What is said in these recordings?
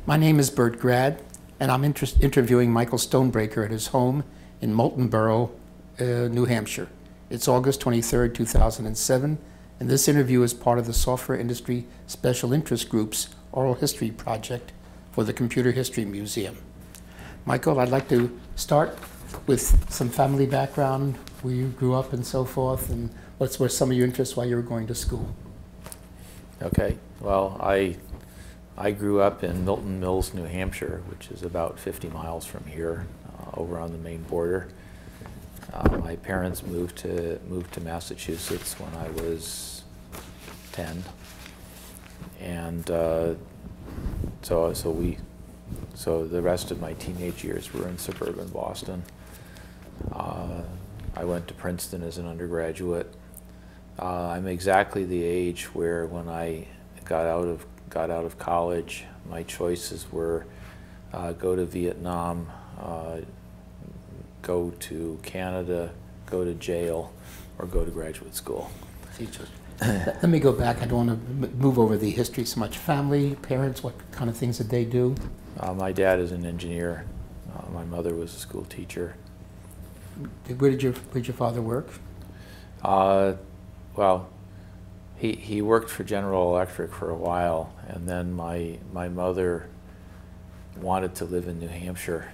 My name is Bert Grad, and I'm interviewing Michael Stonebreaker at his home in Moultonborough, New Hampshire. It's August 23rd, 2007, and this interview is part of the Software Industry Special Interest Group's Oral History Project for the Computer History Museum. Michael, I'd like to start with some family background, where you grew up and so forth, and what were some of your interests while you were going to school? Okay, well, I grew up in Milton Mills, New Hampshire, which is about 50 miles from here, over on the Maine border. My parents moved to Massachusetts when I was 10, and so the rest of my teenage years were in suburban Boston. I went to Princeton as an undergraduate. I'm exactly the age where when I got out of college, my choices were go to Vietnam, go to Canada, go to jail, or go to graduate school. Let me go back. I don't want to move over the history so much. Family, parents, what kind of things did they do? My dad is an engineer. My mother was a school teacher. Where did your father work? Well, he worked for General Electric for a while, and then my mother wanted to live in New Hampshire,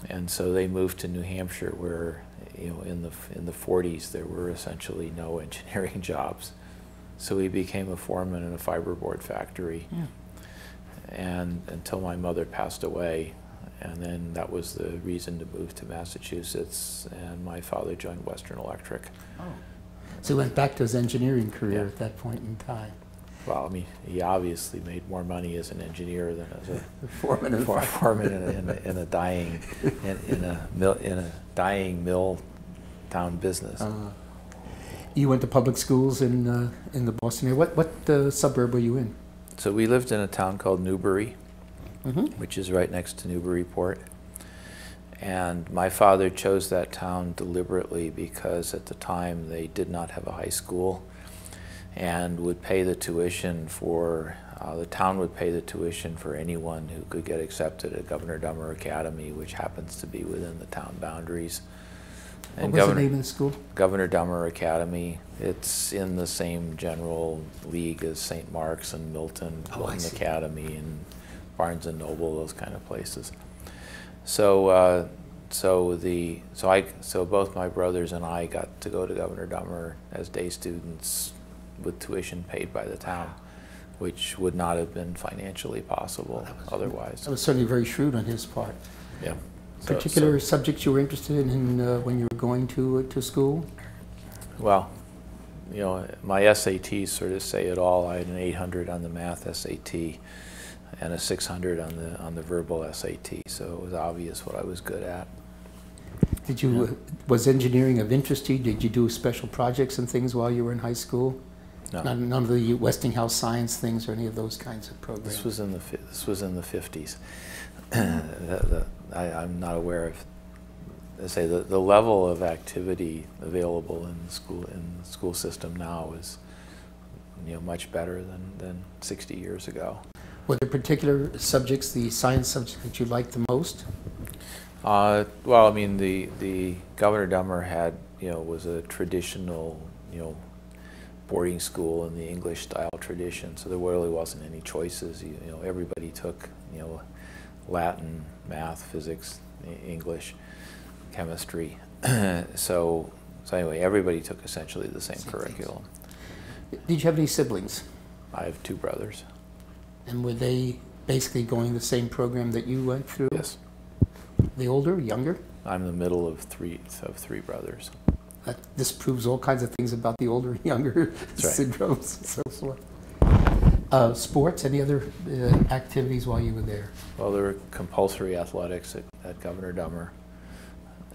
and so they moved to New Hampshire, where in the 40s there were essentially no engineering jobs. So he became a foreman in a fiberboard factory, and until my mother passed away, and then that was the reason to move to Massachusetts, and my father joined Western Electric. Oh. So he went back to his engineering career at that point in time. Well, I mean, he obviously made more money as an engineer than as a foreman in a dying mill town business. You went to public schools in the Boston area. What suburb were you in? So we lived in a town called Newbury, which is right next to Newburyport. And my father chose that town deliberately because at the time they did not have a high school, and would pay the tuition for, the town would pay the tuition for anyone who could get accepted at Governor Dummer Academy, which happens to be within the town boundaries. And what was the name of the school? Governor Dummer Academy. It's in the same general league as St. Mark's and Milton, Milton Academy and Barnes and Noble, those kind of places. So both my brothers and I got to go to Governor Dummer as day students with tuition paid by the town, which would not have been financially possible otherwise. That was certainly very shrewd on his part. Yeah. Particular subjects you were interested in when you were going to school? Well, my SATs sort of say it all. I had an 800 on the math SAT and a 600 on the verbal SAT, so it was obvious what I was good at. Was engineering of interest to you? Did you do special projects and things while you were in high school? No. None of the Westinghouse science things or any of those kinds of programs? This was in the 50s. I'm not aware of. The level of activity available in the school system now is much better than 60 years ago. Were there particular subjects, the science subjects, that you liked the most? Well, I mean, the Governor Dummer had was a traditional boarding school in the English style tradition, so there really wasn't any choices. Everybody took Latin, math, physics, English, chemistry. So anyway, everybody took essentially the same curriculum. Did you have any siblings? I have two brothers. And were they basically going the same program that you went through? Yes. The older, younger? I'm the middle of three brothers. This proves all kinds of things about the older, younger syndromes and so forth. Sports, any other activities while you were there? Well, there were compulsory athletics at Governor Dummer.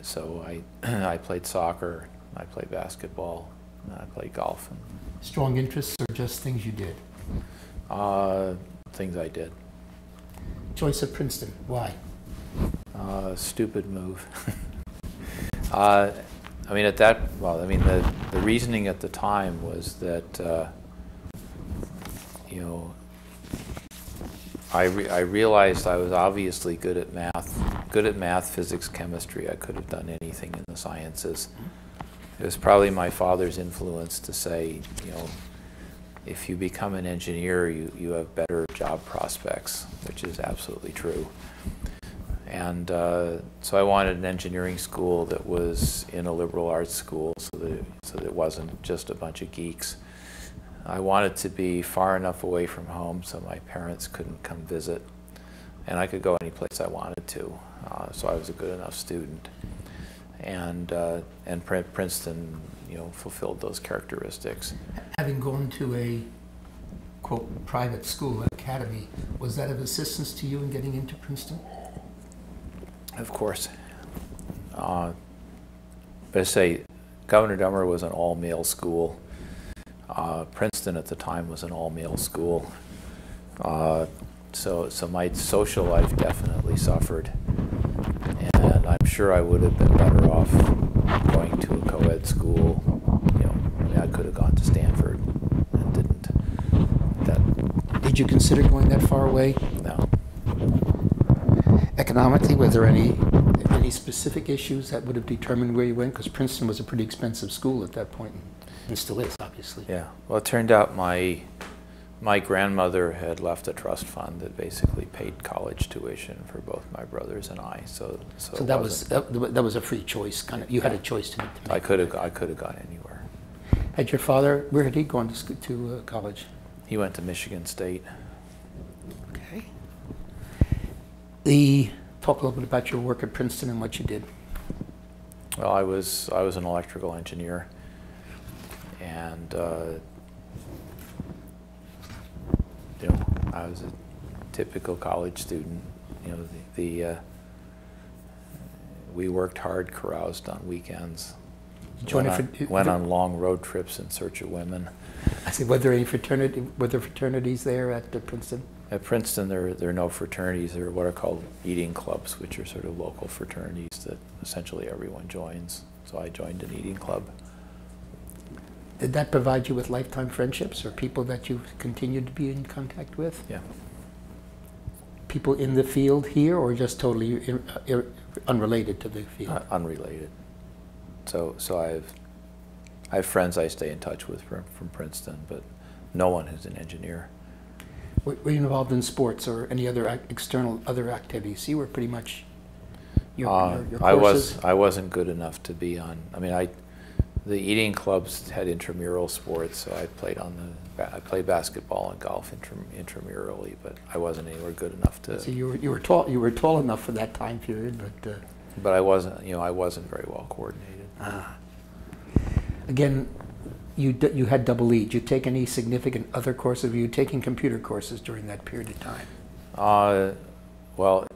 So I played soccer, I played basketball, and I played golf. Strong interests or just things you did? Things I did. Choice of Princeton, why? Stupid move. I mean, the reasoning at the time was that, I realized I was obviously good at math, physics, chemistry. I could have done anything in the sciences. It was probably my father's influence to say, you know, if you become an engineer, you have better job prospects, which is absolutely true. And so I wanted an engineering school that was in a liberal arts school, so that it wasn't just a bunch of geeks. I wanted to be far enough away from home so my parents couldn't come visit, and I could go any place I wanted to. So I was a good enough student, and Princeton, you know, fulfilled those characteristics. Having gone to a, quote, private school, academy, was that of assistance to you in getting into Princeton? Of course. But I say, Governor Dummer was an all-male school. Princeton at the time was an all-male school. So my social life definitely suffered. And I'm sure I would have been better off going to a co-ed school. You know, I mean, I could have gone to Stanford and didn't. Did you consider going that far away? No. Economically, were there any specific issues that would have determined where you went? Because Princeton was a pretty expensive school at that point, and still is, obviously. Yeah. Well, it turned out my grandmother had left a trust fund that basically paid college tuition for both my brothers and I. So that was a free choice, kind of. You had a choice to make. I could have gone anywhere. Had your father? Where had he gone to college? He went to Michigan State. Okay. Talk a little bit about your work at Princeton and what you did. Well, I was an electrical engineer, and you know, I was a typical college student. You know, we worked hard, caroused on weekends, went on long road trips in search of women. I said, were there fraternities there at Princeton? At Princeton, there are no fraternities. There are what are called eating clubs, which are sort of local fraternities that essentially everyone joins. So I joined an eating club. Did that provide you with lifetime friendships or people that you've continued to be in contact with? Yeah. People in the field here or just totally unrelated to the field? Unrelated. So I have friends I stay in touch with from Princeton, but no one who's an engineer. Were you involved in sports or any other other activities? You were pretty much your courses? I wasn't good enough to be on. I mean, the eating clubs had intramural sports, so I played basketball and golf intramurally, but I wasn't anywhere good enough to. So you were tall enough for that time period, but. But I wasn't very well coordinated. Again, you had double E. Did you take any significant other courses? Were you taking computer courses during that period of time? Well,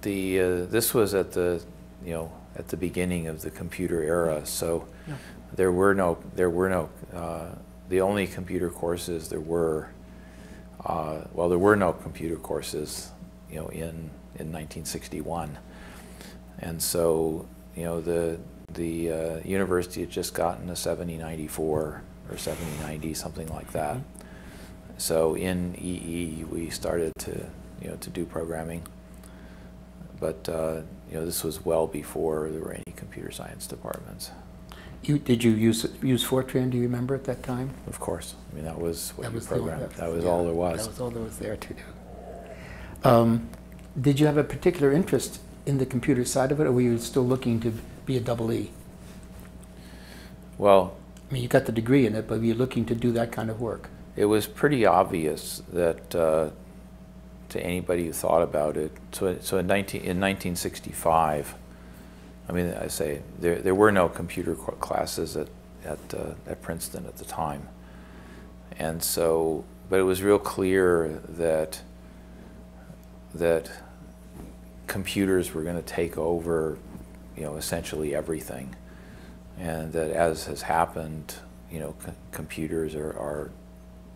this was at the beginning of the computer era, so yeah. there were no the only computer courses there were no computer courses, you know, in 1961, and so you know the university had just gotten a 7094 or 7090, something like that. Mm-hmm. So in EE we started to do programming, but this was well before there were any computer science departments. Did you use Fortran? Do you remember at that time? Of course. I mean, that was what you programmed. That was all there was. That was all there was there to do. Did you have a particular interest in the computer side of it, or were you still looking to be a double E? Well, I mean, you got the degree in it, but were you looking to do that kind of work? It was pretty obvious that to anybody who thought about it. So in 1965, I mean, I say there were no computer classes at Princeton at the time, and so, but it was real clear that computers were going to take over, essentially everything, and that as has happened, computers are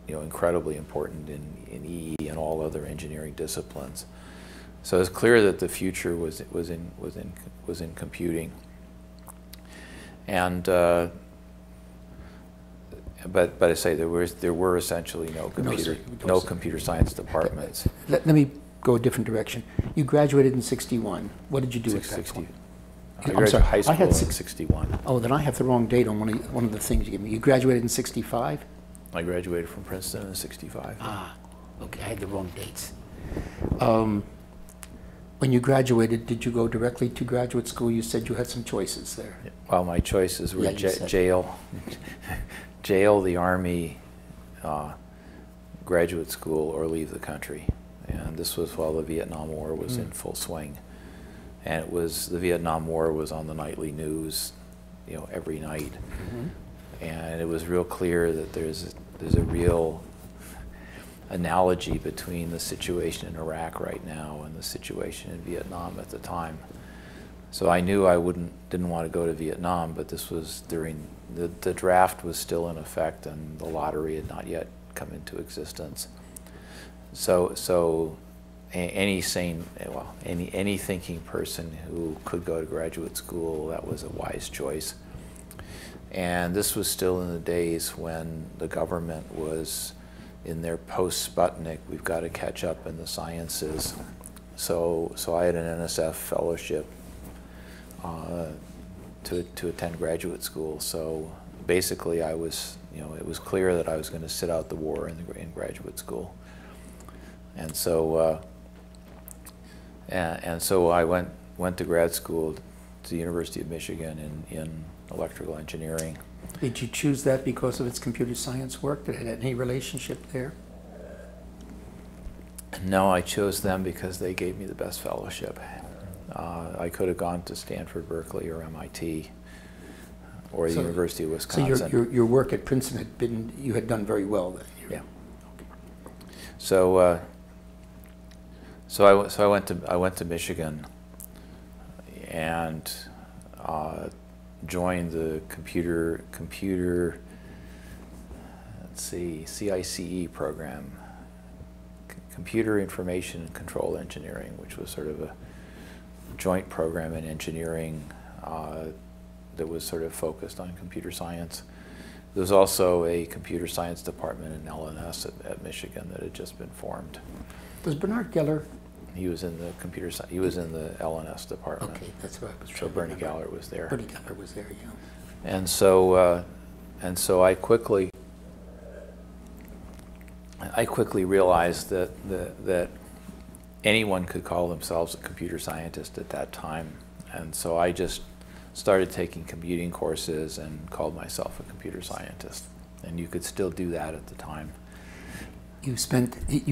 incredibly important in EE and all other engineering disciplines. So it's clear that the future was in computing, and but I say there were essentially no computer science departments. Let me go a different direction. You graduated in 61. What did you do at that point? I graduated high school in 61. Oh, then I have the wrong date on one of the things you gave me. You graduated in 65? I graduated from Princeton in 65. Ah, okay, I had the wrong dates. When you graduated, did you go directly to graduate school? You said you had some choices there. Well, my choices were jail, the Army, graduate school, or leave the country. And this was while the Vietnam War was in full swing. And the Vietnam War was on the nightly news, every night. And it was real clear that there's a real analogy between the situation in Iraq right now and the situation in Vietnam at the time. So I knew I didn't want to go to Vietnam, but this was during the draft was still in effect and the lottery had not yet come into existence. So any thinking person who could go to graduate school, that was a wise choice. And this was still in the days when the government was in their post-Sputnik, we've got to catch up in the sciences. So I had an NSF fellowship to attend graduate school. So basically it was clear that I was going to sit out the war in graduate school. And so I went to grad school to the University of Michigan in electrical engineering. Did you choose that because of its computer science work? Did it have any relationship there? No, I chose them because they gave me the best fellowship. I could have gone to Stanford, Berkeley, or MIT, or the University of Wisconsin. So your work at Princeton you had done very well then? Yeah. Okay. So I went to Michigan and joined the computer CICE program, Computer Information and Control Engineering, which was sort of a joint program in engineering that was sort of focused on computer science. There was also a computer science department in LNS at Michigan that had just been formed. Was Bernard Geller? He was in the he was in the LNS department. Okay, that's what I was trying So to Bernie remember. Geller was there. Bernie Geller was there, yeah. And so I quickly realized that anyone could call themselves a computer scientist at that time. And so I just started taking computing courses and called myself a computer scientist. And you could still do that at the time. You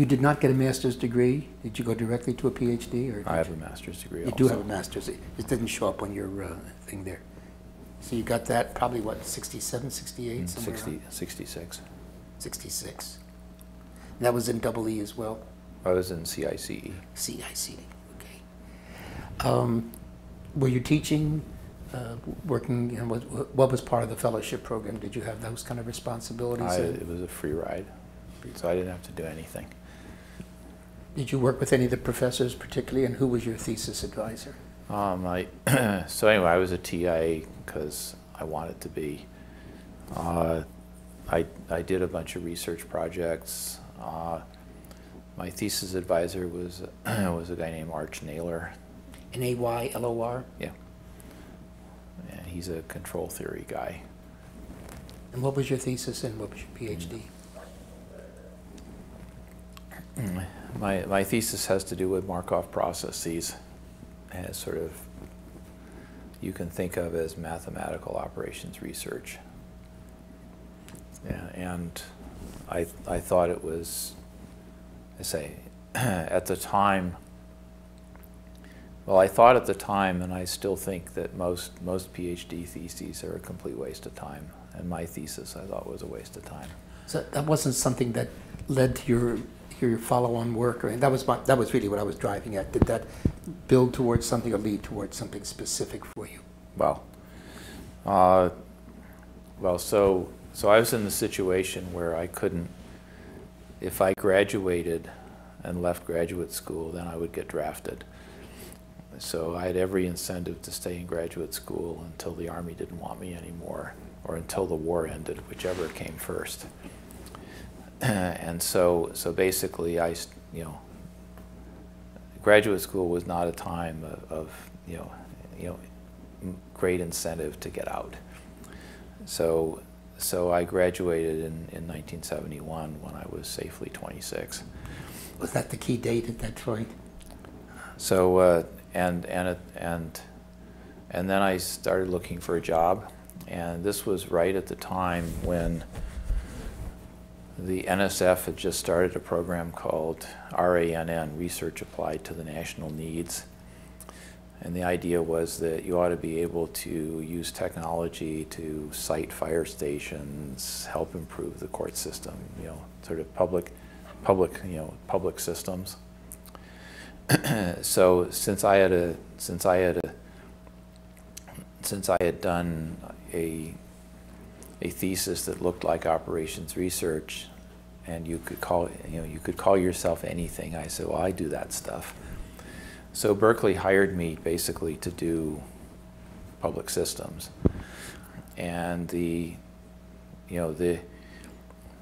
did not get a master's degree? Did you go directly to a PhD? Or I have a master's degree You also. do have a master's. It didn't show up on your thing there. So you got that probably, what, 67, 68? 66. 66. And that was in EE as well? I was in CICE. CICE, okay. Were you teaching, working, and what was part of the fellowship program? Did you have those kind of responsibilities? It was a free ride, so I didn't have to do anything. Did you work with any of the professors particularly, and who was your thesis advisor? So anyway, I was a TA because I wanted to be. I did a bunch of research projects. My thesis advisor was a guy named Arch Naylor. Naylor? Yeah. And he's a control theory guy. And what was your thesis and what was your PhD? My thesis has to do with Markov processes, as sort of, you can think of as mathematical operations research. Yeah, and I thought it was, at the time, well, I thought at the time, and I still think that most PhD theses are a complete waste of time. And my thesis, I thought, was a waste of time. So that wasn't something that led to your follow-on work, or that was really what I was driving at. Did that build towards something or lead towards something specific for you? So I was in the situation where I couldn't, if I graduated and left graduate school, then I would get drafted. So I had every incentive to stay in graduate school until the Army didn't want me anymore, or until the war ended, whichever came first. And so basically, graduate school was not a time of great incentive to get out. So I graduated in 1971 when I was safely 26. Was that the key date at that point? So and then I started looking for a job, and this was right at the time when the NSF had just started a program called RANN, Research Applied to the National Needs. And the idea was that you ought to be able to use technology to site fire stations, help improve the court system, sort of public systems. So since I had done a thesis that looked like operations research, and you could call yourself anything, I said, well, I do that stuff. So Berkeley hired me basically to do public systems, and the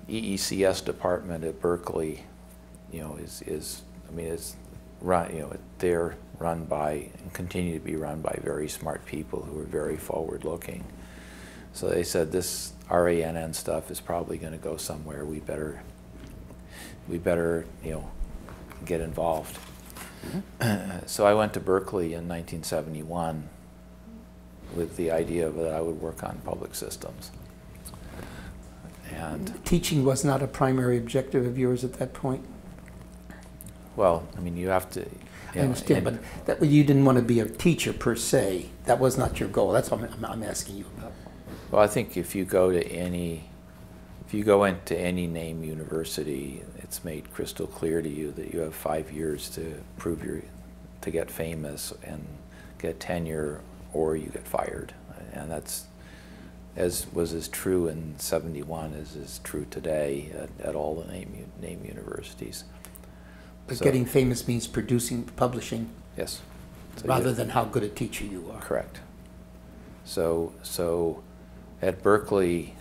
EECS department at Berkeley, is run, they're run by and continue to be run by very smart people who are very forward-looking. So they said, this RANN stuff is probably going to go somewhere. We better get involved. Mm-hmm. So I went to Berkeley in 1971 with the idea that I would work on public systems. And teaching was not a primary objective of yours at that point? Well, I mean, you have to... I understand, but you didn't want to be a teacher per se. That was not your goal. That's what I'm asking you about. Well, I think if you go into any name university, it's made crystal clear to you that you have 5 years to to get famous and get tenure, or you get fired. And that's was as true in '71 as is true today at all the name universities. But so, getting famous means publishing. Yes. So rather than how good a teacher you are. Correct. So at Berkeley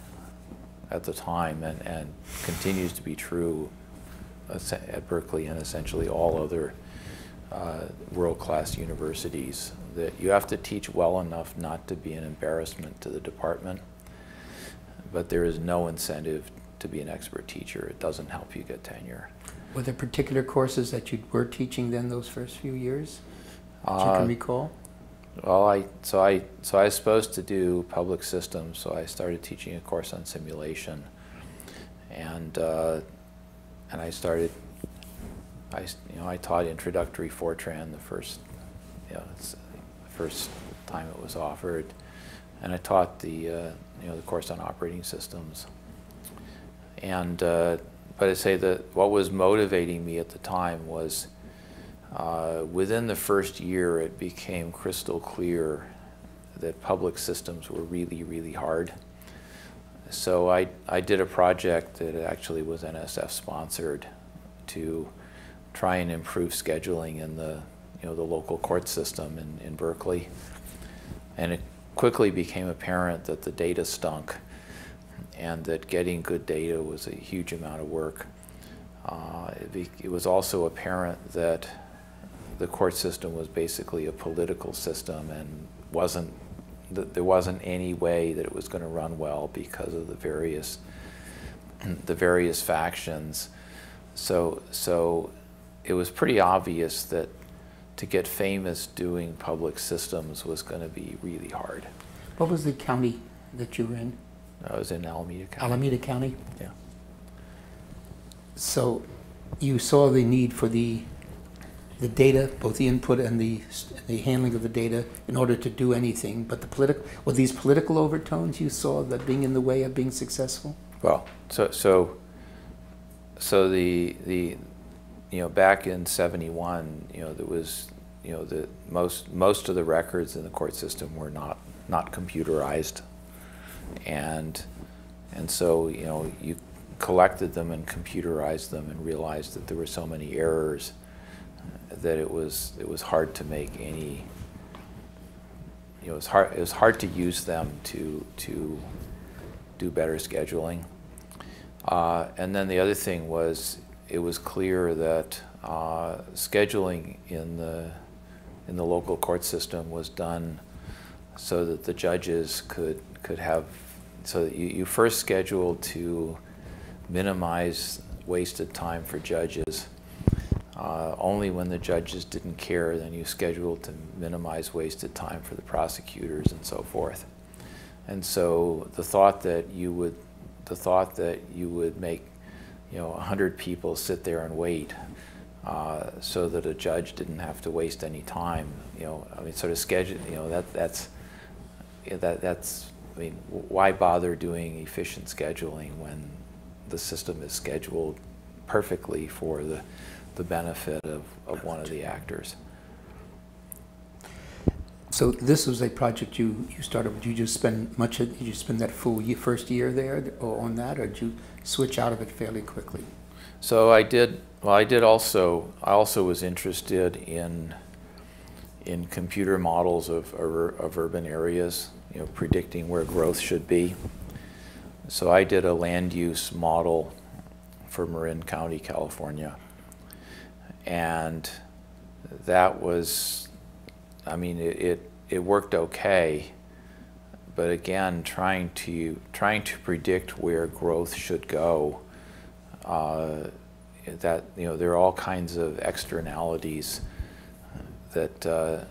at the time, and continues to be true at Berkeley and essentially all other world-class universities, that you have to teach well enough not to be an embarrassment to the department, but there is no incentive to be an expert teacher. It doesn't help you get tenure. Were there particular courses that you were teaching then those first few years that you can recall? Well, so I was supposed to do public systems, so I started teaching a course on simulation, and I taught introductory Fortran the first time it was offered, and I taught the course on operating systems, and but I say that what was motivating me at the time was within the first year it became crystal clear that public systems were really, really hard. So I did a project that actually was NSF sponsored to try and improve scheduling in the local court system in Berkeley, and it quickly became apparent that the data stunk, and that getting good data was a huge amount of work. It was also apparent that the court system was basically a political system, and there wasn't any way that it was going to run well because of the various factions. So it was pretty obvious that to get famous doing public systems was going to be really hard. What was the county that you were in? I was in Alameda County. Alameda County? Yeah. So you saw the need for the data, both the input and the handling of the data, in order to do anything. But were these political overtones you saw that being in the way of being successful? Well, so the back in '71, there was the most of the records in the court system were not computerized, and so you collected them and computerized them and realized that there were so many errors that it was hard to make any. It was hard to use them to do better scheduling. And then the other thing was, it was clear that scheduling in the local court system was done so that the judges could have, so that you first scheduled to minimize wasted time for judges. Only when the judges didn't care, then you scheduled to minimize wasted time for the prosecutors and so forth. And so the thought that you would make, 100 people sit there and wait so that a judge didn't have to waste any time, sort of schedule, that's, I mean, why bother doing efficient scheduling when the system is scheduled perfectly for the benefit of one of the actors? So this was a project you started. Did you just spend did you spend that full first year there on that, or did you switch out of it fairly quickly? So I did. Well, I also was interested in computer models of urban areas, predicting where growth should be. So I did a land use model for Marin County, California, and that was, I mean, it worked okay, but again, trying to predict where growth should go, that there are all kinds of externalities that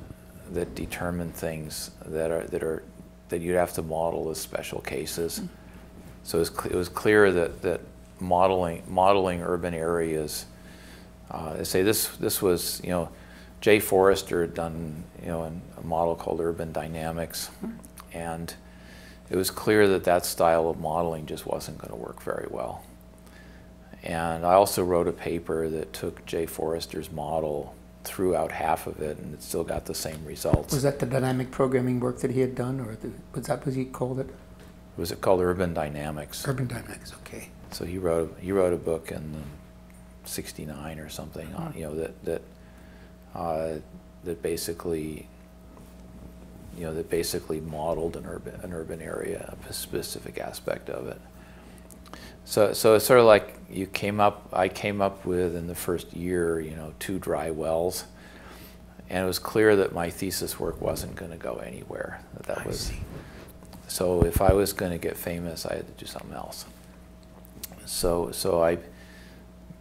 determine things that you'd have to model as special cases. So it was clear that modeling urban areas. Say this was, Jay Forrester had done a model called Urban Dynamics, and it was clear that style of modeling just wasn't going to work very well. And I also wrote a paper that took Jay Forrester's model, threw out half of it, and it still got the same results. Was that the dynamic programming work that he had done, or was that what he called it? Was it called Urban Dynamics? Urban Dynamics, okay. So he wrote a book in '69 or something, that basically modeled an urban area, a specific aspect of it. So it's sort of like I came up with, in the first year, 2 dry wells, and it was clear that my thesis work wasn't going to go anywhere. So if I was going to get famous, I had to do something else. So I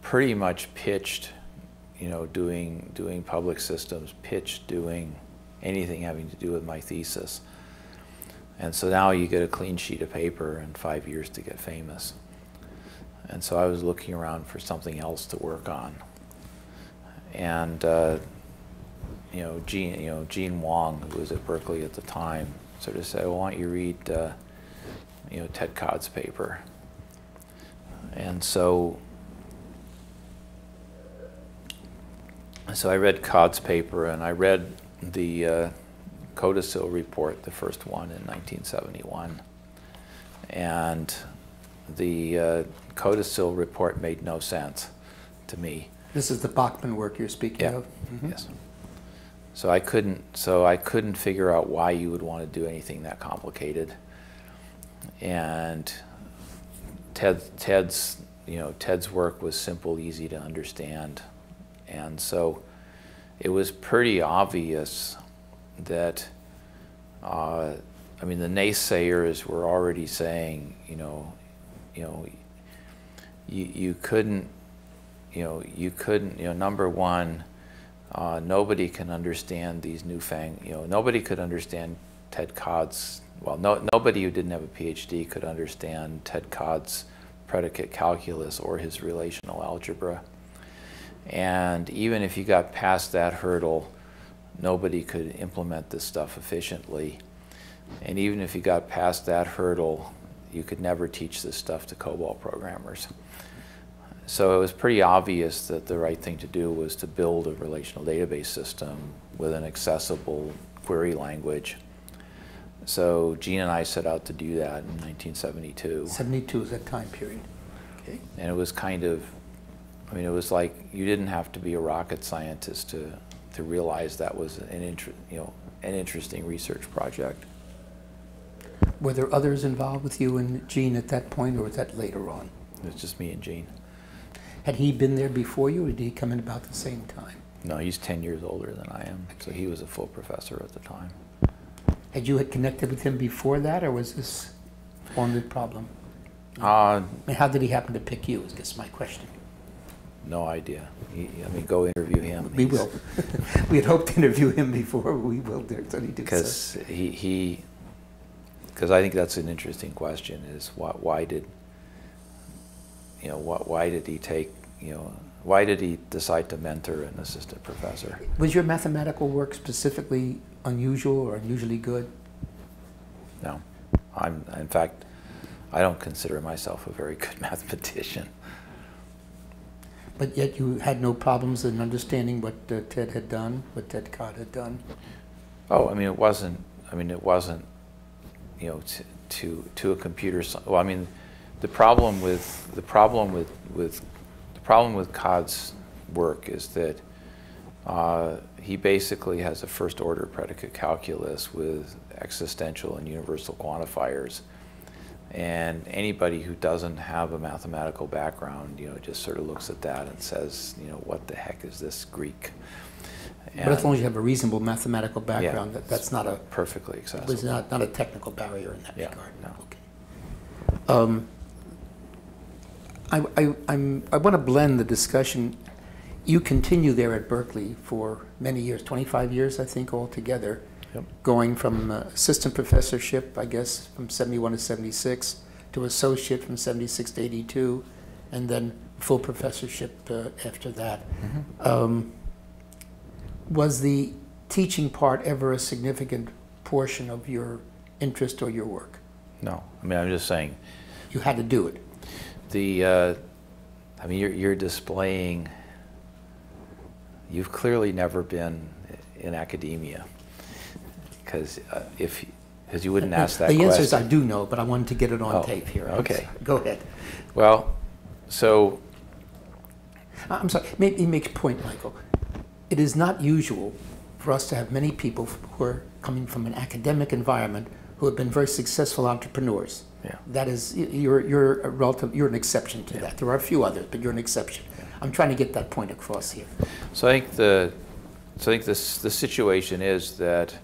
pretty much pitched, doing public systems, pitched doing anything having to do with my thesis. And so now you get a clean sheet of paper and 5 years to get famous. And so I was looking around for something else to work on. And Gene Wong, who was at Berkeley at the time, sort of said, well, why don't you read Ted Codd's paper? And so I read Codd's paper, and I read the Codicil report, the first one in 1971. And the Codicil report made no sense to me. This is the Bachman work you're speaking of? Mm-hmm. Yes. So I couldn't figure out why you would want to do anything that complicated. And Ted's work was simple, easy to understand. And so it was pretty obvious that, the naysayers were already saying, you couldn't, number one, nobody can understand these nobody could understand Ted Codd's, nobody who didn't have a PhD could understand Ted Codd's predicate calculus or his relational algebra. And even if you got past that hurdle, nobody could implement this stuff efficiently. And even if you got past that hurdle, you could never teach this stuff to COBOL programmers. So it was pretty obvious that the right thing to do was to build a relational database system with an accessible query language. So Gene and I set out to do that in 1972. 72 is that time period. Okay. And it was kind of I mean, it was like you didn't have to be a rocket scientist to realize that was an interesting research project. Were there others involved with you and Gene at that point, or was that later on? It was just me and Gene. Had he been there before you, or did he come in about the same time? No, he's 10 years older than I am, so he was a full professor at the time. Had you had connected with him before that, or was this on the problem? Uh, And how did he happen to pick you, is I guess my question. no idea. I mean, go interview him. We will. We had hoped to interview him before. We will. There's any Because because I think that's an interesting question. Is why did he take why did he decide to mentor an assistant professor? Was your mathematical work specifically unusual or unusually good? No, in fact, I don't consider myself a very good mathematician. But yet you had no problems in understanding what Ted had done, what Ted Codd had done? Oh, I mean, it wasn't, to a computer science. Well, I mean, the problem with Codd's work is that he basically has a first order predicate calculus with existential and universal quantifiers. And anybody who doesn't have a mathematical background, just sort of looks at that and says, what the heck is this Greek? And but as long as you have a reasonable mathematical background, yeah, that's not a perfectly accessible. was not a technical barrier in that Yeah, regard. no. Okay. I want to blend the discussion. You continue there at Berkeley for many years, 25 years, I think, altogether. Yep. Going from assistant professorship, I guess, from 71 to 76, to associate from 76 to 82, and then full professorship after that. Mm-hmm. Was the teaching part ever a significant portion of your interest or your work? No, I mean, I'm just saying. You had to do it. I mean, you're displaying, you've clearly never been in academia. Because you wouldn't ask that question. The answer is I do know, but I wanted to get it on Oh, tape here. okay. Go ahead. Well, so... I'm sorry, maybe make a point, Michael. It is not usual for us to have many people who are coming from an academic environment who have been very successful entrepreneurs. Yeah. That is, you're a relative, you're an exception to that. There are a few others, but you're an exception. Yeah. I'm trying to get that point across here. So I think the situation is that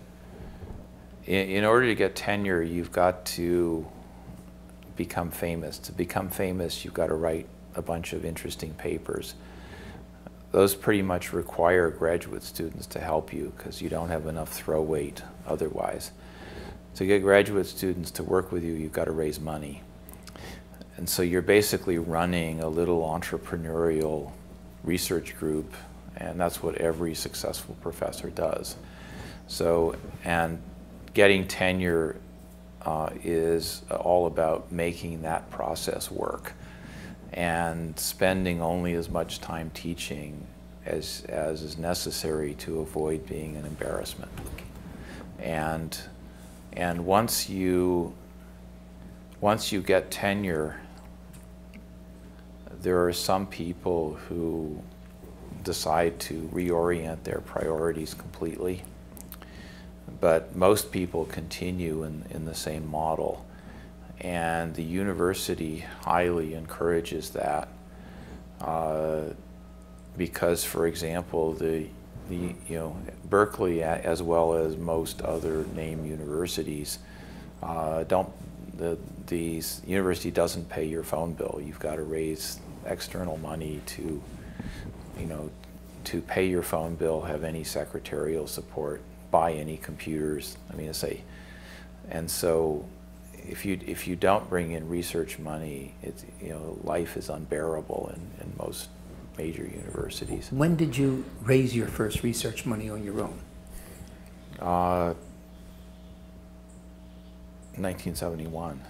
in order to get tenure, you've got to become famous. To become famous, you've got to write a bunch of interesting papers. Those pretty much require graduate students to help you because you don't have enough throw weight otherwise. To get graduate students to work with you, you've got to raise money. And so you're basically running a little entrepreneurial research group, and that's what every successful professor does. So, and getting tenure is all about making that process work and spending only as much time teaching as is necessary to avoid being an embarrassment. And once you get tenure, there are some people who decide to reorient their priorities completely. But most people continue in the same model, and the university highly encourages that because, for example, Berkeley, as well as most other named universities, the university doesn't pay your phone bill. You've got to raise external money to pay your phone bill, have any secretarial support, buy any computers. I mean, and so if you don't bring in research money, life is unbearable in most major universities. When did you raise your first research money on your own? 1971.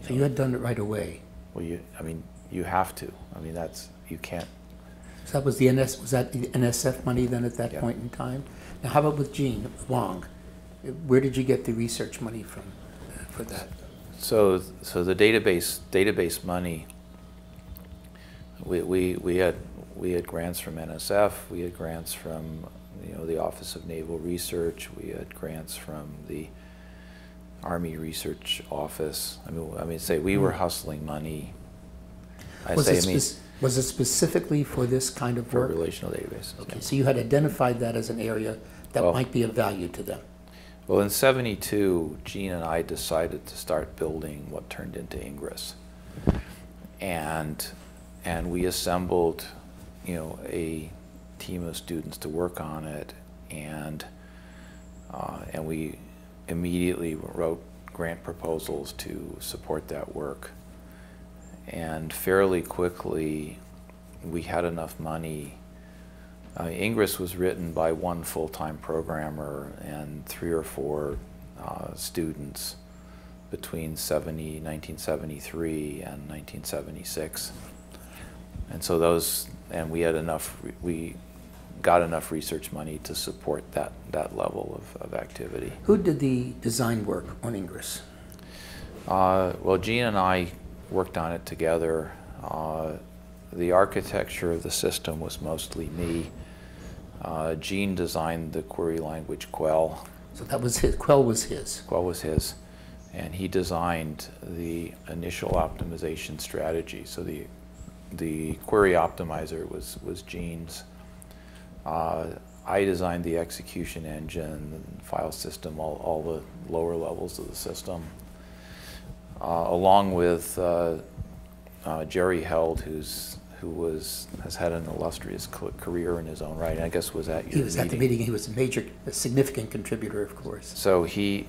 So you had done it right away. Well, you have to. I mean, you can't. So that was the NSF money then at that Yeah. point in time? Now how about with Gene Wang? Where did you get the research money from for that? So the database money, we had we had grants from NSF, we had grants from the Office of Naval Research, we had grants from the Army Research Office. Say we were hustling money. Was it specifically for this kind of work? For relational databases. Okay, so you had identified that as an area that might be of value to them. Well, in '72, Gene and I decided to start building what turned into INGRIS, and we assembled, a team of students to work on it, and we immediately wrote grant proposals to support that work. And fairly quickly, we had enough money. INGRIS was written by one full-time programmer and 3 or 4 students between 1973 and 1976. And so we had enough, we got enough research money to support that level of activity. Who did the design work on INGRIS? Well, Gene and I worked on it together. The architecture of the system was mostly me. Gene designed the query language Quell. So that was his, Quell was his. Quell was his. And he designed the initial optimization strategy. So the query optimizer was Gene's. I designed the execution engine, file system, all the lower levels of the system. Along with Jerry Held, who has had an illustrious career in his own right. I guess was at your meeting. He was at the meeting. He was a significant contributor, of course. So he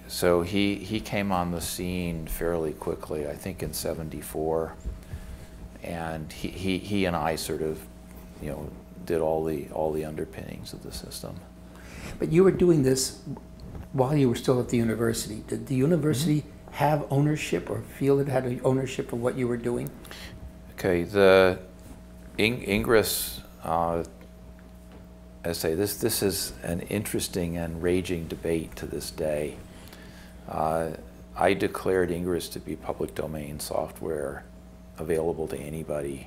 came on the scene fairly quickly. I think in '74, and he and I sort of, did all the underpinnings of the system. But you were doing this while you were still at the university. Did the university have ownership or feel it had ownership of what you were doing? Okay, the INGRIS, I say this is an interesting and raging debate to this day. I declared INGRIS to be public domain software available to anybody.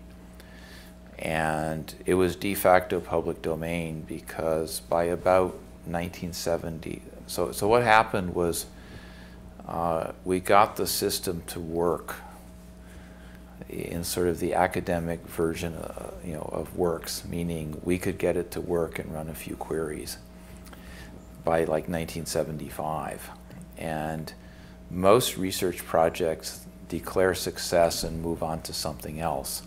And it was de facto public domain because by about 1970, so what happened was we got the system to work in sort of the academic version of Works, meaning we could get it to work and run a few queries by like 1975. And most research projects declare success and move on to something else.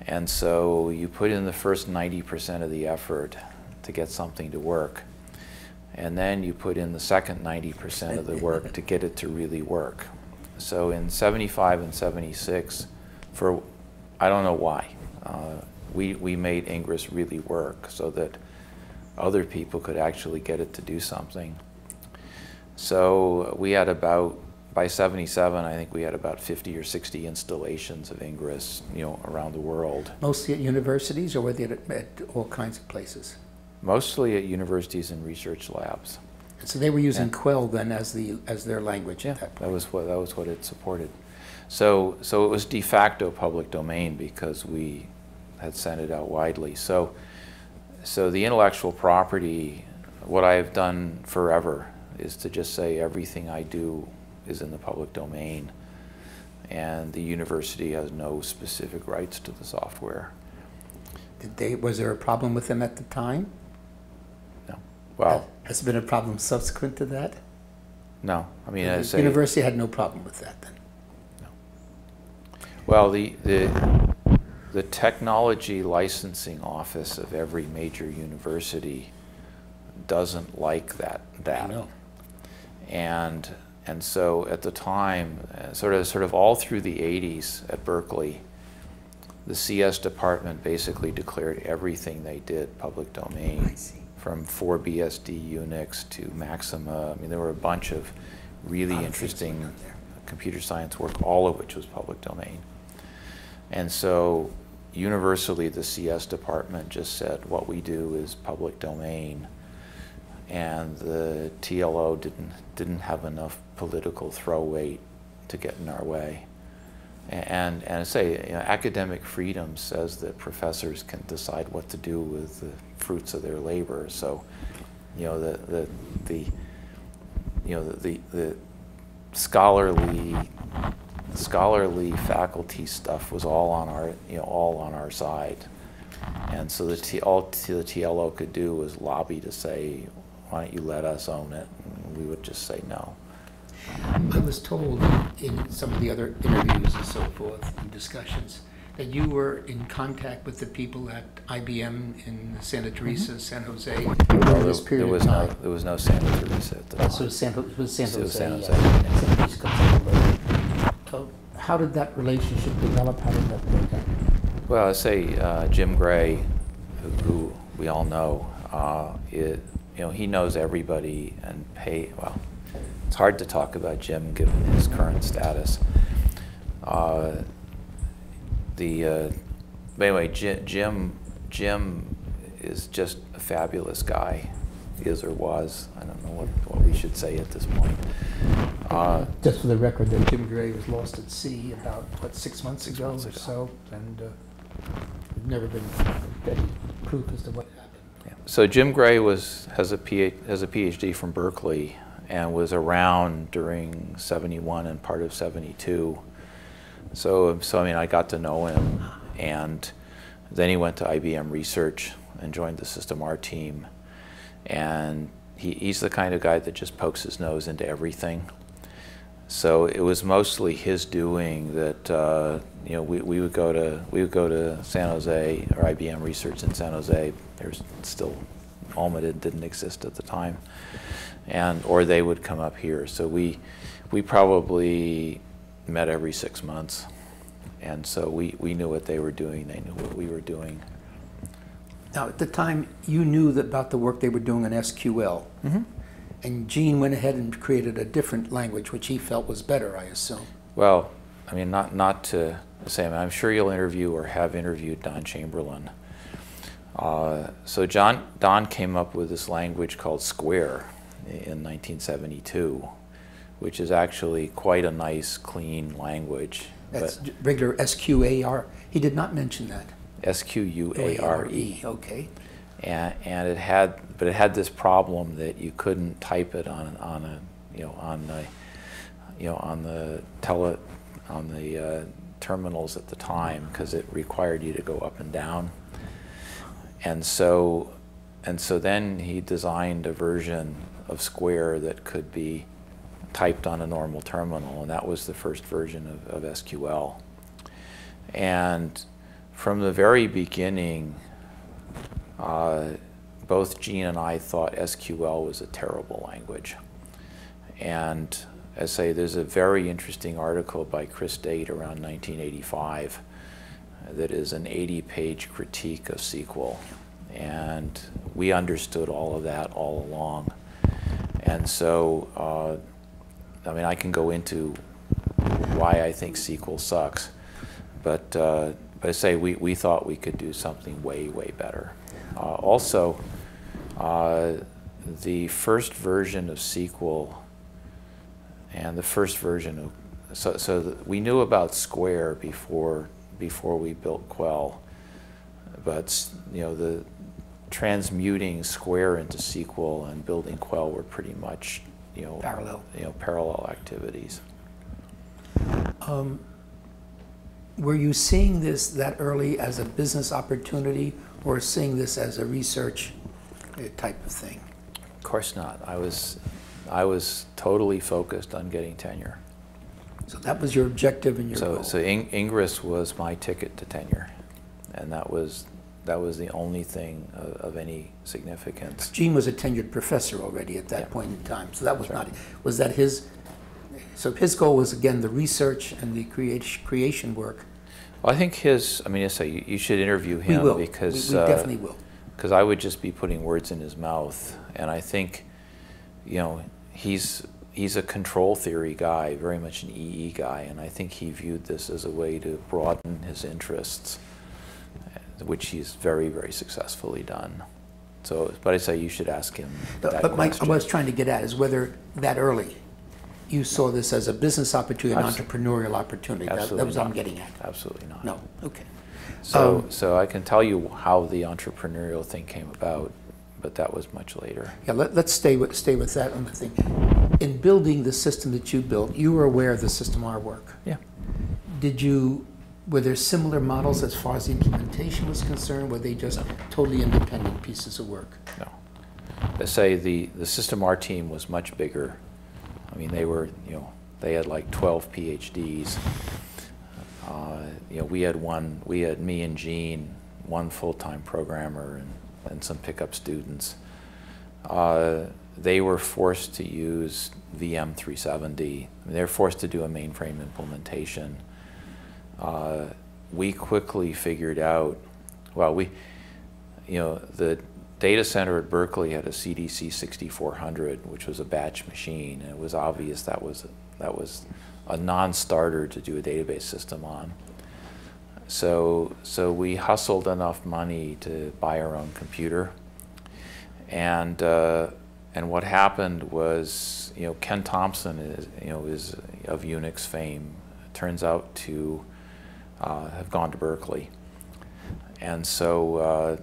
And so you put in the first 90% of the effort to get something to work. And then you put in the second 90% of the work to get it to really work. So in '75 and '76, I don't know why, we made INGRIS really work so that other people could actually get it to do something. So we had by '77, I think we had about 50 or 60 installations of INGRIS, around the world. Mostly at universities, or were they at all kinds of places? Mostly at universities and research labs. So they were using Quell then as their language at that point. That was what it supported. So it was de facto public domain because we had sent it out widely. So the intellectual property, what I've done forever is to just say everything I do is in the public domain, and the university has no specific rights to the software. Was there a problem with them at the time? No. Well, has there been a problem subsequent to that? No. I mean, the university had no problem with that then? No. Well, the technology licensing office of every major university doesn't like that. I know. And so at the time, sort of all through the '80s at Berkeley, the CS department basically declared everything they did public domain. I see. From 4BSD Unix to Maxima. I mean, there were a bunch of really interesting computer science work, all of which was public domain. And so universally, the CS department just said, what we do is public domain. And the TLO didn't have enough political throw weight to get in our way. And I say, academic freedom says that professors can decide what to do with the fruits of their labor. So, the scholarly faculty stuff was all on our side, and so the TLO could do was lobby to say, why don't you let us own it? And we would just say no. I was told in some of the other interviews and so forth and discussions that you were in contact with the people at IBM in Santa Teresa, San Jose, during this period of time. There was no Santa Teresa at the time. So San Jose. San Jose. So how did that relationship develop? How did that work out? Well, I say Jim Gray, who we all know, he knows everybody and well, it's hard to talk about Jim given his current status. But anyway, Jim is just a fabulous guy, is or was. I don't know what we should say at this point. Just for the record, that Jim Gray was lost at sea about, 6 months ago or so, and never been any proof as to what happened. Yeah. So Jim Gray has a PhD from Berkeley and was around during '71 and part of '72. So I mean, I got to know him, and then he went to IBM Research and joined the System R team. And he's the kind of guy that just pokes his nose into everything. So it was mostly his doing that we would go to San Jose, or IBM Research in San Jose. There's still Alma didn't exist at the time, or they would come up here. So we probably met every 6 months, and so we knew what they were doing. They knew what we were doing. Now, at the time, you knew about the work they were doing on SQL, and Gene went ahead and created a different language, which he felt was better, I assume. Well, I mean, not to say, I'm sure you'll interview or have interviewed Don Chamberlain. So Don came up with this language called Square in 1972, which is actually quite a nice, clean language. That's regular SQAR. He did not mention that. SQUARE. Okay. And it had this problem that you couldn't type it on the terminals at the time, because it required you to go up and down. And so then he designed a version of Square that could be typed on a normal terminal, and that was the first version of SQL. And from the very beginning, both Gene and I thought SQL was a terrible language. And as I say, there's a very interesting article by Chris Date around 1985 that is an 80-page critique of SQL. And we understood all of that all along. And so, I mean, I can go into why I think SQL sucks, but I say we thought we could do something way, way better. Also, the first version of SQL and the first version of, so we knew about Square before we built Quell, but the transmuting Square into SQL and building Quell were pretty much parallel activities. Were you seeing this that early as a business opportunity, or seeing this as a research type of thing? Of course not. I was totally focused on getting tenure. So that was your objective and your goal. So Ingres was my ticket to tenure, and that was the only thing of any significance. Gene was a tenured professor already at that point in time, so that was not. Was that his? So his goal was, again, the research and the creation work. Well, I think his, I mean, you should interview him. We will. Because we definitely will. Because I would just be putting words in his mouth, and I think, he's a control theory guy, very much an EE guy, and I think he viewed this as a way to broaden his interests, which he's very, very successfully done. So, but I say you should ask him that question. What I was trying to get at is whether that early you saw this as a business opportunity, an Abs- entrepreneurial opportunity. That Absolutely was what I'm not. getting at. Absolutely not. No, okay. So I can tell you how the entrepreneurial thing came about, but that was much later. Yeah, let's stay with that on the thing. In building the system that you built, you were aware of the System R work. Yeah. Were there similar models as far as the implementation was concerned? Were they just totally independent pieces of work? No. Let's say the System R team was much bigger. I mean, they had like 12 PhDs. We had me and Gene, one full-time programmer and some pickup students. They were forced to use VM370. They were forced to do a mainframe implementation. We quickly figured out, the data center at Berkeley had a CDC 6400, which was a batch machine, and it was obvious that was a non-starter to do a database system on. So we hustled enough money to buy our own computer, and what happened was, Ken Thompson is of Unix fame, turns out to have gone to Berkeley, and so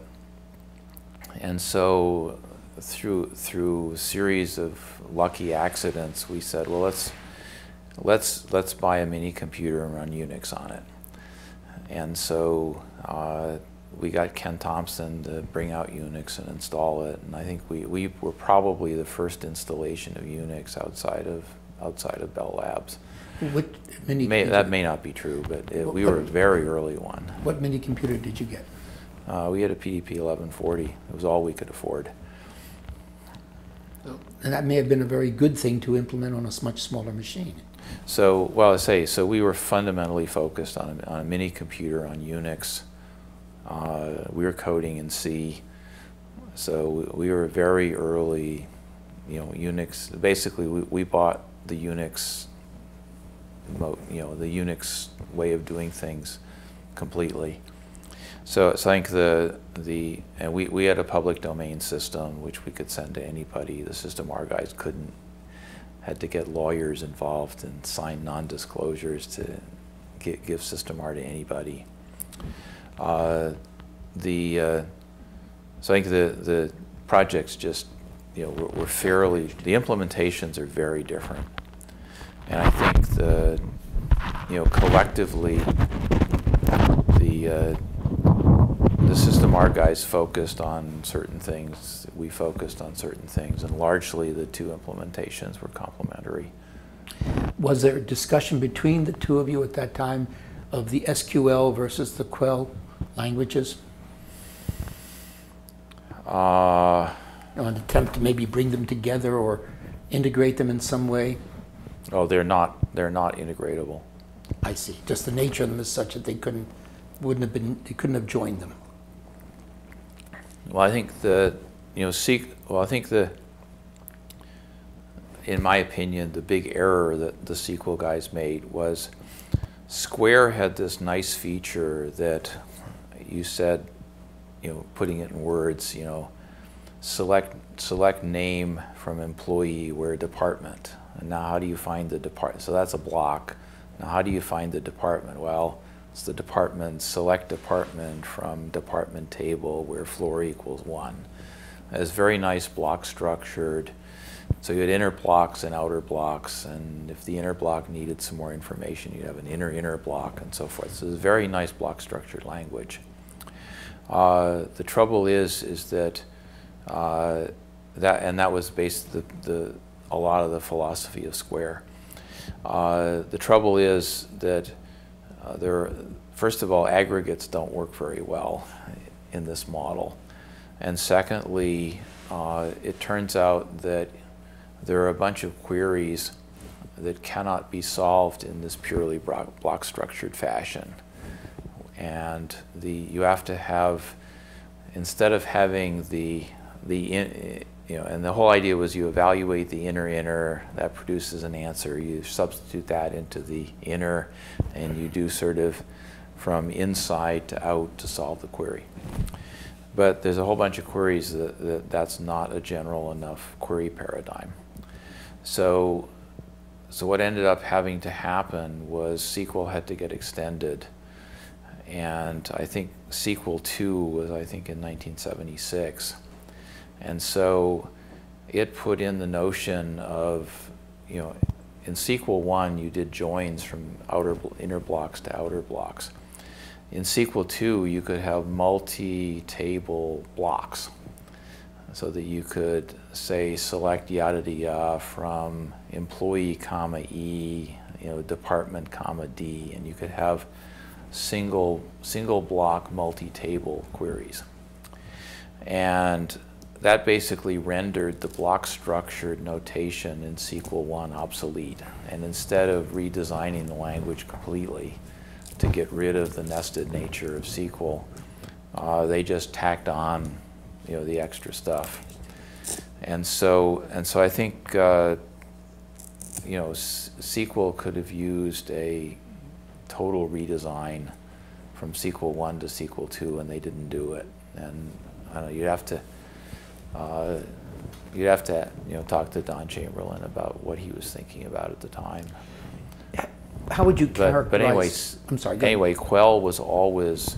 through a series of lucky accidents, we said, well, let's buy a mini computer and run Unix on it. And so we got Ken Thompson to bring out Unix and install it, and I think we were probably the first installation of Unix outside of Bell Labs. That may not be true, but we were a very early one. What mini computer did you get? We had a PDP 1140. It was all we could afford. And that may have been a very good thing to implement on a much smaller machine. So we were fundamentally focused on a mini computer on Unix. We were coding in C. So we were very early, Unix. Basically, we bought the Unix, the Unix way of doing things completely. So I think and we had a public domain system which we could send to anybody. The System R guys couldn't, had to get lawyers involved and sign non-disclosures to give System R to anybody. So I think the projects just, were fairly, the implementations are very different. And I think collectively, the System R guys focused on certain things, we focused on certain things, and largely the two implementations were complementary. Was there a discussion between the two of you at that time of the SQL versus the Quell languages? An attempt to maybe bring them together or integrate them in some way? Oh, they're not integratable. I see. Just the nature of them is such that they couldn't have joined them. Well, I think in my opinion, the big error that the SQL guys made was Square had this nice feature that you said, putting it in words, select name from employee where department. And now how do you find the department? So that's a block. Now how do you find the department? Well, it's the department, select department from department table where floor equals 1. It's very nice block structured. So you had inner blocks and outer blocks, and if the inner block needed some more information, you'd have an inner block and so forth. So it's a very nice block structured language. The trouble is that that was a lot of the philosophy of Square. The trouble is that first of all, aggregates don't work very well in this model. And secondly, it turns out that there are a bunch of queries that cannot be solved in this purely block structured fashion. And you have to have, instead of having and the whole idea was you evaluate the inner, that produces an answer. You substitute that into the inner, and you do sort of from inside to out to solve the query. But there's a whole bunch of queries that's not a general enough query paradigm. So so what ended up having to happen was SQL had to get extended, and I think SQL 2 was, I think, in 1976. And so it put in the notion of, in SQL 1 you did joins from inner blocks to outer blocks. In SQL 2 you could have multi-table blocks, so that you could say select yada yada from employee comma E, department comma D, and you could have single block multi-table queries. And that basically rendered the block structured notation in SQL 1 obsolete. And instead of redesigning the language completely to get rid of the nested nature of SQL, they just tacked on the extra stuff. And so I think SQL could have used a total redesign from SQL 1 to SQL 2, and they didn't do it. And I don't know, you'd have to talk to Don Chamberlain about what he was thinking about at the time. How would you characterize? But anyway, I'm sorry. Anyway, Quell was always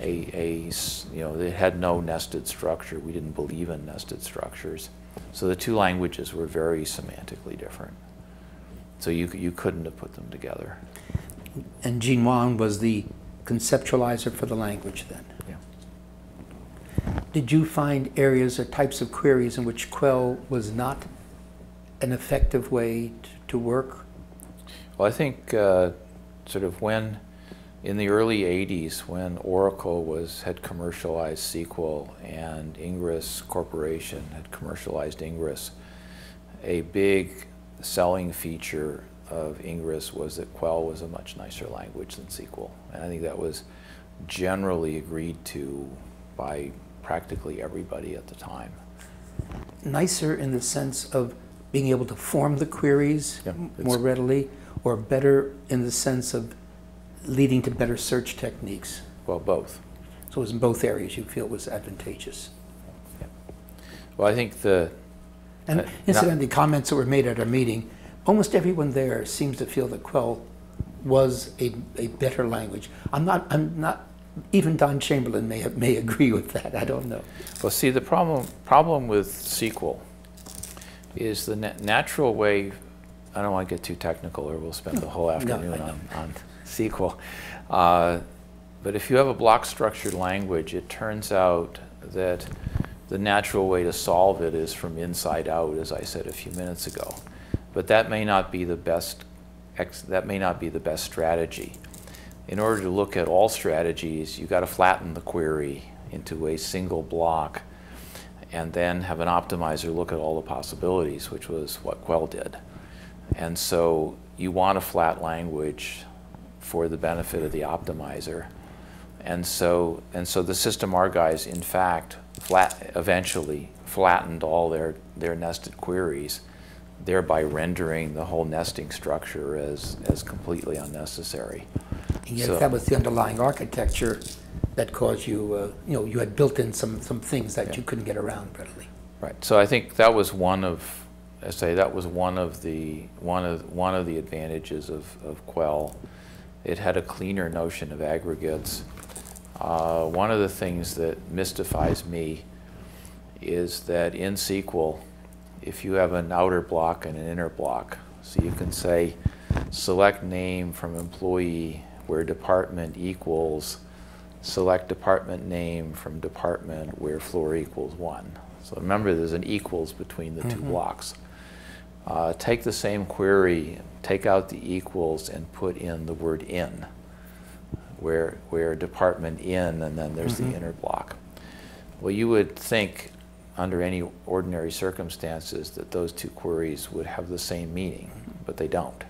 it had no nested structure. We didn't believe in nested structures. So the two languages were very semantically different. So you couldn't have put them together. And Gene Wang was the conceptualizer for the language then? Yeah. Did you find areas or types of queries in which Quell was not an effective way to work? Well, I think sort of in the early 80s, when Oracle had commercialized SQL and Ingres Corporation had commercialized Ingres, a big selling feature of Ingres was that Quell was a much nicer language than SQL. And I think that was generally agreed to by practically everybody at the time. Nicer in the sense of being able to form the queries more readily, or better in the sense of leading to better search techniques? Well, both. So it was in both areas you feel was advantageous. Yeah. Well, I think And incidentally, comments that were made at our meeting, almost everyone there seems to feel that Quell was a better language. I'm not, even Don Chamberlain may agree with that, I don't know. Well, see, the problem with SQL is the natural way. I don't want to get too technical or we'll spend the whole afternoon on SQL. But if you have a block structured language, it turns out that the natural way to solve it is from inside out, as I said a few minutes ago. But that may not be the best strategy. In order to look at all strategies, you've got to flatten the query into a single block and then have an optimizer look at all the possibilities, which was what Quell did. And so you want a flat language for the benefit of the optimizer. And so the System R guys, in fact, eventually flattened all their nested queries, thereby rendering the whole nesting structure as completely unnecessary. And yet that was the underlying architecture that caused you, you had built in some things that you couldn't get around readily. Right. So I think that was one of the advantages of Quell. It had a cleaner notion of aggregates. One of the things that mystifies me is that in SQL, if you have an outer block and an inner block, so you can say select name from employee where department equals select department name from department where floor equals 1. So remember, there's an equals between the two blocks. Take the same query, take out the equals, and put in the word in, where department in, and then there's the inner block. Well, you would think, under any ordinary circumstances, that those two queries would have the same meaning, but they don't.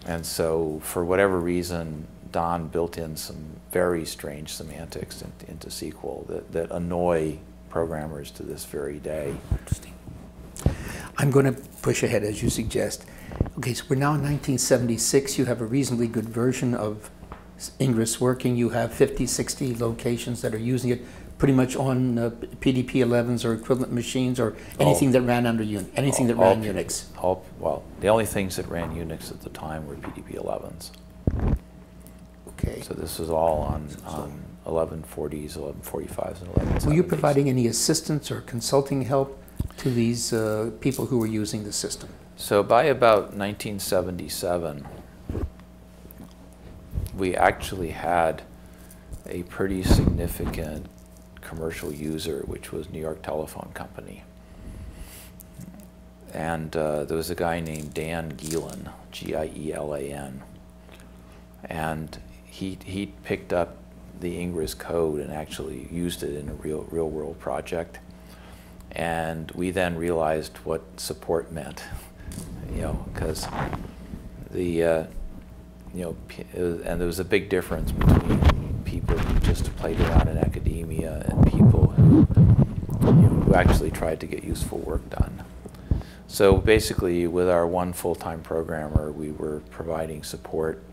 And so, for whatever reason, Don built in some very strange semantics into SQL that annoy programmers to this very day. Interesting. I'm going to push ahead, as you suggest. Okay, so we're now in 1976. You have a reasonably good version of Ingres working. You have 50, 60 locations that are using it. pretty much on PDP-11s or equivalent machines, or anything that ran under anything that ran Unix? Well, the only things that ran Unix at the time were PDP-11s. Okay. So this was all on 1140s, 1145s, and 1170s. Were you providing any assistance or consulting help to these people who were using the system? So by about 1977, we actually had a pretty significant commercial user, which was New York Telephone Company. And there was a guy named Dan Gielan, G-I-E-L-A-N. And he picked up the Ingres code and actually used it in a real world project. And we then realized what support meant, because and there was a big difference between people who just played around in academia and people who actually tried to get useful work done. So basically, with our one full-time programmer, we were providing support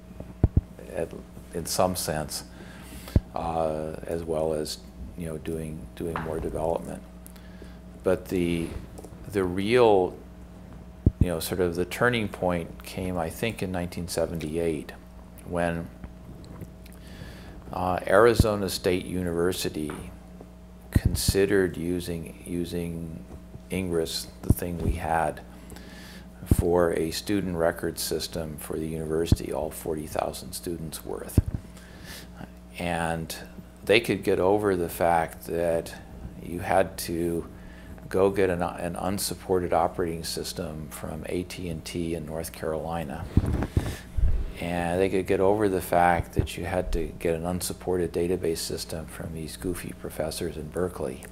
in some sense, as well as doing more development. But the real sort of the turning point came, I think, in 1978, when Arizona State University considered using Ingres, the thing we had, for a student record system for the university, all 40,000 students worth. And they could get over the fact that you had to go get an unsupported operating system from AT&T in North Carolina. And they could get over the fact that you had to get an unsupported database system from these goofy professors in Berkeley.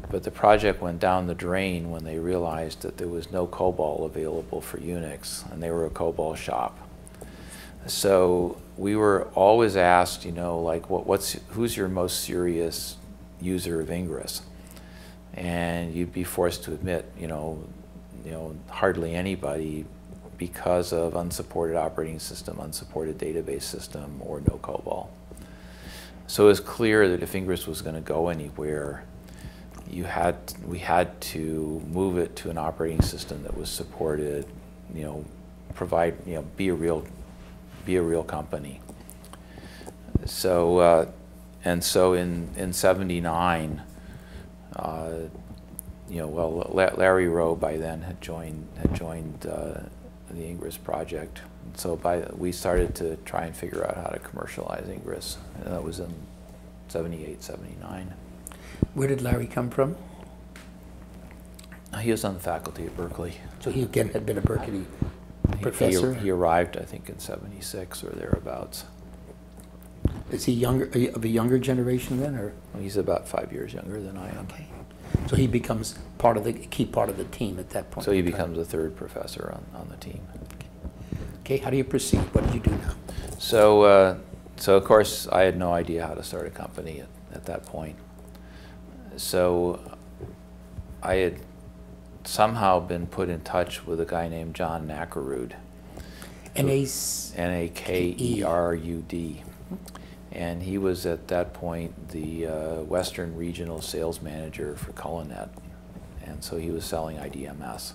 But the project went down the drain when they realized that there was no COBOL available for Unix, and they were a COBOL shop. So we were always asked, like, who's your most serious user of Ingres? And you'd be forced to admit, hardly anybody, because of unsupported operating system, unsupported database system, or no COBOL. So it was clear that if Ingres was going to go anywhere, we had to move it to an operating system that was supported, provide, be a real company. So and so in '79. Larry Rowe by then had joined the Ingres project. So we started to try and figure out how to commercialize Ingres. And that was in '78, '79. Where did Larry come from? He was on the faculty at Berkeley. So he again had been a Berkeley professor? He arrived, I think, in '76 or thereabouts. Is he of a younger generation then, or? He's about 5 years younger than I am. Okay. So he becomes key part of the team at that point. So he becomes a third professor on the team. Okay, how do you proceed? What do you do now? So of course, I had no idea how to start a company at that point. So I had somehow been put in touch with a guy named John Nakerud. Nakerud. And he was at that point the Western Regional Sales Manager for Culinet. And so he was selling IDMS.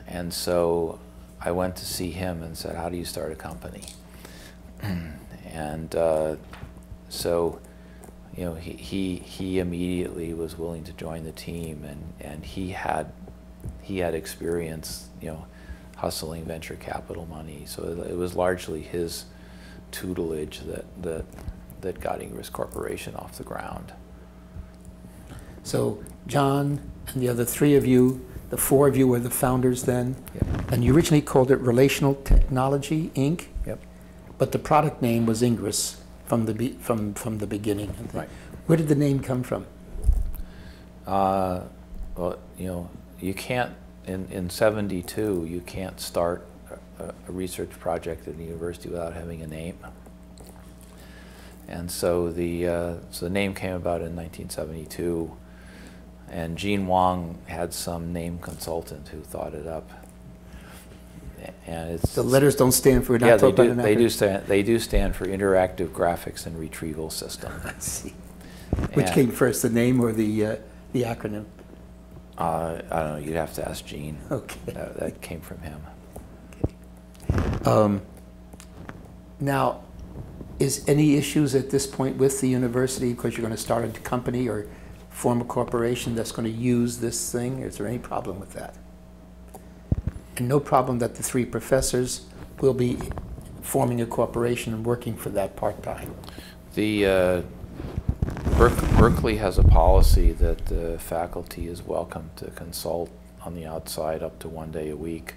And so I went to see him and said, how do you start a company? And so he immediately was willing to join the team, and he had experience, hustling venture capital money. So it was largely his tutelage that got Ingres Corporation off the ground. So John and the other three of you, the four of you were the founders then, Yep. And you originally called it Relational Technology, Inc., Yep. but the product name was Ingres from the beginning. Right. Where did the name come from? Well, you can't, in '72, you can't start a research project at the university without having a name. And so the name came about in 1972, and Gene Wang had some name consultant who thought it up. And it's, The letters don't stand for. yeah, they do stand for Interactive Graphics and Retrieval System. I see. Which And, came first, the name or the acronym? I don't know, you'd have to ask Gene. Okay. That came from him. Now, is any issues at this point with the university because you're going to start a company or form a corporation that's going to use this thing? Is there any problem with that? And no problem that the 3 professors will be forming a corporation and working for that part-time? The Berkeley has a policy that the faculty is welcome to consult on the outside up to 1 day a week,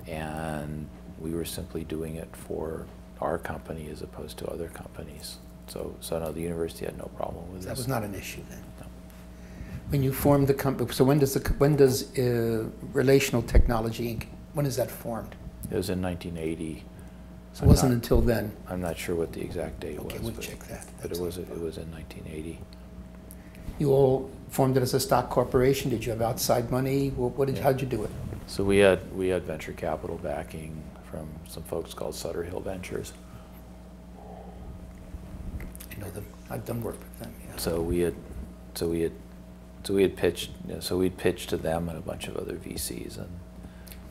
and we were simply doing it for our company as opposed to other companies. So no, the university had no problem with this. That was not an issue then? No. When you formed the company, so when does Relational Technology Inc., when is that formed? It was in 1980. So it wasn't until then? I'm not sure what the exact date was. Okay, we'll check that. But it was in 1980. You all formed it as a stock corporation? Did you have outside money? How'd you do it? So we had venture capital backing from some folks called Sutter Hill Ventures. I know them. I've done work with them. Yeah. So we had pitched. So we'd pitched to them and a bunch of other VCs, and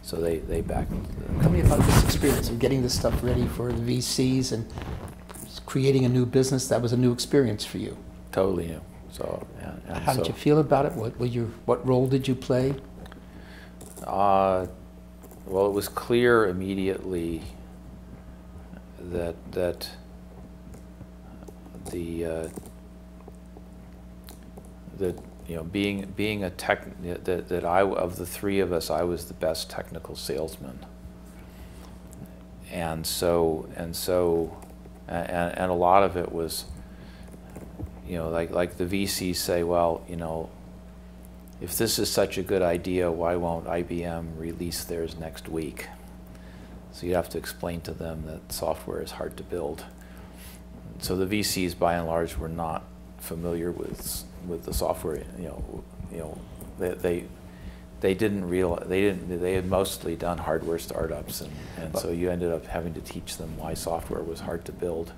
so they backed. Tell me about this experience of getting this stuff ready for the VCs and creating a new business. That was a new experience for you. Totally new. So how did you feel about it? What role did you play? Well, it was clear immediately that being a tech, that I, of the 3 of us, I was the best technical salesman, and a lot of it was, like the VCs say, well, if this is such a good idea, why won't IBM release theirs next week? So you have to explain to them that software is hard to build. So the VCs, by and large, were not familiar with the software. They didn't realize they had mostly done hardware startups, and so you ended up having to teach them why software was hard to build.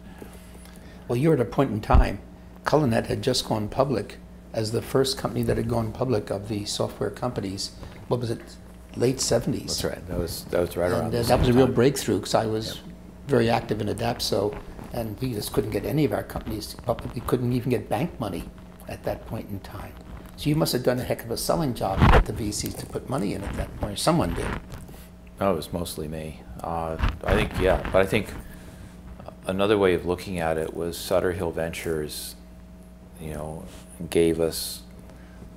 Well, you're at a point in time. Culinet had just gone public as the first company that had gone public of the software companies. What was it? Late 70s. That's right. That was right around. And that was a real breakthrough because I was very active in Adapso, and we just couldn't get any of our companies public. We couldn't even get bank money at that point in time. So you must have done a heck of a selling job to get the VCs to put money in at that point. Or someone did. No, it was mostly me. I think, yeah, but I think another way of looking at it was Sutter Hill Ventures, gave us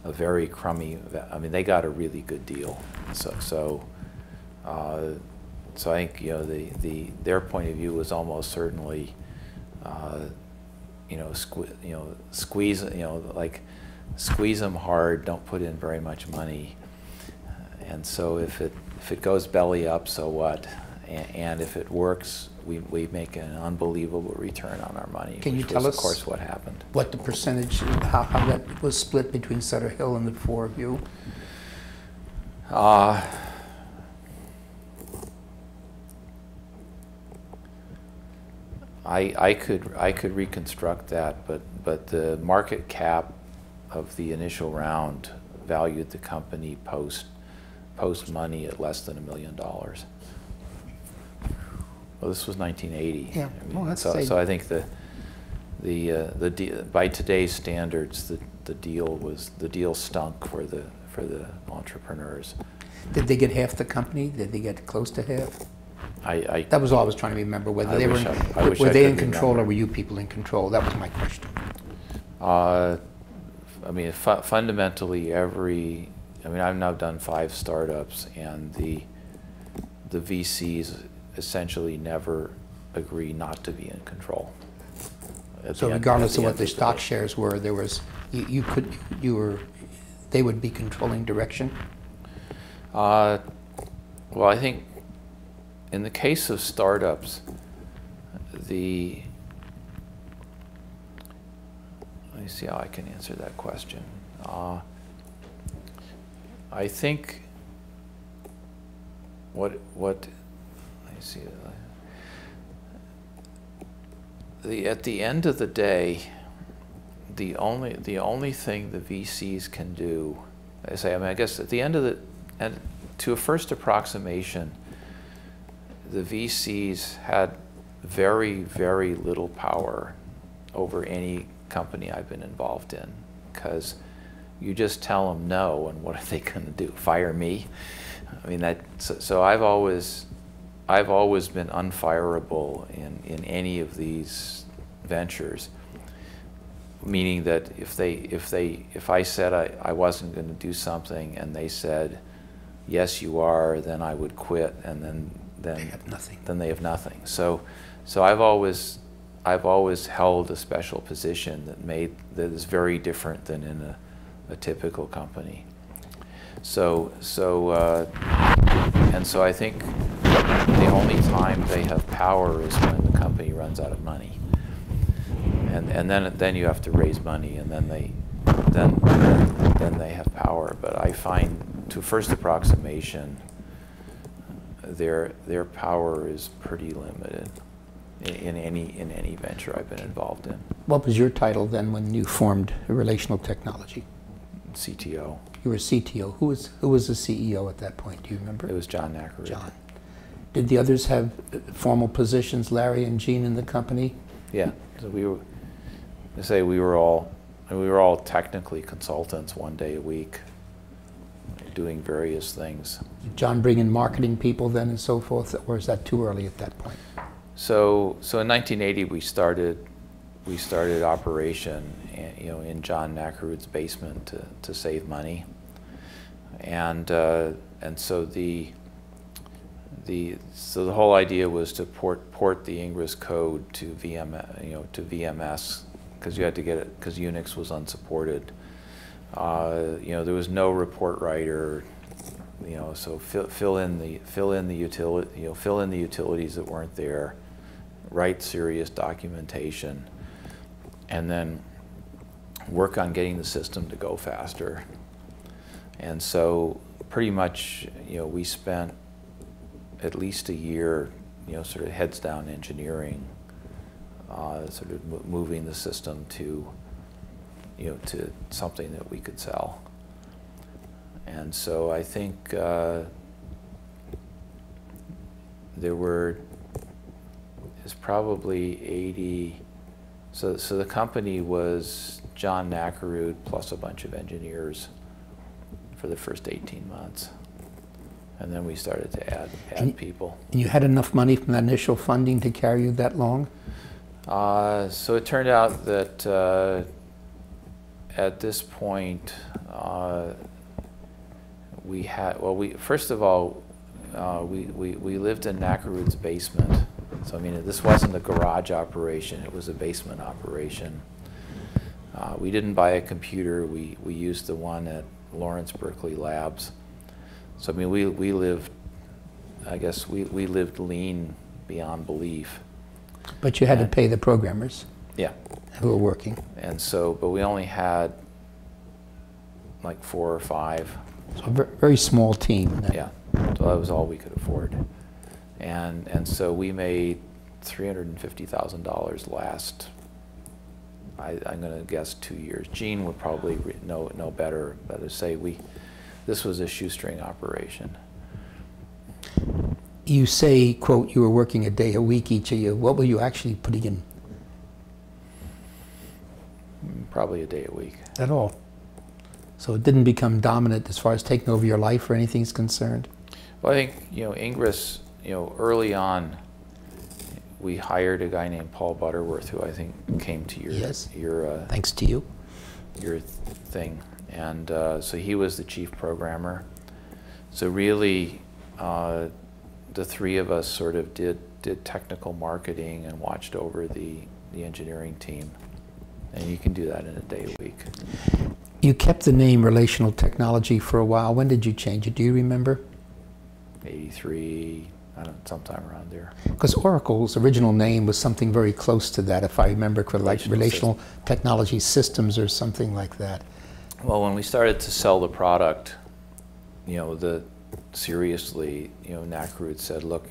a very crummy. I mean, they got a really good deal. So I think their point of view was almost certainly, squeeze squeeze them hard. Don't put in very much money. And so if it goes belly up, so what? And if it works, we make an unbelievable return on our money. Can you tell us, of course, what happened? What the percentage, how that was split between Sutter Hill and the 4 of you? I could reconstruct that, but the market cap of the initial round valued the company post money at less than $1 million. Well, this was 1980. Yeah, well, that's so I think by today's standards, the deal stunk for the entrepreneurs. Did they get half the company? Did they get close to half? That was all I was trying to remember. Whether they were in control, or were you people in control? That was my question. I mean, fundamentally, I've now done 5 startups, and the VCs essentially never agree not to be in control. So regardless of what the stock shares were, there was they would be controlling direction. Well, I think in the case of startups, let me see how I can answer that question. I think let me see. At the end of the day, the only thing the VCs can do, I guess at the end of the, and to a first approximation, the VCs had very, very little power over any company I've been involved in, because you just tell them no, and what are they going to do? Fire me? I mean, so I've always been unfireable in any of these ventures. Meaning that if I said I wasn't going to do something and they said, yes, you are, then I would quit, and then They have nothing. Then they have nothing. So I've always held a special position that is very different than in a typical company. So I think the only time they have power is when the company runs out of money. And then you have to raise money, and then they have power. But I find, to first approximation, their power is pretty limited in any venture I've been involved in. What was your title then when you formed Relational Technology? CTO. You were CTO. Who was the CEO at that point? Do you remember? It was John Nackerud. John. Did the others have formal positions, Larry and Gene, in the company? Yeah. So we were all technically consultants 1 day a week, doing various things. Did John bring in marketing people then and so forth, or is that too early at that point? So in 1980 we started operation, in John Nackerud's basement to save money, and so the whole idea was to port the Ingres code to VMS, because you had to get it, because Unix was unsupported. There was no report writer, so fill in the utilities that weren't there, write serious documentation, and then work on getting the system to go faster. And so pretty much, we spent at least a year, sort of heads down engineering, sort of moving the system to something that we could sell. And so I think there's probably 80. So the company was John Nackerud plus a bunch of engineers for the first 18 months. And then we started to add people. And you had enough money from that initial funding to carry you that long? So it turned out that at this point, we had, first of all, we lived in Nackerud's basement. So I mean, this wasn't a garage operation, it was a basement operation. We didn't buy a computer, we used the one at Lawrence Berkeley Labs. So I mean, we lived, I guess we lived lean beyond belief. But you had to pay the programmers. Yeah. Who were working. And so, but we only had like 4 or 5. So a very small team. Yeah, so that was all we could afford. And so we made $350,000 last, I'm going to guess 2 years. Gene would probably know better, but to say this was a shoestring operation. You say, quote, you were working a day a week each of you. What were you actually putting in? Probably a day a week. At all? So it didn't become dominant as far as taking over your life or anything is concerned? Well, I think, Ingres, early on, we hired a guy named Paul Butterworth, who I think came to your thanks to you, your thing, and so he was the chief programmer. So really, the 3 of us sort of did technical marketing and watched over the engineering team, and you can do that in a day a week. You kept the name Relational Technology for a while. When did you change it? Do you remember? 83, I don't know, sometime around there. Because Oracle's original name was something very close to that, if I remember correctly, like Relational Technology Systems or something like that. Well, when we started to sell the product, seriously, Nackerud said, look,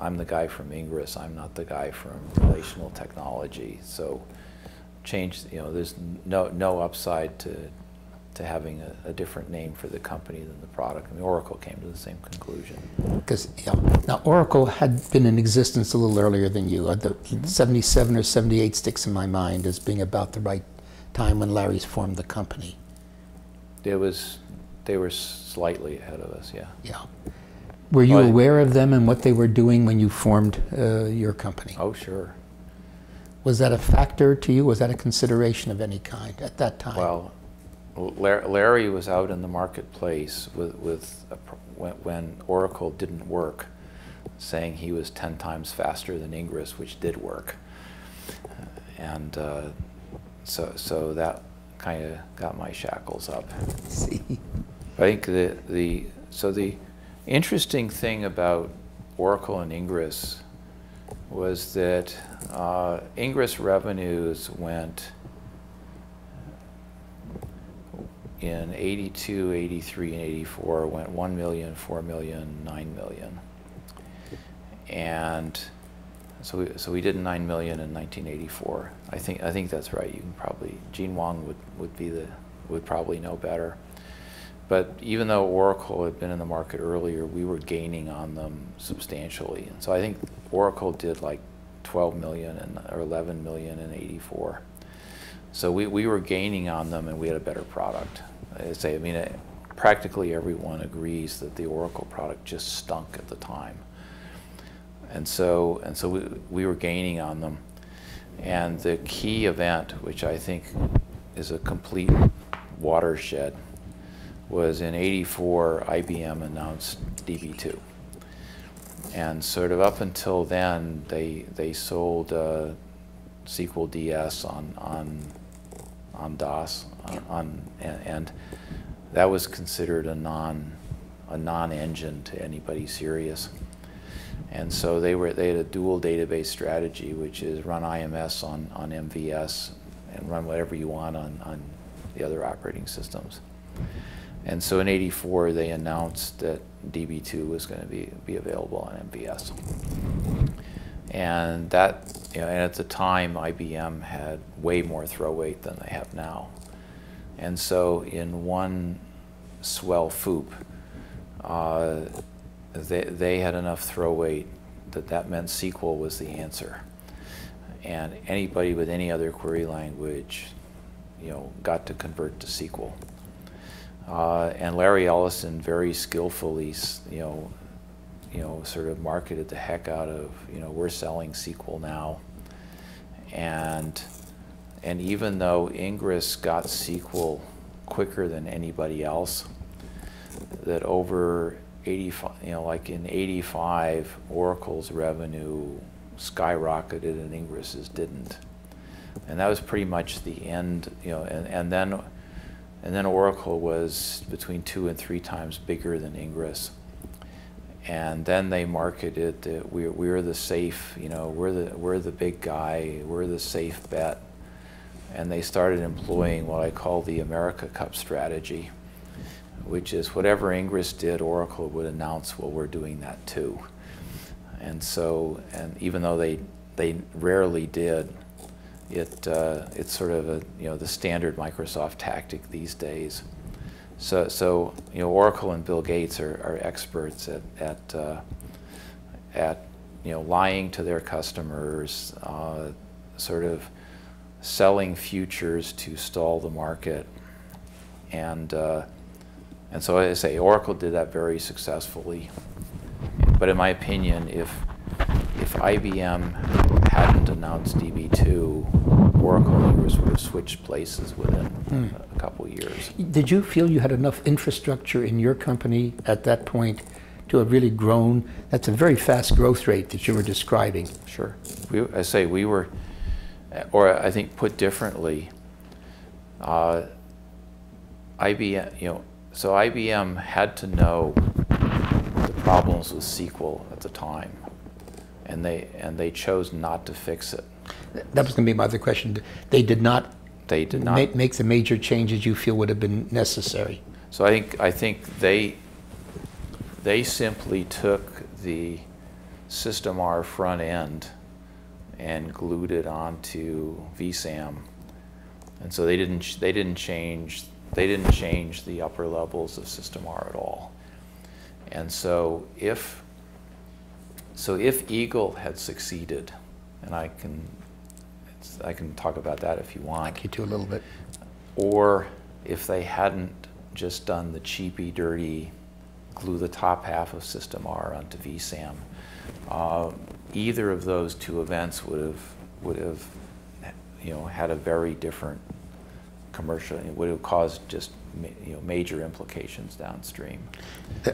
I'm the guy from Ingres, I'm not the guy from Relational Technology. So change. There's no upside to having a different name for the company than the product. I mean, Oracle came to the same conclusion. Because now Oracle had been in existence a little earlier than you. The 77 or 78 sticks in my mind as being about the right time when Larry's formed the company. They were slightly ahead of us, yeah. Yeah. Were you aware of them and what they were doing when you formed your company? Oh, sure. Was that a factor to you? Was that a consideration of any kind at that time? Well, Larry was out in the marketplace when Oracle didn't work, saying he was 10 times faster than Ingres, which did work. And so that kind of got my shackles up. See. I think the interesting thing about Oracle and Ingres was that Ingres revenues went in 82, 83, and 84 went 1 million, 4 million, 9 million. And so we did 9 million in 1984. I think that's right. You can probably, Gene Wang would probably know better. But even though Oracle had been in the market earlier, we were gaining on them substantially. And so I think Oracle did like 12 million or 11 million in 84. So we were gaining on them, and we had a better product. Practically everyone agrees that the Oracle product just stunk at the time. And so we were gaining on them. And the key event, which I think is a complete watershed, was in 84, IBM announced DB2. And sort of up until then, they sold SQL DS on DOS, and that was considered a non-engine to anybody serious. And so they had a dual database strategy, which is run IMS on MVS and run whatever you want on the other operating systems. And so in 84, they announced that DB2 was going to be available on MVS. And that, and at the time, IBM had way more throw weight than they have now. And so in one swell FOOP, they had enough throw weight that meant SQL was the answer. And anybody with any other query language, got to convert to SQL. And Larry Ellison very skillfully, sort of marketed the heck out of, we're selling SQL now. And even though Ingres got SQL quicker than anybody else, that over 85, like in 85, Oracle's revenue skyrocketed and Ingres's didn't. And that was pretty much the end, and then Oracle was between 2 and 3 times bigger than Ingres. And then they marketed that we're the safe, we're the big guy, we're the safe bet. And they started employing what I call the America Cup strategy, which is whatever Ingres did, Oracle would announce, well, we're doing that too. And so, and even though they rarely did, it's sort of the standard Microsoft tactic these days. So Oracle and Bill Gates are experts at lying to their customers, sort of selling futures to stall the market, and so as I say, Oracle did that very successfully. But in my opinion, if IBM hadn't announced DB2, Oracle and Ingres would have switched places within a couple of years. Did you feel you had enough infrastructure in your company at that point to have really grown? That's a very fast growth rate that you were describing. Sure. We were, or I think put differently, IBM, so IBM had to know the problems with SQL at the time, and they chose not to fix it. That was going to be my other question. They did not make the major changes you feel would have been necessary. So I think they simply took the System R front end and glued it onto vSAM And so they didn't change the upper levels of System R at all. And so if Eagle had succeeded, and I can talk about that if you want. I can do a little bit. Or if they hadn't just done the cheapy, dirty, glue the top half of System R onto vSAM, either of those two events would have had a very different commercial. It would have caused just major implications downstream.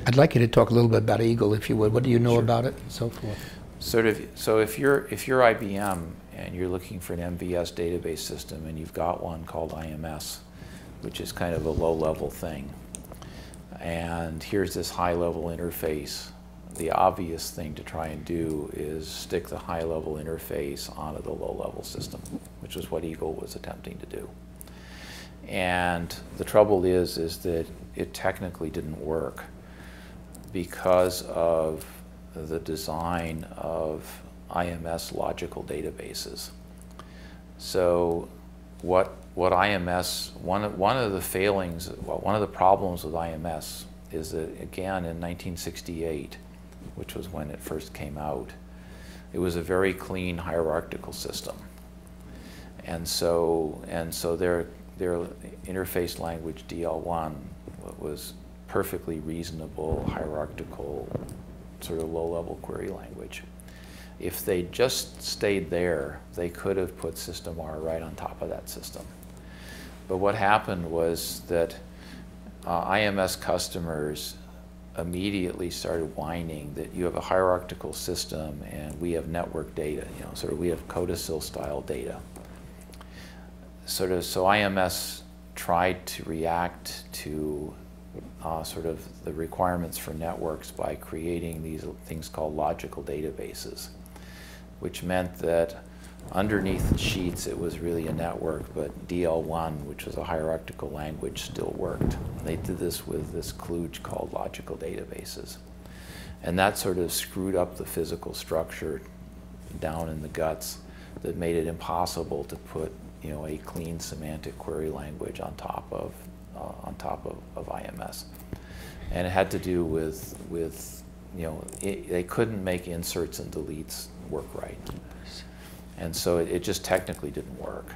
I'd like you to talk a little bit about Eagle, if you would. What do you know Sure. about it, and so forth? So if you're IBM and you're looking for an MVS database system, and you've got one called IMS, which is kind of a low-level thing, and here's this high-level interface, the obvious thing to try and do is stick the high-level interface onto the low-level system, which is what Eagle was attempting to do. And the trouble is that it technically didn't work because of the design of IMS logical databases. So what IMS, one of the failings, one of the problems with IMS is that, again, in 1968, which was when it first came out, it was a very clean hierarchical system. And so their interface language DL1 was perfectly reasonable, hierarchical, sort of low-level query language. If they just stayed there, they could have put System R right on top of that system. But what happened was that IMS customers immediately started whining that you have a hierarchical system and we have network data, sort of we have codicil style data. So IMS tried to react to sort of the requirements for networks by creating these things called logical databases, which meant that underneath sheets it was really a network, but DL1, which was a hierarchical language, still worked. They did this with this kludge called logical databases. And that sort of screwed up the physical structure down in the guts that made it impossible to put a clean semantic query language on top of IMS. And it had to do with they couldn't make inserts and deletes work right. And so it just technically didn't work.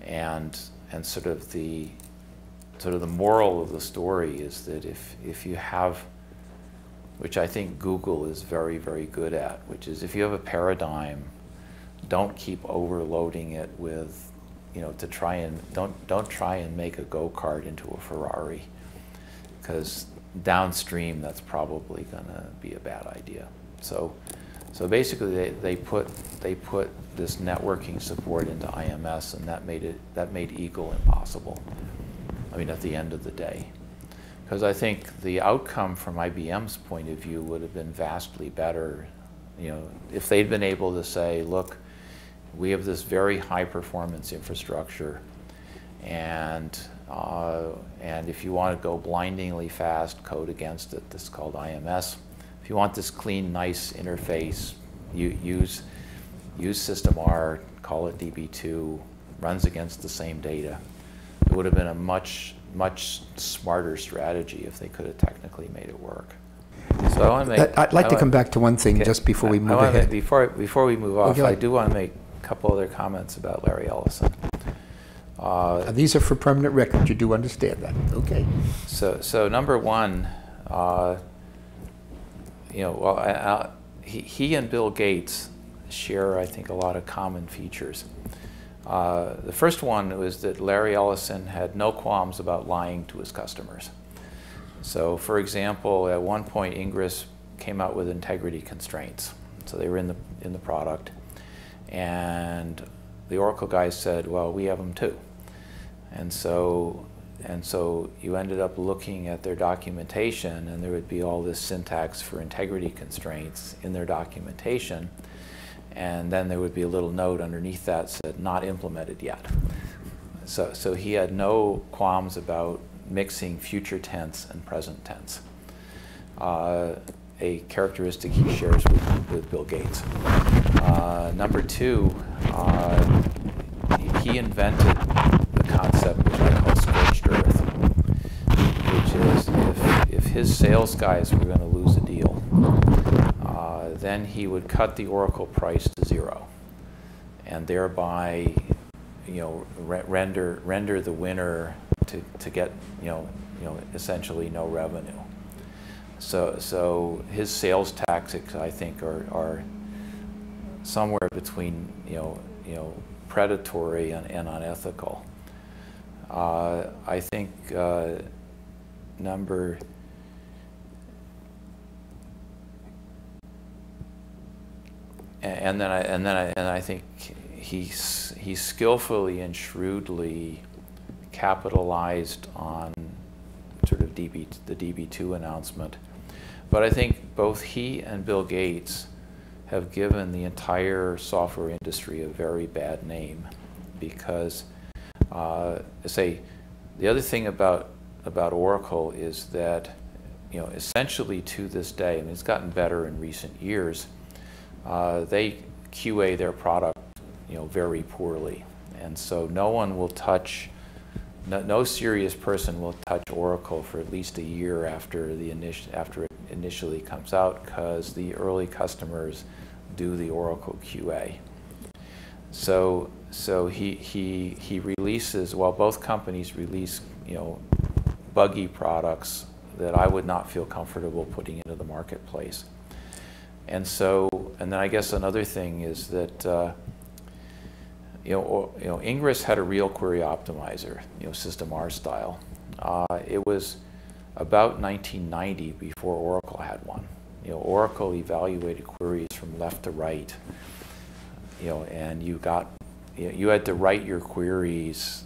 And sort of the moral of the story is that if you have, which I think Google is very, very good at, which is if you have a paradigm, don't keep overloading it with, to try and don't try and make a go-kart into a Ferrari, because downstream that's probably going to be a bad idea. So basically they put this networking support into IMS, and that made Eagle impossible. I mean, at the end of the day, because I think the outcome from IBM's point of view would have been vastly better, if they'd been able to say, look, we have this very high performance infrastructure, and if you want to go blindingly fast, code against it. This is called IMS. If you want this clean, nice interface, use System R, call it DB2, runs against the same data. It would have been a much smarter strategy if they could have technically made it work. So I want to make. I'd like to come back to one thing just before we move ahead. Before we move off, Okay. I do want to make a couple other comments about Larry Ellison. These are for permanent record. You do understand that, okay? So number one, he and Bill Gates share, I think, a lot of common features. The first one was that Larry Ellison had no qualms about lying to his customers. So, for example, at one point, Ingres came out with integrity constraints. So they were in the product, and the Oracle guys said, "Well, we have them too." And so you ended up looking at their documentation, and there would be all this syntax for integrity constraints in their documentation, and then there would be a little note underneath that said "not implemented yet." So he had no qualms about mixing future tense and present tense, a characteristic he shares with Bill Gates. Number two, he invented a concept which I call scorched earth, which is if his sales guys were going to lose a deal, then he would cut the Oracle price to zero, and thereby, render the winner to get essentially no revenue. So his sales tactics, I think, are somewhere between predatory and unethical. I think and I think he skillfully and shrewdly capitalized on sort of the DB2 announcement. But I think both he and Bill Gates have given the entire software industry a very bad name, because the other thing about Oracle is that essentially to this day, I mean, it's gotten better in recent years, they QA their product very poorly, and so no one will touch. No serious person will touch Oracle for at least a year after it initially comes out, because the early customers do the Oracle QA. So he releases, well, both companies release buggy products that I would not feel comfortable putting into the marketplace. And then I guess another thing is that Ingres had a real query optimizer, System R style. It was about 1990 before Oracle had one. Oracle evaluated queries from left to right, and you had to write your queries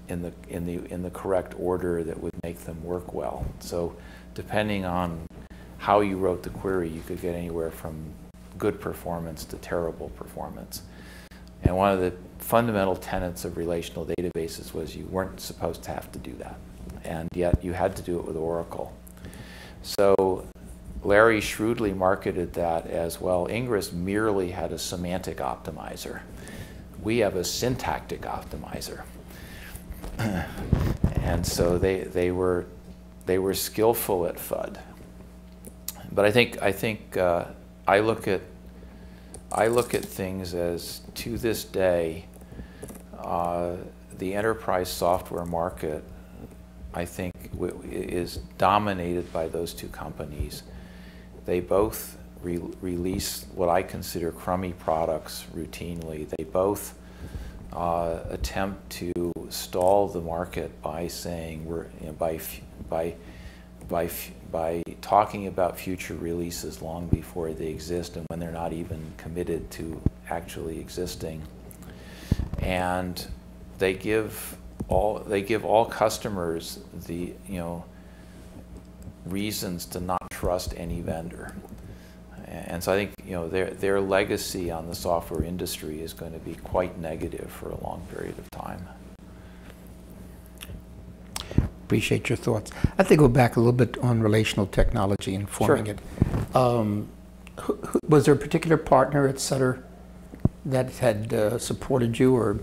in the correct order that would make them work well. So depending on how you wrote the query, you could get anywhere from good performance to terrible performance. And one of the fundamental tenets of relational databases was you weren't supposed to have to do that, and yet you had to do it with Oracle. So Larry shrewdly marketed that as, well, Ingres merely had a semantic optimizer. We have a syntactic optimizer. And so they were skillful at FUD. But I think I look at things as, to this day, the enterprise software market, I think, is dominated by those two companies. They both release what I consider crummy products routinely. They both attempt to stall the market by saying by talking about future releases long before they exist, and when they're not even committed to actually existing. And they give all customers the reasons to not trust any vendor. And so I think their legacy on the software industry is going to be quite negative for a long period of time. Appreciate your thoughts. I'd like to go back a little bit on relational technology and forming Sure. it. Was there a particular partner at Sutter that had supported you, or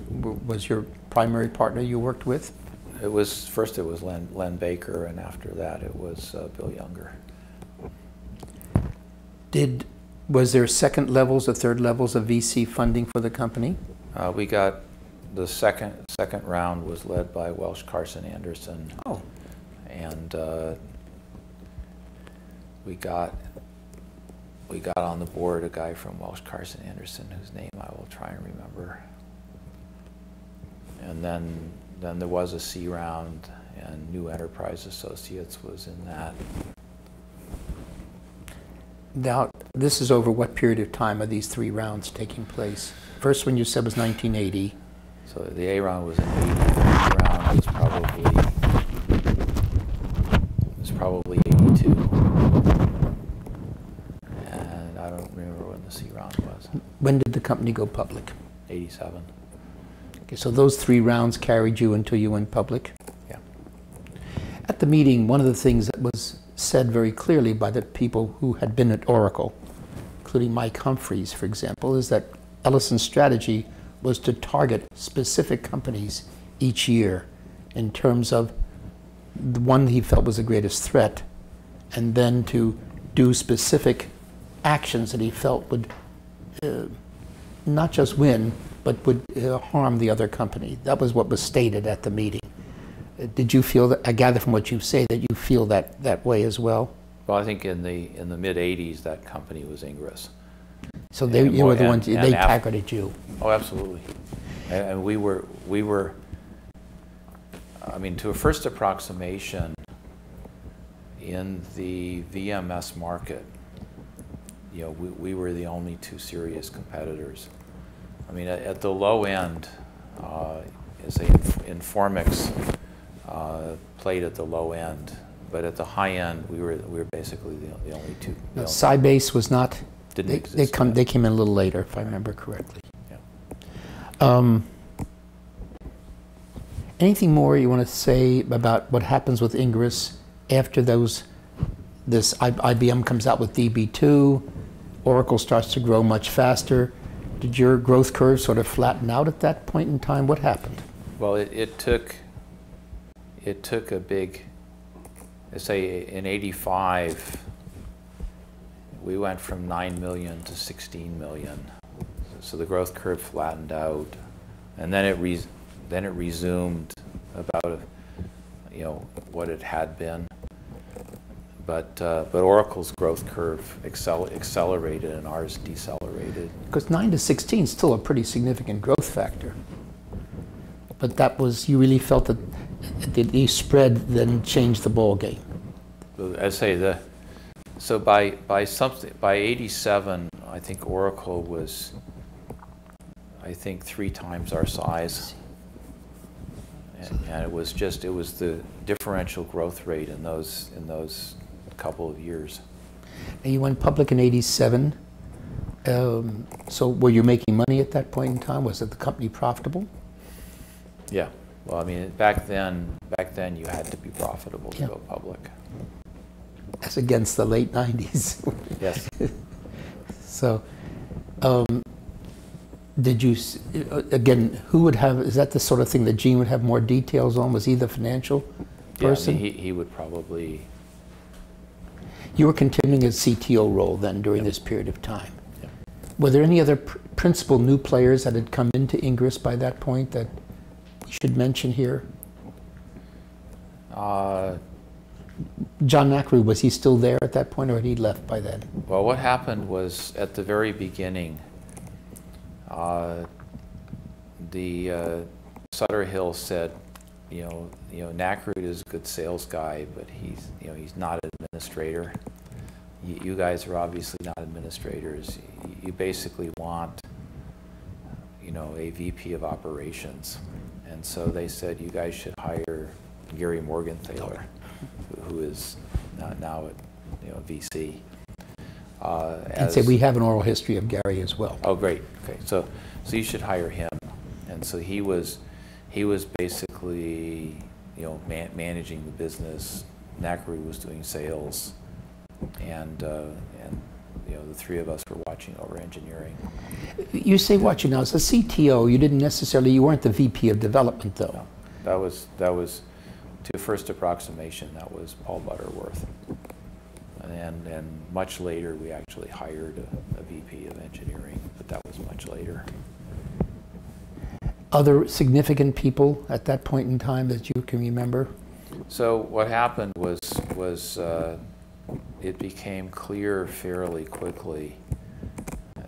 was your primary partner you worked with? First it was Len Baker, and after that it was Bill Younger. Was there second levels or third levels of VC funding for the company? We got the second round was led by Welsh Carson Anderson. Oh. And we got on the board a guy from Welsh Carson Anderson whose name I will try and remember. And then there was a C round, and New Enterprise Associates was in that. Now, this is over what period of time are these three rounds taking place? First one you said was 1980. So the A round was in 80. The B round was probably 82. And I don't remember when the C round was. When did the company go public? 87. Okay, so those three rounds carried you until you went public? Yeah. At the meeting, one of the things that was said very clearly by the people who had been at Oracle, including Mike Humphries, for example, is that Ellison's strategy was to target specific companies each year in terms of the one he felt was the greatest threat, and then to do specific actions that he felt would not just win, but would harm the other company. That was what was stated at the meeting. Did you feel that? I gather from what you say that you feel that way as well. Well, I think in the mid '80s, that company was Ingres. So you were the ones, they targeted you. Oh, absolutely. And we were, I mean, to a first approximation in the VMS market, you know, we were the only two serious competitors. I mean, at the low end, say Informix played at the low end, but at the high end, we were basically the only two. Now, Sybase was not. Didn't exist. They came in a little later, if I remember correctly. Yeah. Anything more you want to say about what happens with Ingres after this IBM comes out with DB2, Oracle starts to grow much faster? Did your growth curve sort of flatten out at that point in time? What happened? Well, it took a big, let's say in '85, we went from 9 million to 16 million. So the growth curve flattened out, and then it resumed about, you know, what it had been. But Oracle's growth curve accelerated and ours decelerated. Because 9 to 16 is still a pretty significant growth factor. But that was, you really felt that the spread then changed the ball game. I say so by '87, I think Oracle was, I think, 3 times our size. And it was the differential growth rate in those couple of years. And you went public in '87. So were you making money at that point in time? Was the company profitable? Yeah. Well, I mean, back then you had to be profitable to go public. As against the late '90s. Yes. So, did you, again, who would have, is that the sort of thing that Gene would have more details on? Was he the financial person? Yeah, I mean, he would probably. You were continuing his CTO role then during this period of time. Yep. Were there any other principal new players that had come into Ingres by that point that we should mention here? John Nacru, was he still there at that point, or had he left by then? Well, what happened was at the very beginning, Sutter Hill said, you know, Nacru is a good sales guy, but he's not an administrator. You guys are obviously not administrators. You basically want, you know, a VP of operations. And so they said, you guys should hire Gary Morgenthaler, who is now at, you know, VC. And say we have an oral history of Gary as well. Oh, great. Okay, so you should hire him. And so he was basically, you know, managing the business. Nacru was doing sales, and you know, the 3 of us were watching over engineering. You say watching now. As a CTO, you weren't the VP of development, though. No, that was to first approximation. That was Paul Butterworth, and much later we actually hired a VP of engineering, but that was much later. Other significant people at that point in time that you can remember? So what happened was it became clear fairly quickly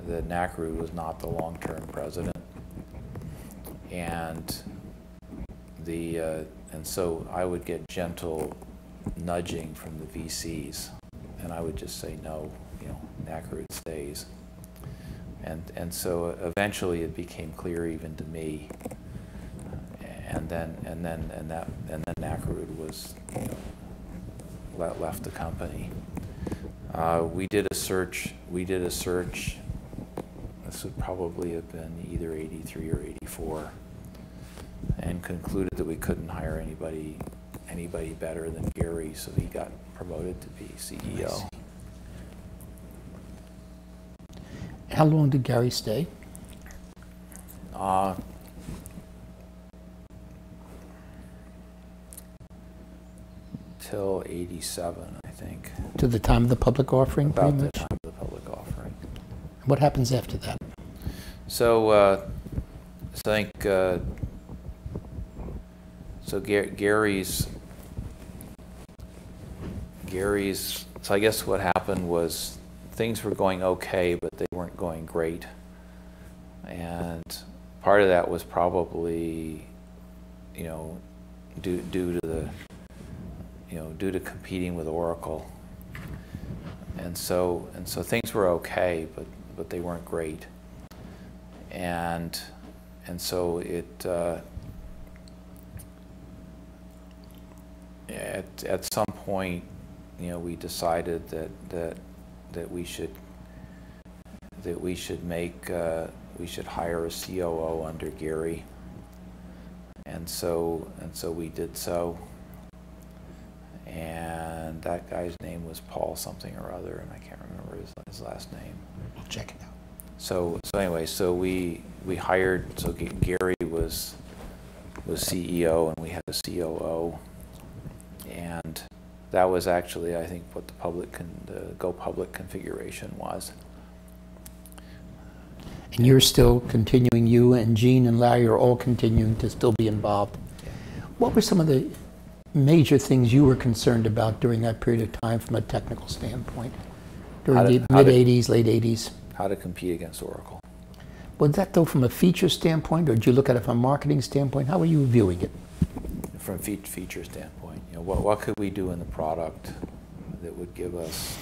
that Nacru was not the long-term president, and so I would get gentle nudging from the VCs, and I would just say no, you know, Nacru stays. And so eventually it became clear even to me, and then Nacru was, you know, left the company. We did a search. This would probably have been either '83 or '84, and concluded that we couldn't hire anybody better than Gary, so he got promoted to be CEO. How long did Gary stay? until '87, I think. To the time of the public offering, About pretty the much? time of the public offering. What happens after that? So, so I think, so Gary's, so I guess what happened was things were going okay, but they weren't going great. And part of that was probably, you know, due to the, you know, due to competing with Oracle. And so things were okay, but they weren't great. And so it, at some point, you know, we decided that we should hire a COO under Gary, and so we did so. And that guy's name was Paul something or other, and I can't remember his last name. I'll check it out. So anyway, so we hired. So Gary was CEO, and we had a COO, and that was actually, I think, what the go public configuration was. And you're still continuing, you and Gene and Larry are all continuing to still be involved. Yeah. What were some of the major things you were concerned about during that period of time from a technical standpoint? During the mid-'80s, late '80s? How to compete against Oracle. Was that though from a feature standpoint, or did you look at it from a marketing standpoint? How were you viewing it? From feature standpoint, you know, what could we do in the product that would give us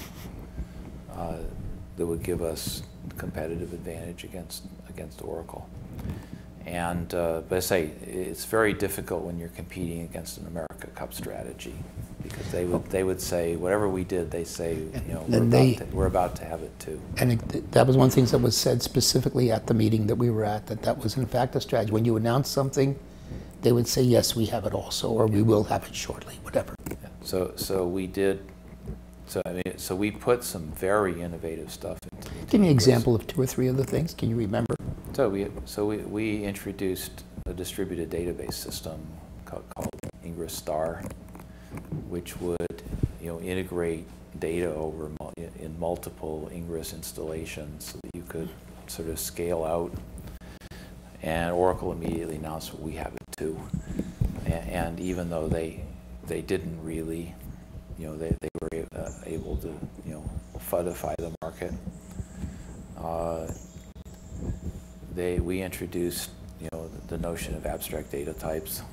competitive advantage against Oracle? And but I say it's very difficult when you're competing against an America Cup strategy, because they would say whatever we did, they say, you know, we're about to have it too. And that was one of the things that was said specifically at the meeting that we were at, that was in fact a strategy. When you announce something, they would say, yes, we have it also, or we will have it shortly, whatever. Yeah. So we did. So I mean, so we put some very innovative stuff into. Give me an example of 2 or 3 other things. Can you remember? So we introduced a distributed database system called Ingres Star, which would, you know, integrate data over in multiple Ingres installations, so that you could sort of scale out. And Oracle immediately announced, we have it too. And even though they didn't really, you know, they were able to, you know, FUDify the market. We introduced, you know, the notion of abstract data types,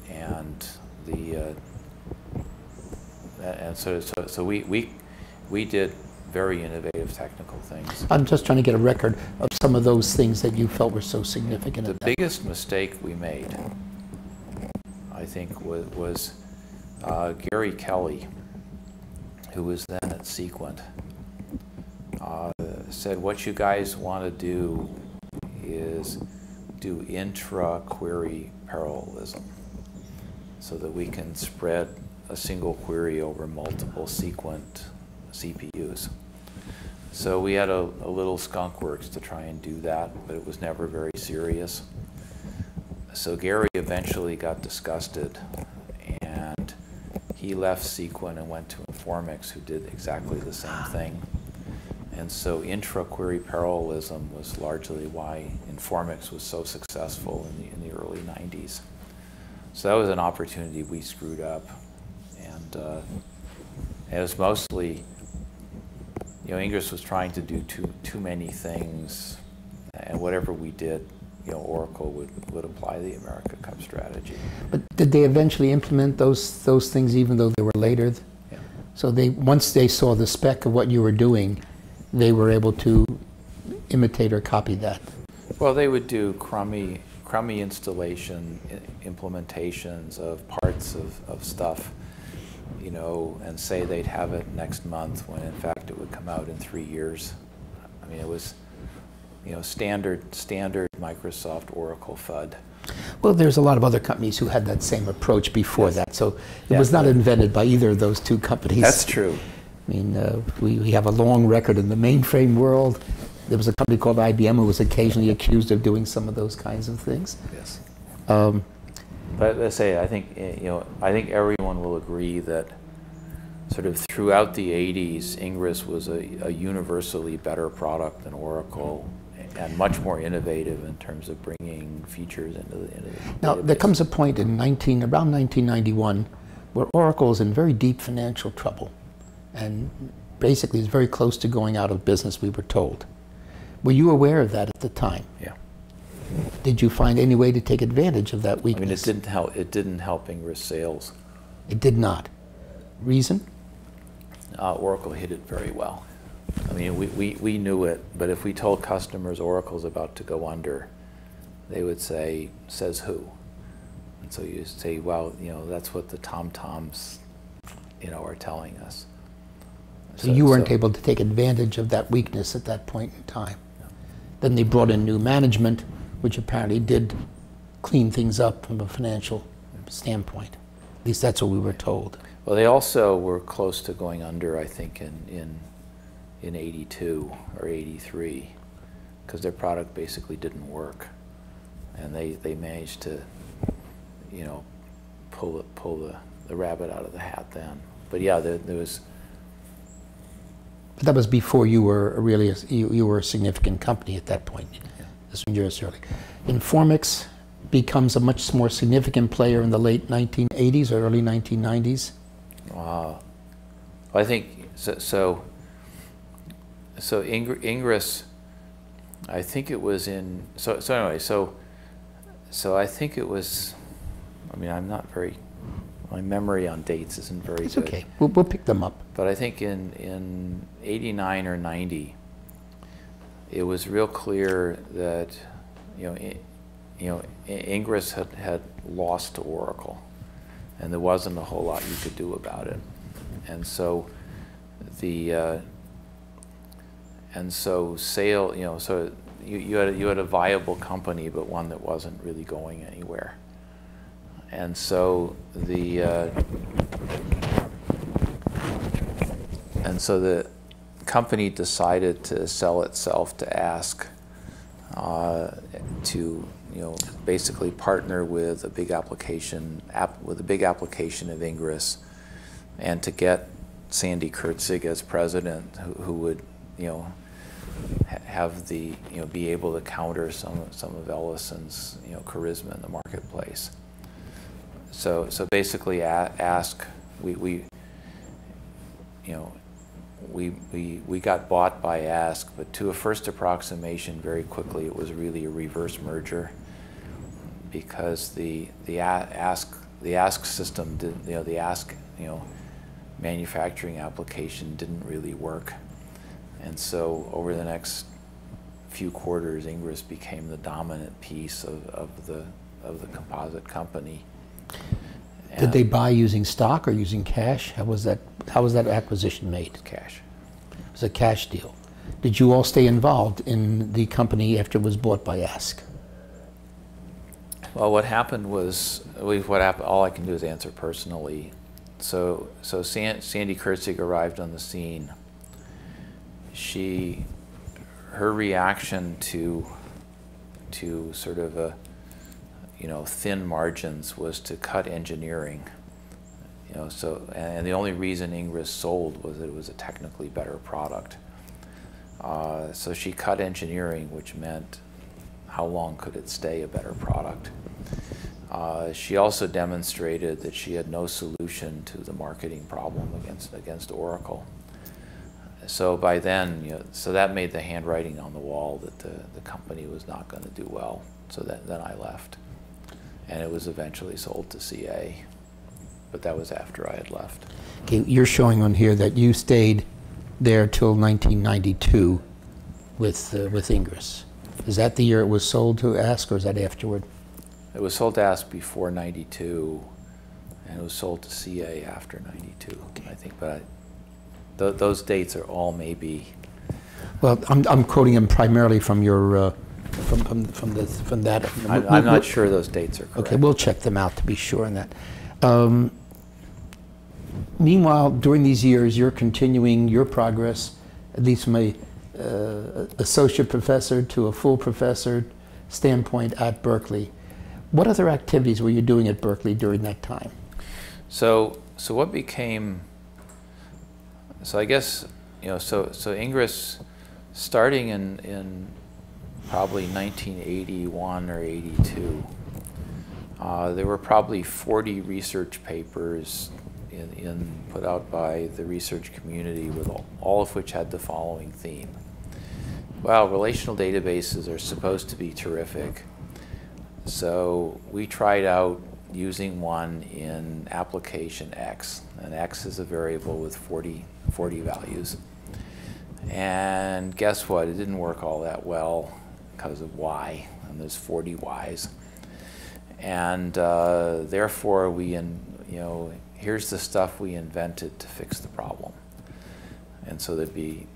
and so we did very innovative technical things. I'm just trying to get a record of some of those things that you felt were so significant. The biggest mistake we made, I think, was Gary Kelly, who was then at Sequent, said, what you guys want to do is do intra-query parallelism, so that we can spread a single query over multiple Sequent CPUs. So we had a little skunk works to try and do that, but it was never very serious. So Gary eventually got disgusted, and he left Sequent and went to Informix, who did exactly the same thing. And so intra-query parallelism was largely why Informix was so successful in the early '90s. So that was an opportunity we screwed up, and it was mostly, you know, Ingres was trying to do too many things, and whatever we did, you know, Oracle would apply the America Cup strategy. But did they eventually implement those things, even though they were later? Yeah. So once they saw the spec of what you were doing, they were able to imitate or copy that. Well, they would do crummy installation implementations of parts of stuff, you know, and say they'd have it next month, when in fact it would come out in 3 years. I mean, it was, you know, standard Microsoft Oracle FUD. Well, there's a lot of other companies who had that same approach before that, so it was not invented by either of those 2 companies. That's true. I mean, we have a long record in the mainframe world. There was a company called IBM who was occasionally accused of doing some of those kinds of things. Yes. But let's say, I think, I think everyone will agree that sort of throughout the 80s, Ingres was a universally better product than Oracle, and much more innovative in terms of bringing features into the Now, database. there comes a point in around 1991 where Oracle is in very deep financial trouble and basically is very close to going out of business, we were told. Were you aware of that at the time? Yeah. Did you find any way to take advantage of that weakness? I mean, it didn't help Ingres sales. It did not. Reason? Oracle hit it very well. I mean, we knew it, but if we told customers Oracle's about to go under, they would say, "Says who?" And so you say, "Well, that's what the tom-toms, are telling us." So you weren't able to take advantage of that weakness at that point in time. No. Then they brought in new management, which apparently did clean things up from a financial standpoint. At least that's what we were told. Well, they also were close to going under, I think, in 82 or 83, because their product basically didn't work, and they managed to, pull the rabbit out of the hat then. But yeah, there was. But that was before you were you were a significant company at that point. Yeah. This was years early. Informix becomes a much more significant player in the late 1980s or early 1990s. I think so. So Ingres, I think it was in. So anyway, so I think it was. I mean, I'm not very. My memory on dates isn't very It's good. okay. We'll pick them up. But I think in 89 or 90, it was real clear that Ingres had lost to Oracle, and there wasn't a whole lot you could do about it. And so so you had a viable company, but one that wasn't really going anywhere. And so the company decided to sell itself to Ask, to basically partner with a big application of Ingres, and to get Sandy Kurtzig as president, who would have be able to counter some of Ellison's charisma in the marketplace. So basically, Ask, we got bought by Ask, but to a first approximation, very quickly, it was really a reverse merger, because the Ask system didn't, the Ask manufacturing application didn't really work, and so over the next few quarters, Ingres became the dominant piece of the composite company. Did they buy using stock or using cash? How was that acquisition made? Cash. It was a cash deal. Did you all stay involved in the company after it was bought by Ask? Well, what happened was, all I can do is answer personally. So Sandy Kurtzig arrived on the scene. Her reaction to sort of thin margins was to cut engineering. And the only reason Ingres sold was that it was a technically better product. So she cut engineering, which meant how long could it stay a better product. She also demonstrated that she had no solution to the marketing problem against Oracle. So by then, so that made the handwriting on the wall that the company was not going to do well. So then I left, and it was eventually sold to CA, but that was after I had left. Okay, you're showing on here that you stayed there till 1992 with Ingres. Is that the year it was sold to Ask, or is that afterward? It was sold to Ask before 92, and it was sold to CA after 92, okay. I think. But those dates are all maybe. Well, I'm quoting them primarily from your from that. I'm not sure those dates are correct. Okay, we'll check them out to be sure on that. Meanwhile, during these years, you're continuing your progress, at least from a associate professor to a full professor standpoint at Berkeley. What other activities were you doing at Berkeley during that time? So what became, so I guess, so Ingres, starting in probably 1981 or 82, there were probably 40 research papers put out by the research community, with all of which had the following theme. Well, relational databases are supposed to be terrific. So we tried out using one in application X, and X is a variable with 40 values. And guess what? It didn't work all that well because of Y, and there's 40 Ys. And therefore, here's the stuff we invented to fix the problem. And so there'd be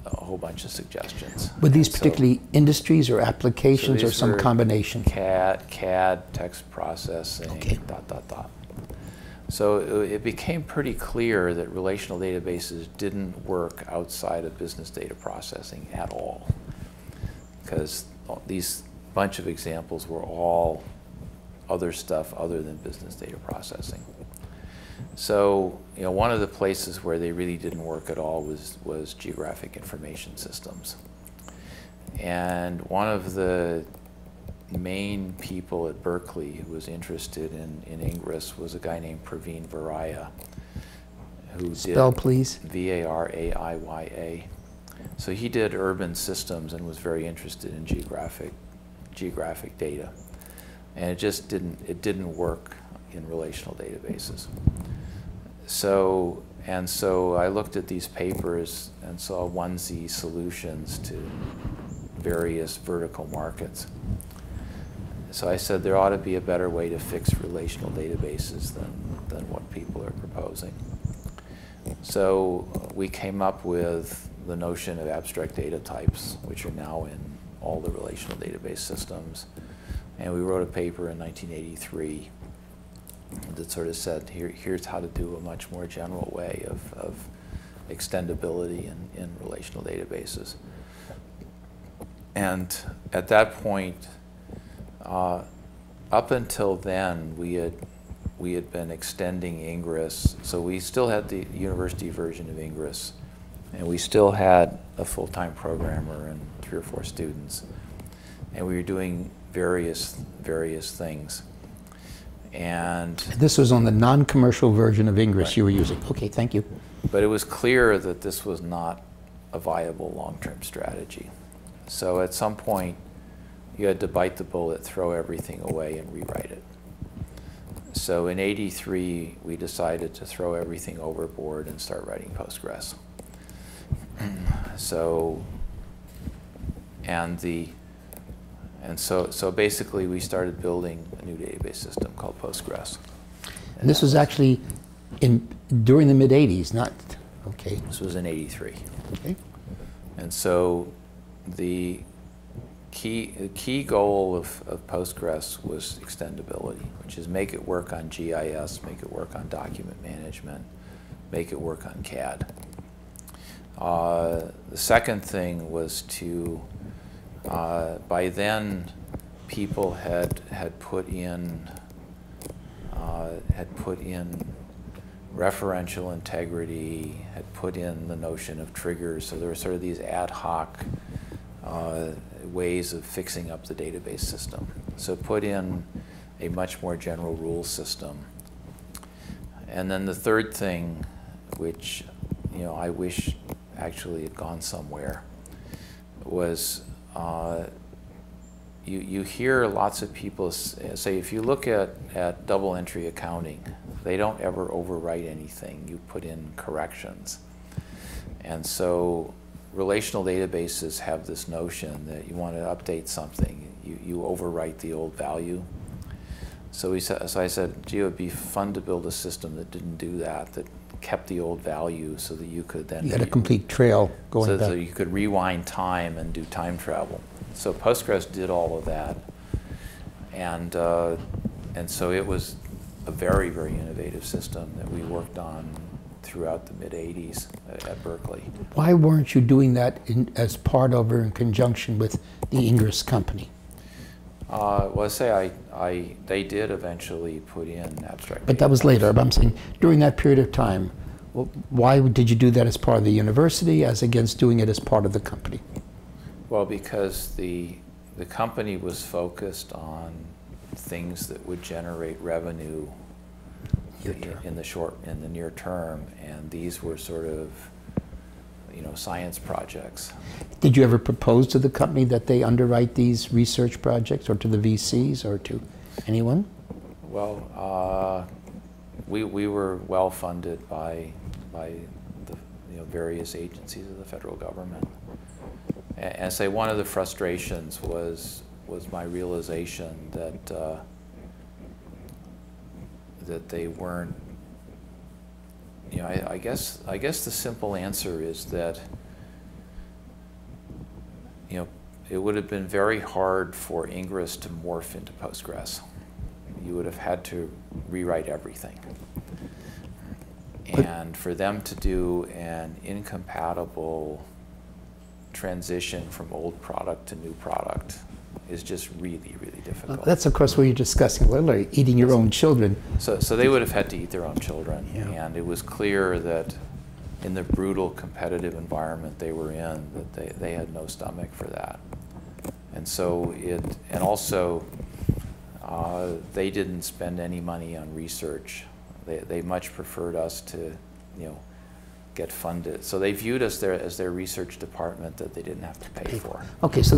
a whole bunch of suggestions. Were these particularly industries or applications, or some combination? CAD, text processing, okay. ... So it became pretty clear that relational databases didn't work outside of business data processing at all, because these bunch of examples were all other stuff other than business data processing. So, one of the places where they really didn't work at all was geographic information systems. And one of the main people at Berkeley who was interested in Ingres was a guy named Praveen Varaya, who Spell, please. Varaiya. So he did urban systems and was very interested in geographic data. And it didn't work in relational databases. So I looked at these papers and saw onesie solutions to various vertical markets. So I said there ought to be a better way to fix relational databases than what people are proposing. So we came up with the notion of abstract data types, which are now in all the relational database systems. And we wrote a paper in 1983 that sort of said, here's how to do a much more general way of extendability in relational databases. And at that point, up until then, we had been extending Ingres. So we still had the university version of Ingres, and we still had a full-time programmer and 3 or 4 students. And we were doing various things. And this was on the non-commercial version of Ingres, right, you were using. Okay, thank you. But it was clear that this was not a viable long-term strategy. So at some point, you had to bite the bullet, throw everything away, and rewrite it. So in '83, we decided to throw everything overboard and start writing Postgres. So basically, we started building a new database system called Postgres. And this was actually during the mid-'80s, not, okay. This was in '83. Okay. And so the key goal of Postgres was extendability, which is make it work on GIS, make it work on document management, make it work on CAD. The second thing was to, by then, people had put in referential integrity, had put in the notion of triggers. So there were sort of these ad hoc ways of fixing up the database system. So put in a much more general rule system. And then the third thing, which I wish actually had gone somewhere, was you hear lots of people say, if you look at double entry accounting, they don't ever overwrite anything. You put in corrections. And so relational databases have this notion that you want to update something, you overwrite the old value. So I said, gee, it would be fun to build a system that didn't do that kept the old value so that you could then... You had a complete trail going back. So you could rewind time and do time travel. So Postgres did all of that. And so it was a very, very innovative system that we worked on throughout the mid-'80s at Berkeley. Why weren't you doing that as part of or in conjunction with the Ingres company? Well, they did eventually put in abstract. But that was later. But I'm saying during that period of time, why did you do that as part of the university as against doing it as part of the company? Well, because the company was focused on things that would generate revenue in the near term, and these were sort of, science projects. Did you ever propose to the company that they underwrite these research projects, or to the VCs, or to anyone? Well, we were well funded by the various agencies of the federal government. And say one of the frustrations was my realization that that they weren't. I guess the simple answer is that it would have been very hard for Ingres to morph into Postgres. You would have had to rewrite everything. And for them to do an incompatible transition from old product to new product is just really, really difficult. That's, of course, what you're discussing, literally eating your own children. So they would have had to eat their own children. Yeah. And it was clear that in the brutal competitive environment they were in, that they had no stomach for that. And so also they didn't spend any money on research. They much preferred us to, get funded. So they viewed us as their research department that they didn't have to pay for. Okay, so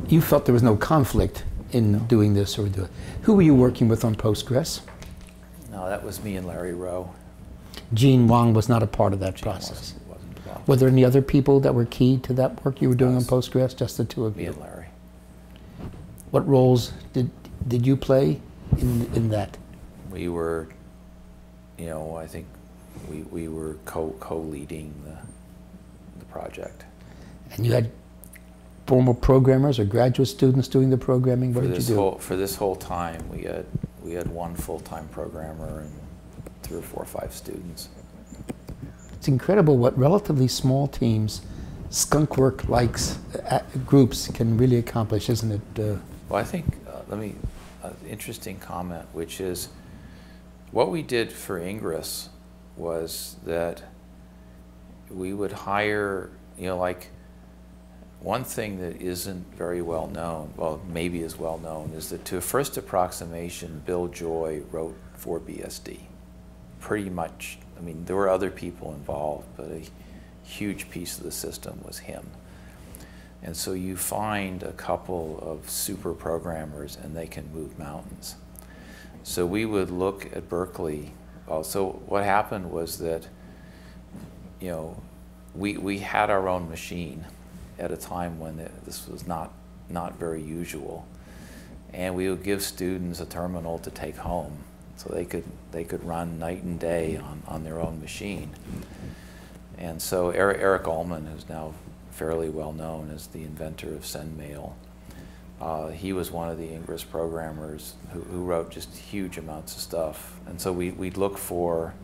you felt there was no conflict in doing this or do it. Who were you working with on Postgres? No, that was me and Larry Rowe. Gene Wang was not a part of that process. Wasn't involved. Were there any other people that were key to that work you were doing on Postgres? Just the two of you? Me and Larry. What roles did you play in that? We were, I think we were co-leading the project. And you had formal programmers or graduate students doing the programming? What did you do? For this whole time, we had one full-time programmer and 3 or 4 or 5 students. It's incredible what relatively small teams, skunkwork-like groups can really accomplish, isn't it? Well, I think, interesting comment, which is what we did for Ingres was that we would hire, one thing that isn't very well known, well, maybe is well known, is that to a first approximation, Bill Joy wrote for BSD. Pretty much, there were other people involved, but a huge piece of the system was him. And so you find a couple of super programmers and they can move mountains. So we would look at Berkeley. So what happened was that, we had our own machine at a time when this was not very usual, and we would give students a terminal to take home, so they could run night and day on their own machine. And so Eric Ullman, who's now fairly well known as the inventor of SendMail, he was one of the Ingres programmers who wrote just huge amounts of stuff. And so we'd look for,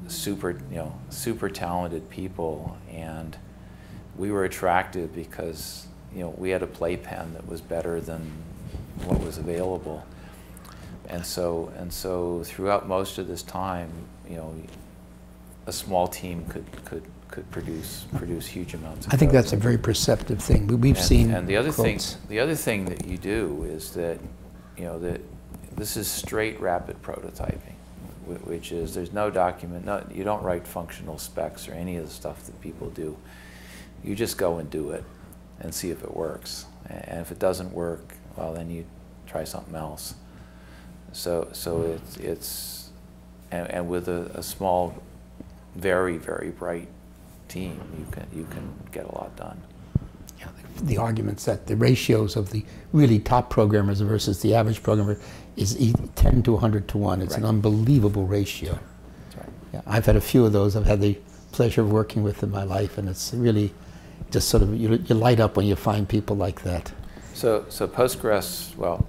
super talented people, and we were attracted because, we had a playpen that was better than what was available. And so throughout most of this time, a small team could produce huge amounts of I think code. that's a very perceptive thing. We've seen And the other quotes. the other thing that you do is that, that this is straight rapid prototyping, which is there's no document, you don't write functional specs or any of the stuff that people do. You just go and do it and see if it works. And if it doesn't work, well, then you try something else. So it's and with a small, very, very bright team, you can get a lot done. Yeah, the arguments that the ratios of the really top programmers versus the average programmer is 10 to 100 to 1. It's an unbelievable ratio. That's right. Yeah, I've had a few of those. I've had the pleasure of working with in my life, and it's really just sort of, you light up when you find people like that. So Postgres, well,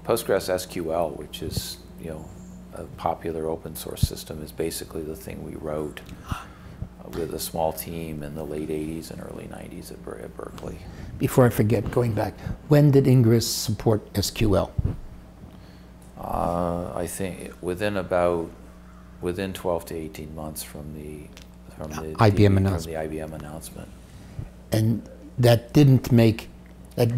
Postgres SQL, which is, a popular open source system, is basically the thing we wrote. with a small team in the late 80s and early 90s at Berkeley. Before I forget, going back, when did Ingress support SQL? I think within 12 to 18 months from the IBM announcement. From the IBM announcement. And that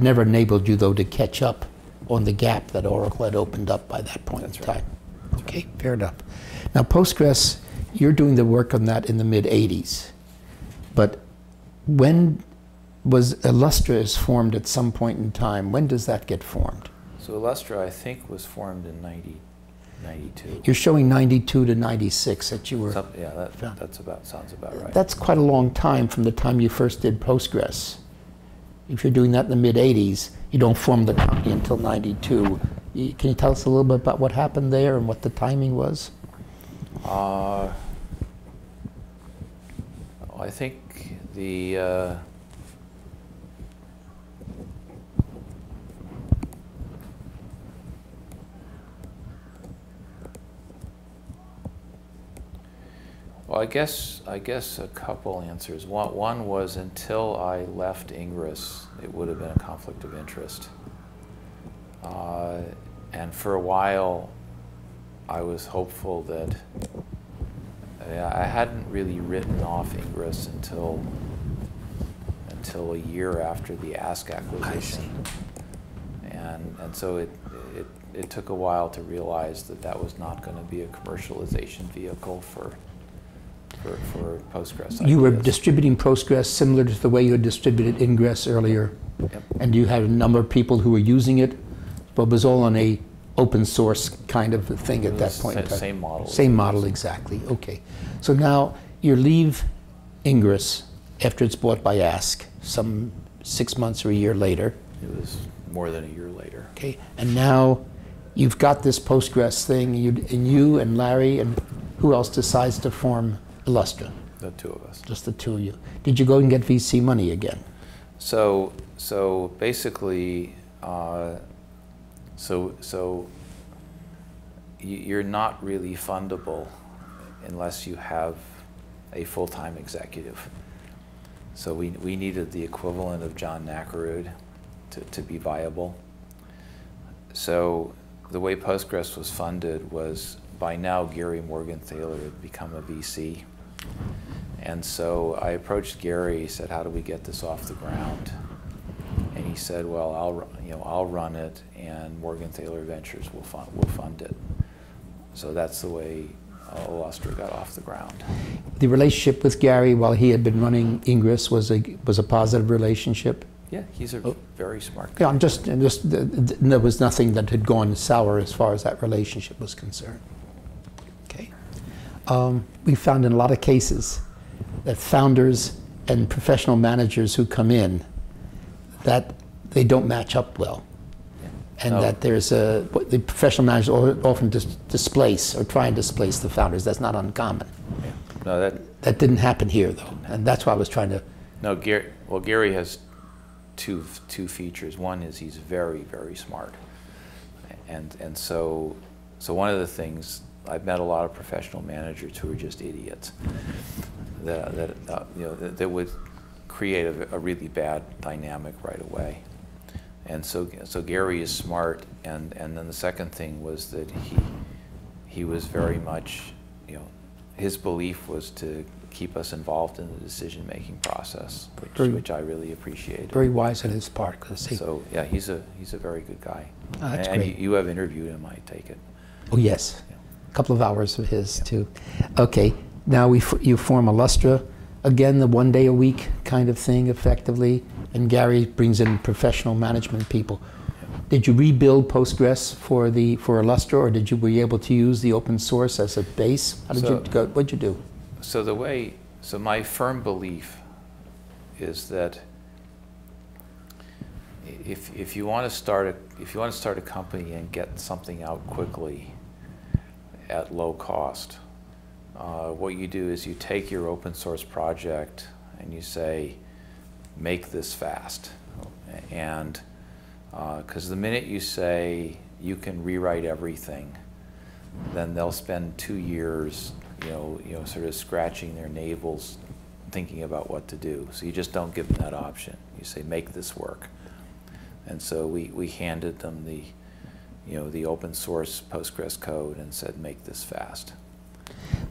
never enabled you, though, to catch up on the gap that Oracle had opened up by that point That's in right. time. That's Okay, right. fair enough. Now, Postgres, you're doing the work on that in the mid-'80s. But when was Illustra formed at some point in time? When does that get formed? So Illustra, I think, was formed in 92. You're showing 92 to 96 that you were... Yeah, sounds about right. That's quite a long time from the time you first did Postgres. If you're doing that in the mid-'80s, you don't form the company until 92. Can you tell us a little bit about what happened there and what the timing was? I think the well, I guess a couple answers. One was until I left Ingress, it would have been a conflict of interest. And for a while, I was hopeful that I hadn't really written off Ingress until a year after the Ask acquisition. And so it took a while to realize that was not going to be a commercialization vehicle for Postgres. You were ideas. distributing Postgres similar to the way you had distributed Ingress earlier. Yep. And you had a number of people who were using it, but it was all on a open source kind of a thing at that point in time. Same model. Same model, exactly. Okay. So now you leave Ingress after it's bought by Ask, some 6 months or a year later. It was more than a year later. Okay. And now you've got this Postgres thing, you and Larry, and who else decides to form Illustra? The two of us. Just the two of you. Did you go and get VC money again? So basically, you're not really fundable unless you have a full-time executive. So we needed the equivalent of John Nackerud to be viable. So the way Postgres was funded was, by now Gary Morgenthaler had become a VC. And so I approached Gary, said, how do we get this off the ground? And he said, well, I'll run it, and Morgenthaler Ventures will fund it. So that's the way Illustra got off the ground. The relationship with Gary while he had been running Ingress was a positive relationship? Yeah, he's a very smart guy. Yeah, there was nothing that had gone sour as far as that relationship was concerned. Okay. We found in a lot of cases that founders and professional managers who come in, that they don't match up well. And that the professional managers often displace or try and displace the founders. That's not uncommon. Yeah. No, that didn't happen here, though. And that's why I was trying to... No, Gary has two features. One is he's very, very smart. And so one of the things, I've met a lot of professional managers who are just idiots that would create a really bad dynamic right away. And so Gary is smart, and then the second thing was that he was very much, his belief was to keep us involved in the decision-making process, which I really appreciated. Very wise on his part. So yeah, he's a very good guy. Oh, that's and great. You have interviewed him, I take it. Oh yes, Yeah. a couple of hours of his too. Okay, now you form Illustra, again the 1 day a week kind of thing effectively, and Gary brings in professional management people. Did you rebuild Postgres for Illustra, or were you able to use the open source as a base? How did you go? What'd you do? So my firm belief is that if you want to start a company and get something out quickly at low cost, what you do is you take your open source project and you say, make this fast. And because the minute you say you can rewrite everything, then they'll spend 2 years, sort of scratching their navels thinking about what to do. So you just don't give them that option. You say, make this work. And so we handed them the, the open source Postgres code and said, make this fast.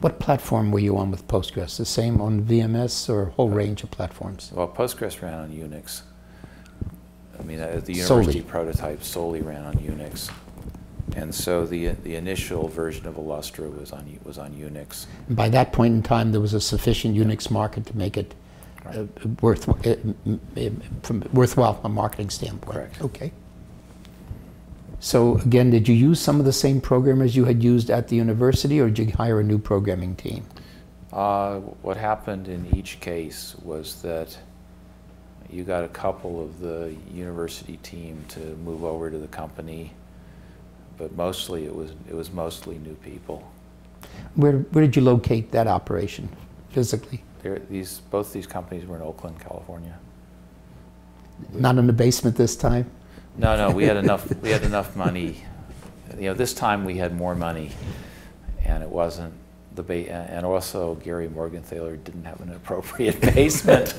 What platform were you on with Postgres? The same on VMS or a whole range of platforms? Well, Postgres ran on Unix. I mean, the university Solely. prototype solely ran on Unix. And so the initial version of Illustra was on Unix. And by that point in time, there was a sufficient Unix market to make it Right. worthwhile from a marketing standpoint. Correct. Okay. So again, did you use some of the same programmers you had used at the university, or did you hire a new programming team? What happened in each case was that you got a couple of the university team to move over to the company, but mostly it was mostly new people. Where did you locate that operation physically? Both these companies were in Oakland, California. Not in the basement this time? No, we had enough. We had enough money. This time we had more money, and it wasn't and also Gary Morgenthaler didn't have an appropriate basement.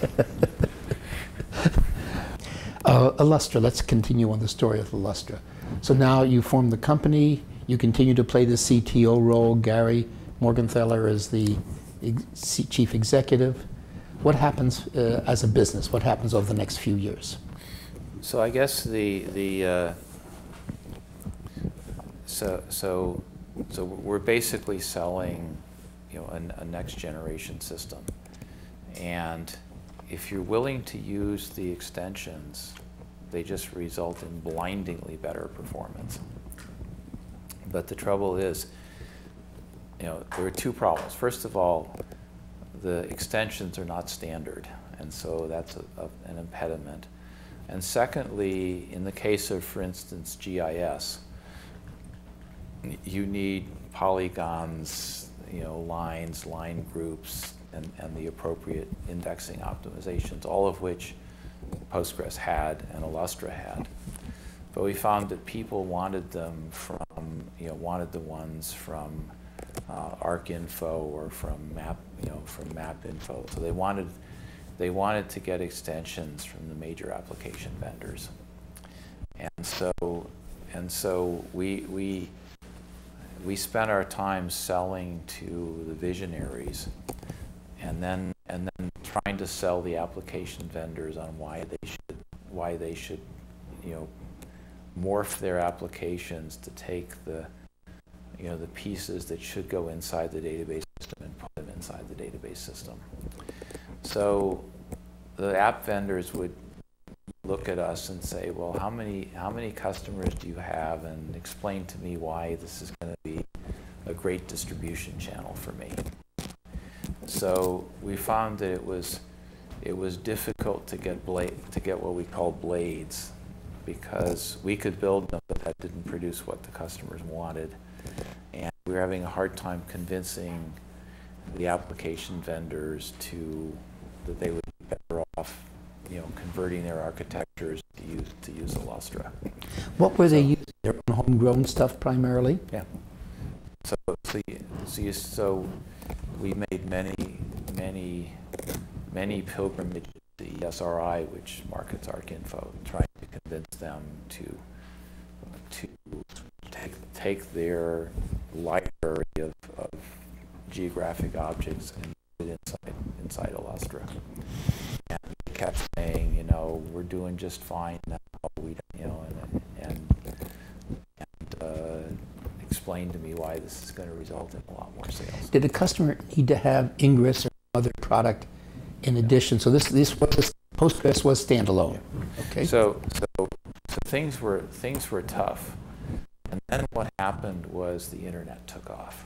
Illustra, let's continue on the story of Illustra. So now you form the company, you continue to play the CTO role, Gary Morgenthaler is the chief executive. What happens as a business? What happens over the next few years? So I guess so we're basically selling, a next generation system, and if you're willing to use the extensions, they just result in blindingly better performance. But the trouble is, there are two problems. First of all, the extensions are not standard, and so that's an impediment. And secondly, in the case of, for instance, GIS, you need polygons, lines, line groups, and the appropriate indexing optimizations, all of which Postgres had and Illustra had. But we found that people wanted them from, wanted the ones from ArcInfo or from MapInfo. So they wanted to get extensions from the major application vendors. And so we spent our time selling to the visionaries, and then trying to sell the application vendors on why they should morph their applications to take the pieces that should go inside the database system and put them inside the database system. So the app vendors would look at us and say, well, how many customers do you have, and explain to me why this is going to be a great distribution channel for me. So we found that it was difficult to get what we call blades, because we could build them, but that didn't produce what the customers wanted, and we were having a hard time convincing the application vendors that they would be better off, converting their architectures to use Illustra. What were they using? Their own homegrown stuff primarily? Yeah. So we made many pilgrimages to ESRI, which markets ArcInfo, trying to convince them to take their library of geographic objects and put it inside Illustra. And they kept saying, we're doing just fine now. We, explain to me why this is going to result in a lot more sales. Did the customer need to have Ingress or other product in addition? So this Postgres was standalone. Okay. So things were tough, and then what happened was the internet took off,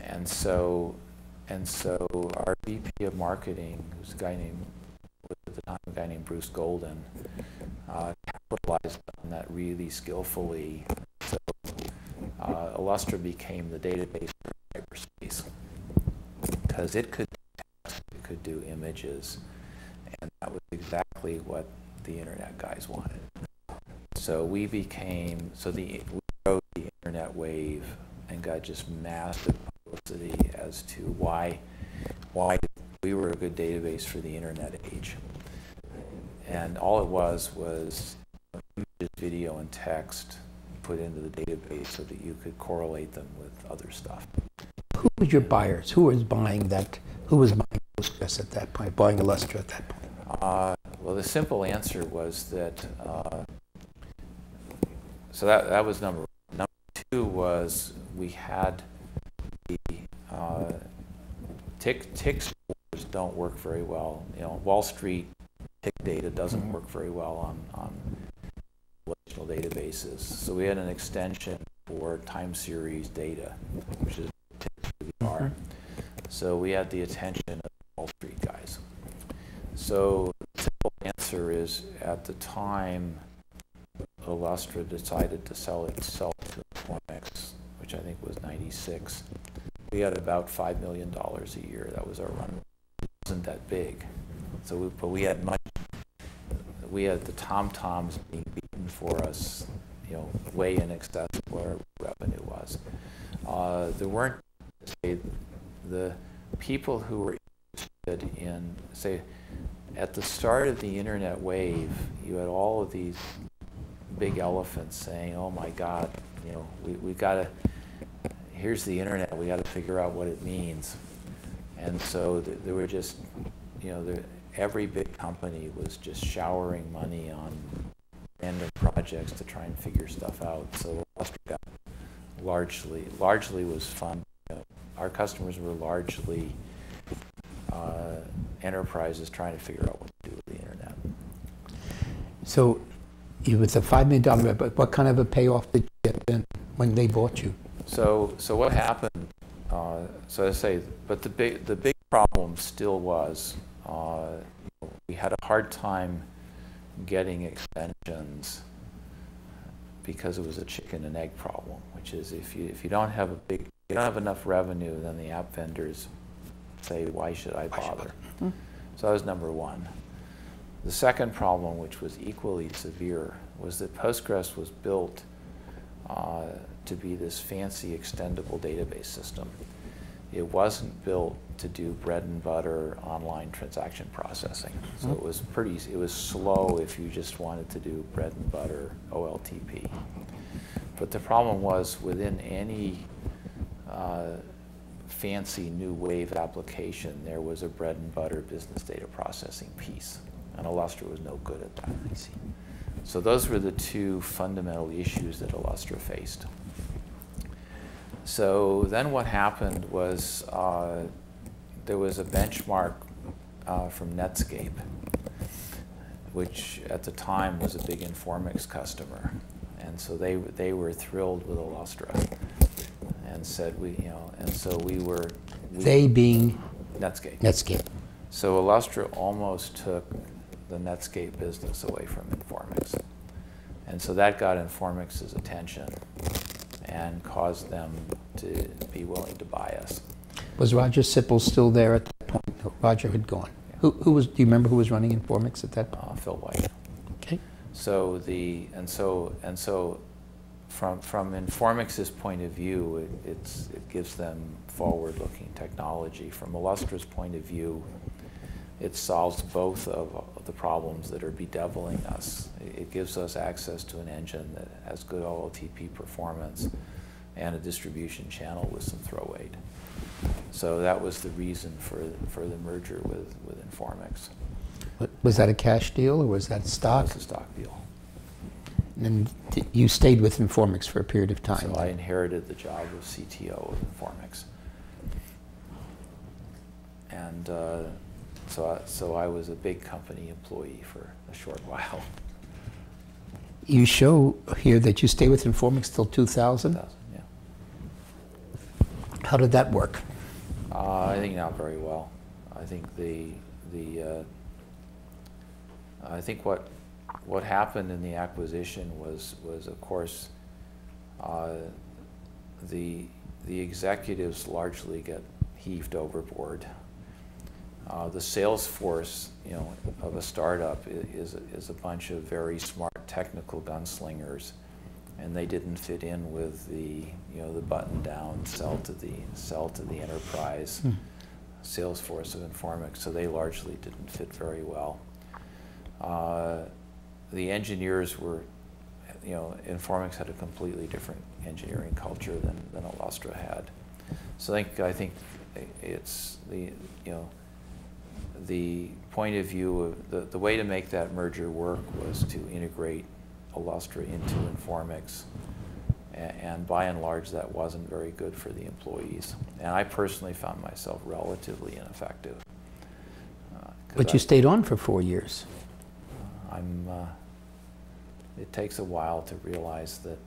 and so our VP of marketing, who's at the time a guy named Bruce Golden, capitalized on that really skillfully. So Illustra became the database for cyberspace, because it could do images, and that was exactly what the internet guys wanted. So we rode the internet wave and got just massive publicity as to why we were a good database for the internet age. And all it was images, video, and text put into the database so that you could correlate them with other stuff. Who was your buyers? Who was buying that? Who was buying Postgres at that point, buying Illustra at that point? Well, the simple answer was that, so that was number one. Number two was we had the tick scores don't work very well. You know, Wall Street tick data doesn't work very well on relational databases. So we had an extension for time series data, which is ticks really are. So we had the attention of Wall Street guys. So the simple answer is, at the time, Illustra decided to sell itself to Informix, which I think was 96. We had about $5 million a year. That was our run. It wasn't that big. So, but we had much. We had the tom-toms being beaten for us, you know, way in excess of what our revenue was. There weren't, say, the people who were interested in, say, at the start of the internet wave, you had all of these big elephants saying, "Oh my God, you know, we got to. Here's the internet. We got to figure out what it means." And so there were just, you know, every big company was just showering money on random projects to try and figure stuff out. So largely was fun. You know, our customers were largely enterprises trying to figure out what to do with the internet. So, with the $5 million, but what kind of a payoff did you get then when they bought you? So what happened? So I say, but the big problem still was we had a hard time getting extensions because it was a chicken and egg problem, which is if you don't have enough revenue, then the app vendors say, why should I bother? So that was number one. The second problem, which was equally severe, was that Postgres was built to be this fancy extendable database system. It wasn't built to do bread and butter online transaction processing. So it was slow if you just wanted to do bread and butter OLTP. But the problem was, within any fancy new wave application, there was a bread and butter business data processing piece. And Illustra was no good at that. I see. So those were the two fundamental issues that Illustra faced. So then what happened was there was a benchmark from Netscape, which at the time was a big Informix customer. And so they were thrilled with Illustra and said, they being? Netscape. Netscape. So Illustra almost took the Netscape business away from Informix. And so that got Informix's attention and caused them to be willing to buy us. Was Roger Sipple still there at that point? No, Roger had gone. Yeah. Who was? Do you remember who was running Informix at that point? Phil White. Okay. So from Informix's point of view, it gives them forward-looking technology. From Illustra's point of view, it solves both of the problems that are bedeviling us. It gives us access to an engine that has good OLTP performance and a distribution channel with some throw weight. So that was the reason for the merger with Informix. Was that a cash deal or was that stock? It was a stock deal. And you stayed with Informix for a period of time. So I inherited the job of CTO of Informix. And so I was a big company employee for a short while. You show here that you stay with Informix till 2000? 2000, yeah. How did that work? I think not very well. I think I think what happened in the acquisition was of course the executives largely get heaved overboard. The sales force, of a startup is a bunch of very smart technical gunslingers, and they didn't fit in with the button down sell to the enterprise sales force of Informix, so they largely didn't fit very well. The engineers were, Informix had a completely different engineering culture than Illustra had. So I think it's the point of view of the way to make that merger work was to integrate Illustra into Informix, and by and large that wasn't very good for the employees. And I personally found myself relatively ineffective. But you stayed on for 4 years. It takes a while to realize that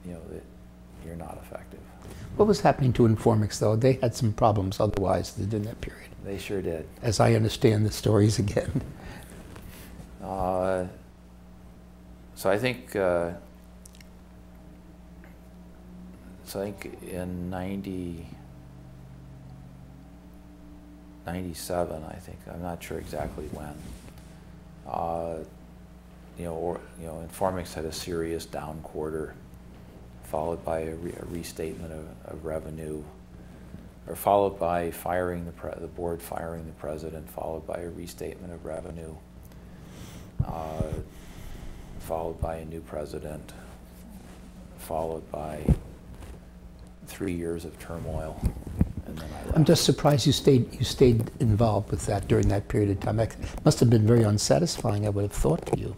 you're not effective. What was happening to Informix, though? They had some problems otherwise during that period. They sure did. As I understand the stories again. So I think in 97, I think, I'm not sure exactly when, Informix had a serious down quarter, followed by a restatement of revenue, or followed by firing the board firing the president, followed by a restatement of revenue, followed by a new president, followed by 3 years of turmoil, and then I left. I'm just surprised you stayed involved with that during that period of time. It must have been very unsatisfying, I would have thought, to you.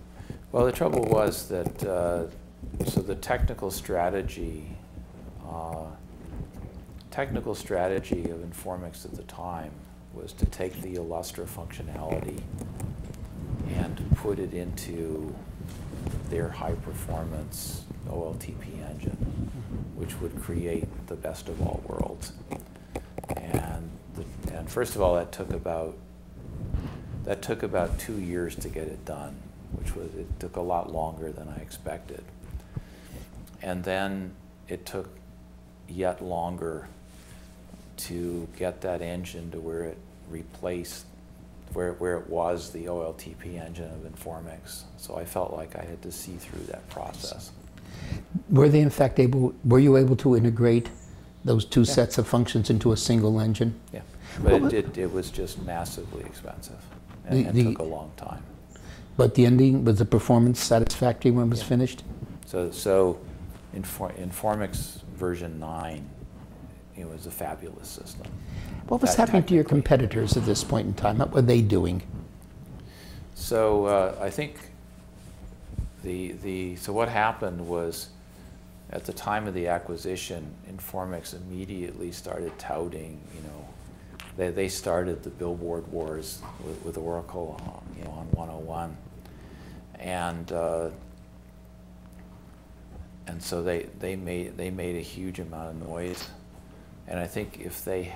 Well, the trouble was that so the technical strategy of Informix at the time was to take the Illustra functionality and put it into their high-performance OLTP engine, which would create the best of all worlds. And first of all, that took about 2 years to get it done, it took a lot longer than I expected. And then it took yet longer to get that engine to where it replaced, where it was the OLTP engine of Informix. So I felt like I had to see through that process. Were they in fact were you able to integrate those two sets of functions into a single engine? Yeah, but it was just massively expensive and took a long time. But the ending, was the performance satisfactory when it was finished? So Informix version 9, it was a fabulous system. What was happening to your competitors at this point in time? What were they doing? So I think so what happened was, at the time of the acquisition, Informix immediately started touting, they started the billboard wars with Oracle, on 101, and so they made a huge amount of noise, and I think if they,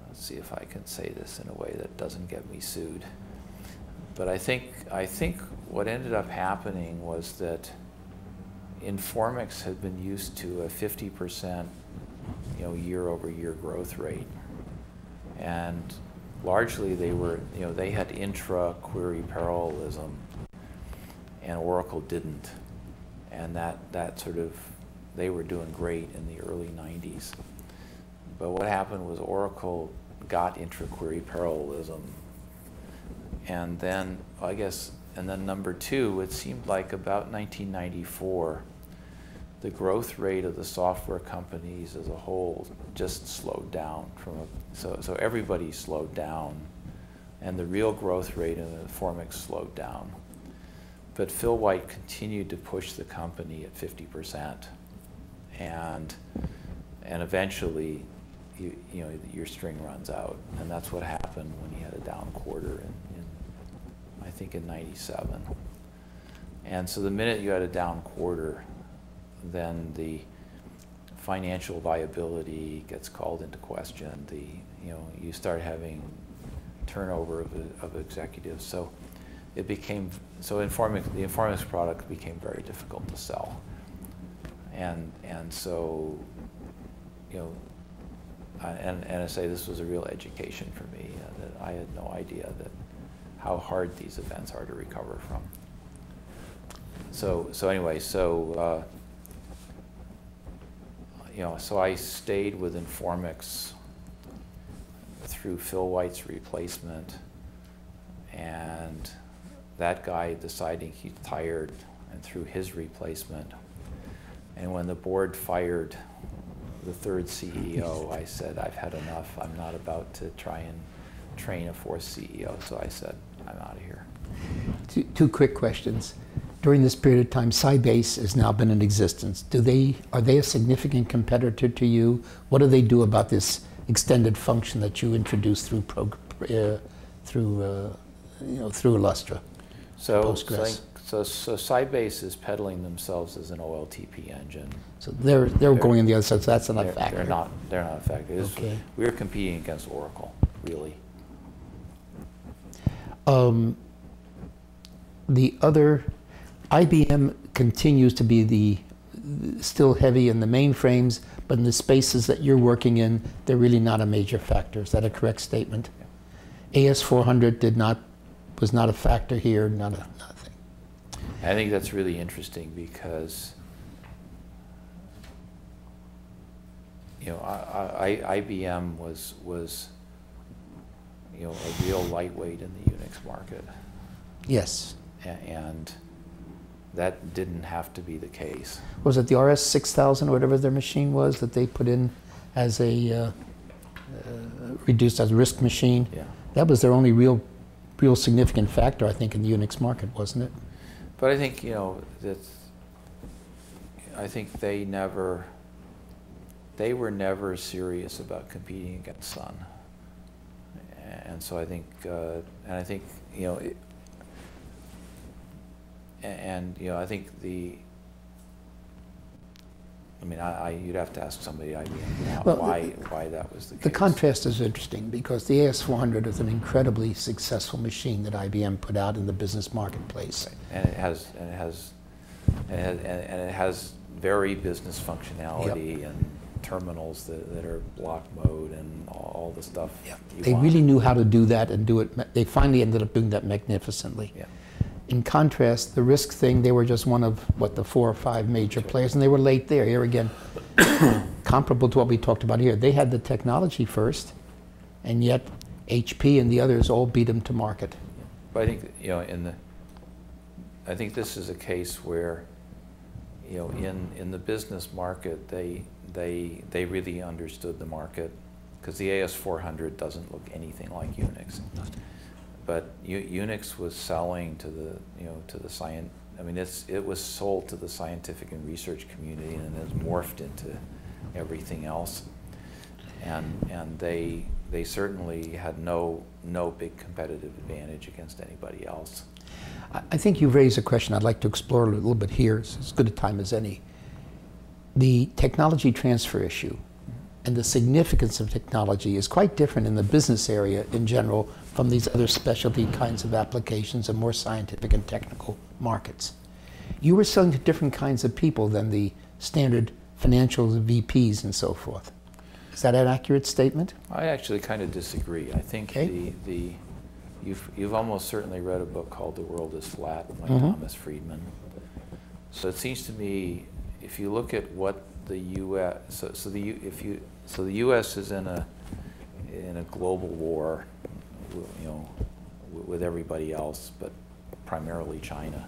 let's see if I can say this in a way that doesn't get me sued, but I think what ended up happening was that Informix had been used to a 50% year-over-year growth rate, and largely they had intra-query parallelism, and Oracle didn't, and that sort of, they were doing great in the early 90s. But what happened was Oracle got intra-query parallelism, and then number two, it seemed like about 1994, the growth rate of the software companies as a whole just slowed down. So everybody slowed down, and the real growth rate in Informix slowed down. But Phil White continued to push the company at 50%, and eventually, your string runs out, and that's what happened when he had a down quarter I think in 97. And so the minute you had a down quarter, then the financial viability gets called into question. You start having turnover of executives. So the Informix product became very difficult to sell. And so, and I say this was a real education for me, that I had no idea how hard these events are to recover from. So anyway, so I stayed with Informix through Phil White's replacement, and that guy deciding he's tired, and through his replacement. And when the board fired the third CEO, I said, I've had enough. I'm not about to try and train a fourth CEO. So I said, I'm out of here. Two quick questions. During this period of time, Sybase has now been in existence. Are they a significant competitor to you? What do they do about this extended function that you introduced through Illustra? So Postgres. So Sybase is peddling themselves as an OLTP engine. So they're going on the other side, so that's not a factor. They're not a factor. Okay. We're competing against Oracle, really. The other, IBM continues to be still heavy in the mainframes, but in the spaces that you're working in, they're really not a major factor. Is that a correct statement? Yeah. AS400 was not a factor here, not a thing. I think that's really interesting because, IBM was a real lightweight in the Unix market. Yes. And that didn't have to be the case. Was it the RS-6000 or whatever their machine was that they put in as a reduced as a RISC machine? Yeah. That was their only real significant factor, I think, in the Unix market, wasn't it? But I think, I think they were never serious about competing against Sun. And so I think, I think you'd have to ask somebody at IBM why that was the case. The contrast is interesting because the AS400 is an incredibly successful machine that IBM put out in the business marketplace. Right. And it has very business functionality. Yep. And terminals that are block mode and all the stuff. Yep. They really knew how to do that and do it. They finally ended up doing that magnificently. Yeah. In contrast, the RISC thing, they were just one of, the 4 or 5 major players, and they were late there. Here again, comparable to what we talked about here. They had the technology first, and yet HP and the others all beat them to market. But I think, I think this is a case where, in the business market, they really understood the market, because the AS400 doesn't look anything like Unix. But Unix was selling to the, to the science. I mean, it was sold to the scientific and research community, and it has morphed into everything else. And they certainly had no big competitive advantage against anybody else. I think you've raised a question I'd like to explore a little bit here. It's as good a time as any. The technology transfer issue and the significance of technology is quite different in the business area in general from these other specialty kinds of applications and more scientific and technical markets. You were selling to different kinds of people than the standard financial VPs and so forth. Is that an accurate statement? I actually kind of disagree. I think you've almost certainly read a book called The World is Flat by Thomas Friedman. So it seems to me, if you look at what the U.S. So the U.S. is in a global war, with everybody else, but primarily China.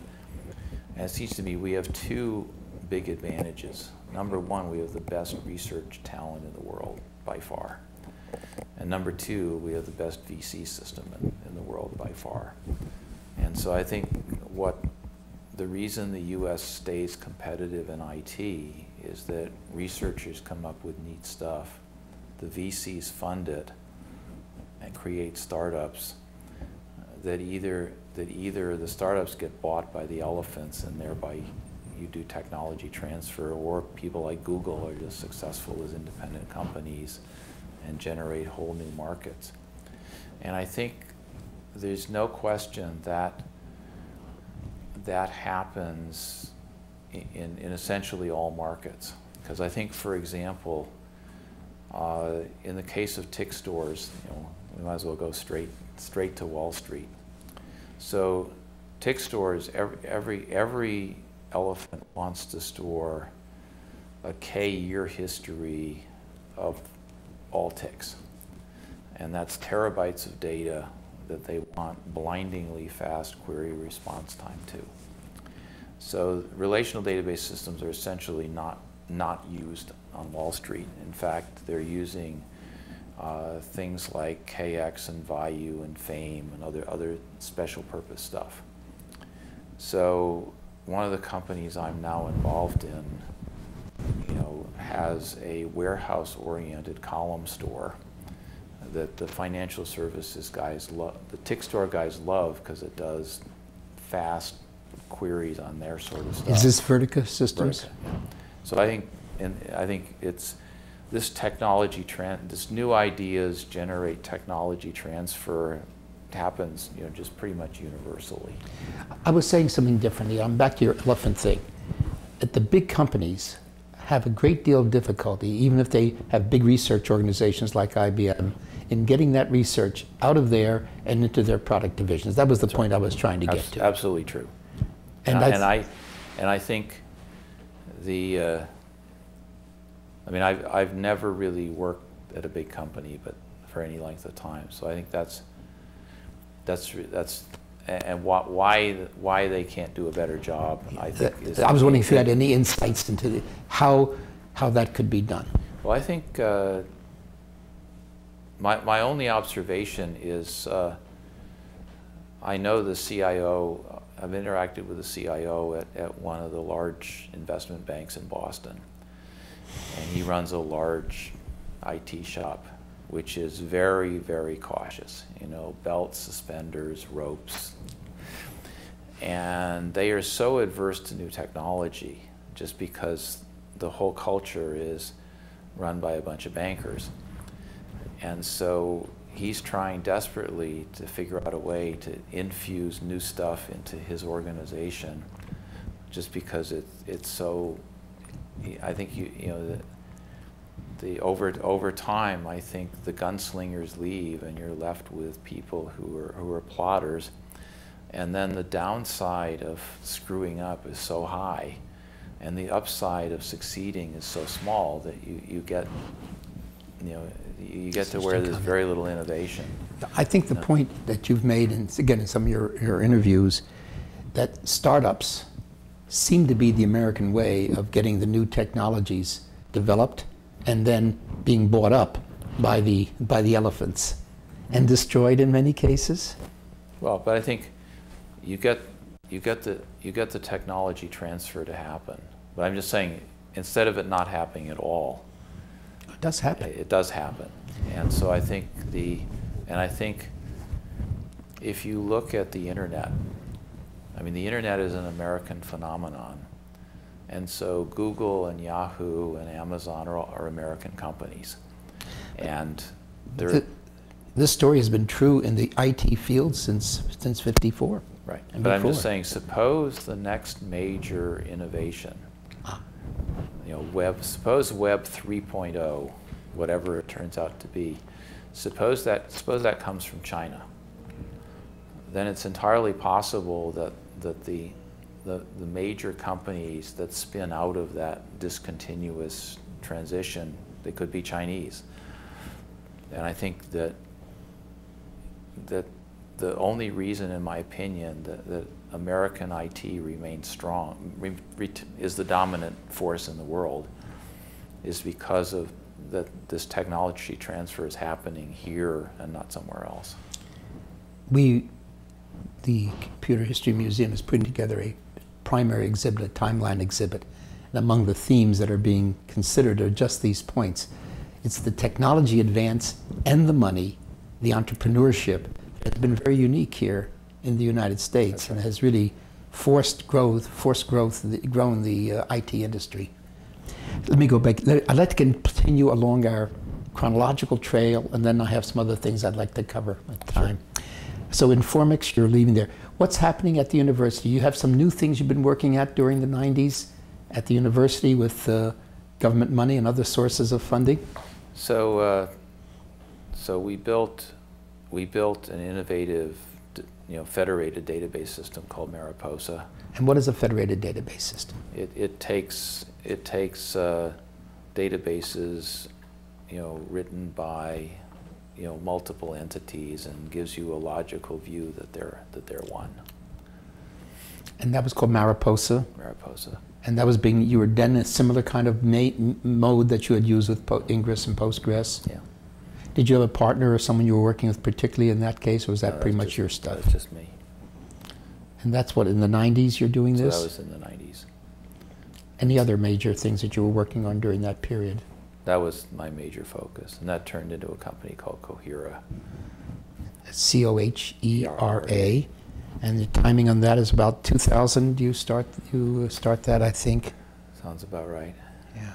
And it seems to me we have 2 big advantages. Number 1, we have the best research talent in the world by far. And number 2, we have the best VC system in the world by far. And so I think the reason the U.S. stays competitive in IT is that researchers come up with neat stuff, the VCs fund it, and create startups that either the startups get bought by the elephants and thereby you do technology transfer, or people like Google are just successful as independent companies and generate whole new markets. And I think there's no question that that happens in essentially all markets. Because I think, for example, in the case of TIC stores, we might as well go straight to Wall Street. So TIC stores, every elephant wants to store a K-year history of all ticks. and that's terabytes of data that they want blindingly fast query response time to. So relational database systems are essentially not used on Wall Street. In fact, they're using things like KX and Vayu and Fame and other special purpose stuff. So one of the companies I'm now involved in, has a warehouse-oriented column store that the financial services guys love, the Tickstore guys love, because it does fast queries on their sort of stuff. Is this Vertica Systems? Vertica, yeah. So I think it's this technology this new ideas generate technology transfer happens, just pretty much universally. I was saying something differently. I'm back to your elephant thing. That the big companies have a great deal of difficulty, even if they have big research organizations like IBM, in getting that research out of there and into their product divisions. That was the point I was trying to get to. Absolutely true. And I think I've never really worked at a big company, but for any length of time. So I think that's and why they can't do a better job, I think. I was wondering if you had any insights into how that could be done. Well, I think my only observation is I know the CIO. I've interacted with the CIO at one of the large investment banks in Boston, and he runs a large IT shop, which is very, very cautious. Belts, suspenders, ropes. And they are so adverse to new technology just because the whole culture is run by a bunch of bankers. And so he's trying desperately to figure out a way to infuse new stuff into his organization, just because it's so, I think over time, I think the gunslingers leave and you're left with people who are plotters, and then the downside of screwing up is so high and the upside of succeeding is so small that you get to where there's very little innovation. I think the point that you've made, and again in some of your interviews, that startups seem to be the American way of getting the new technologies developed and then being bought up by the elephants and destroyed in many cases. Well, but I think you get the technology transfer to happen. But I'm just saying, instead of it not happening at all, it does happen. It does happen. And so I think if you look at the internet, the internet is an American phenomenon. And so Google and Yahoo and Amazon are American companies. And this story has been true in the IT field since '54. Right. But I'm just saying, suppose the next major innovation, suppose Web 3.0, whatever it turns out to be, suppose that comes from China. Then it's entirely possible that the major companies that spin out of that discontinuous transition, they could be Chinese. And I think that the only reason, in my opinion, that American IT remains strong, is the dominant force in the world, is because of this technology transfer is happening here and not somewhere else. The Computer History Museum is putting together a primary exhibit, a timeline exhibit, and among the themes that are being considered are just these points. It's the technology advance and the money, the entrepreneurship, that's been very unique here in the United States and has really grown the IT industry. Let me go back. I'd like to continue along our chronological trail, and then I have some other things I'd like to cover at time. Sure. So Informix, you're leaving there. What's happening at the university? You have some new things you've been working at during the 90s at the university with government money and other sources of funding? So we built an innovative, federated database system called Mariposa. And what is a federated database system? It takes databases, written by multiple entities and gives you a logical view that they're one. And that was called Mariposa. Mariposa. And that was you were then a similar kind of mode that you had used with Ingress and Postgres? Yeah. Did you have a partner or someone you were working with particularly in that case, or was that pretty much your stuff? That was just me. And that's what, in the 90s you're doing this? So that was in the 90s. Any other major things that you were working on during that period? That was my major focus, and that turned into a company called Cohera. C-O-H-E-R-A. And the timing on that is about 2000. You start that, I think. Sounds about right. Yeah.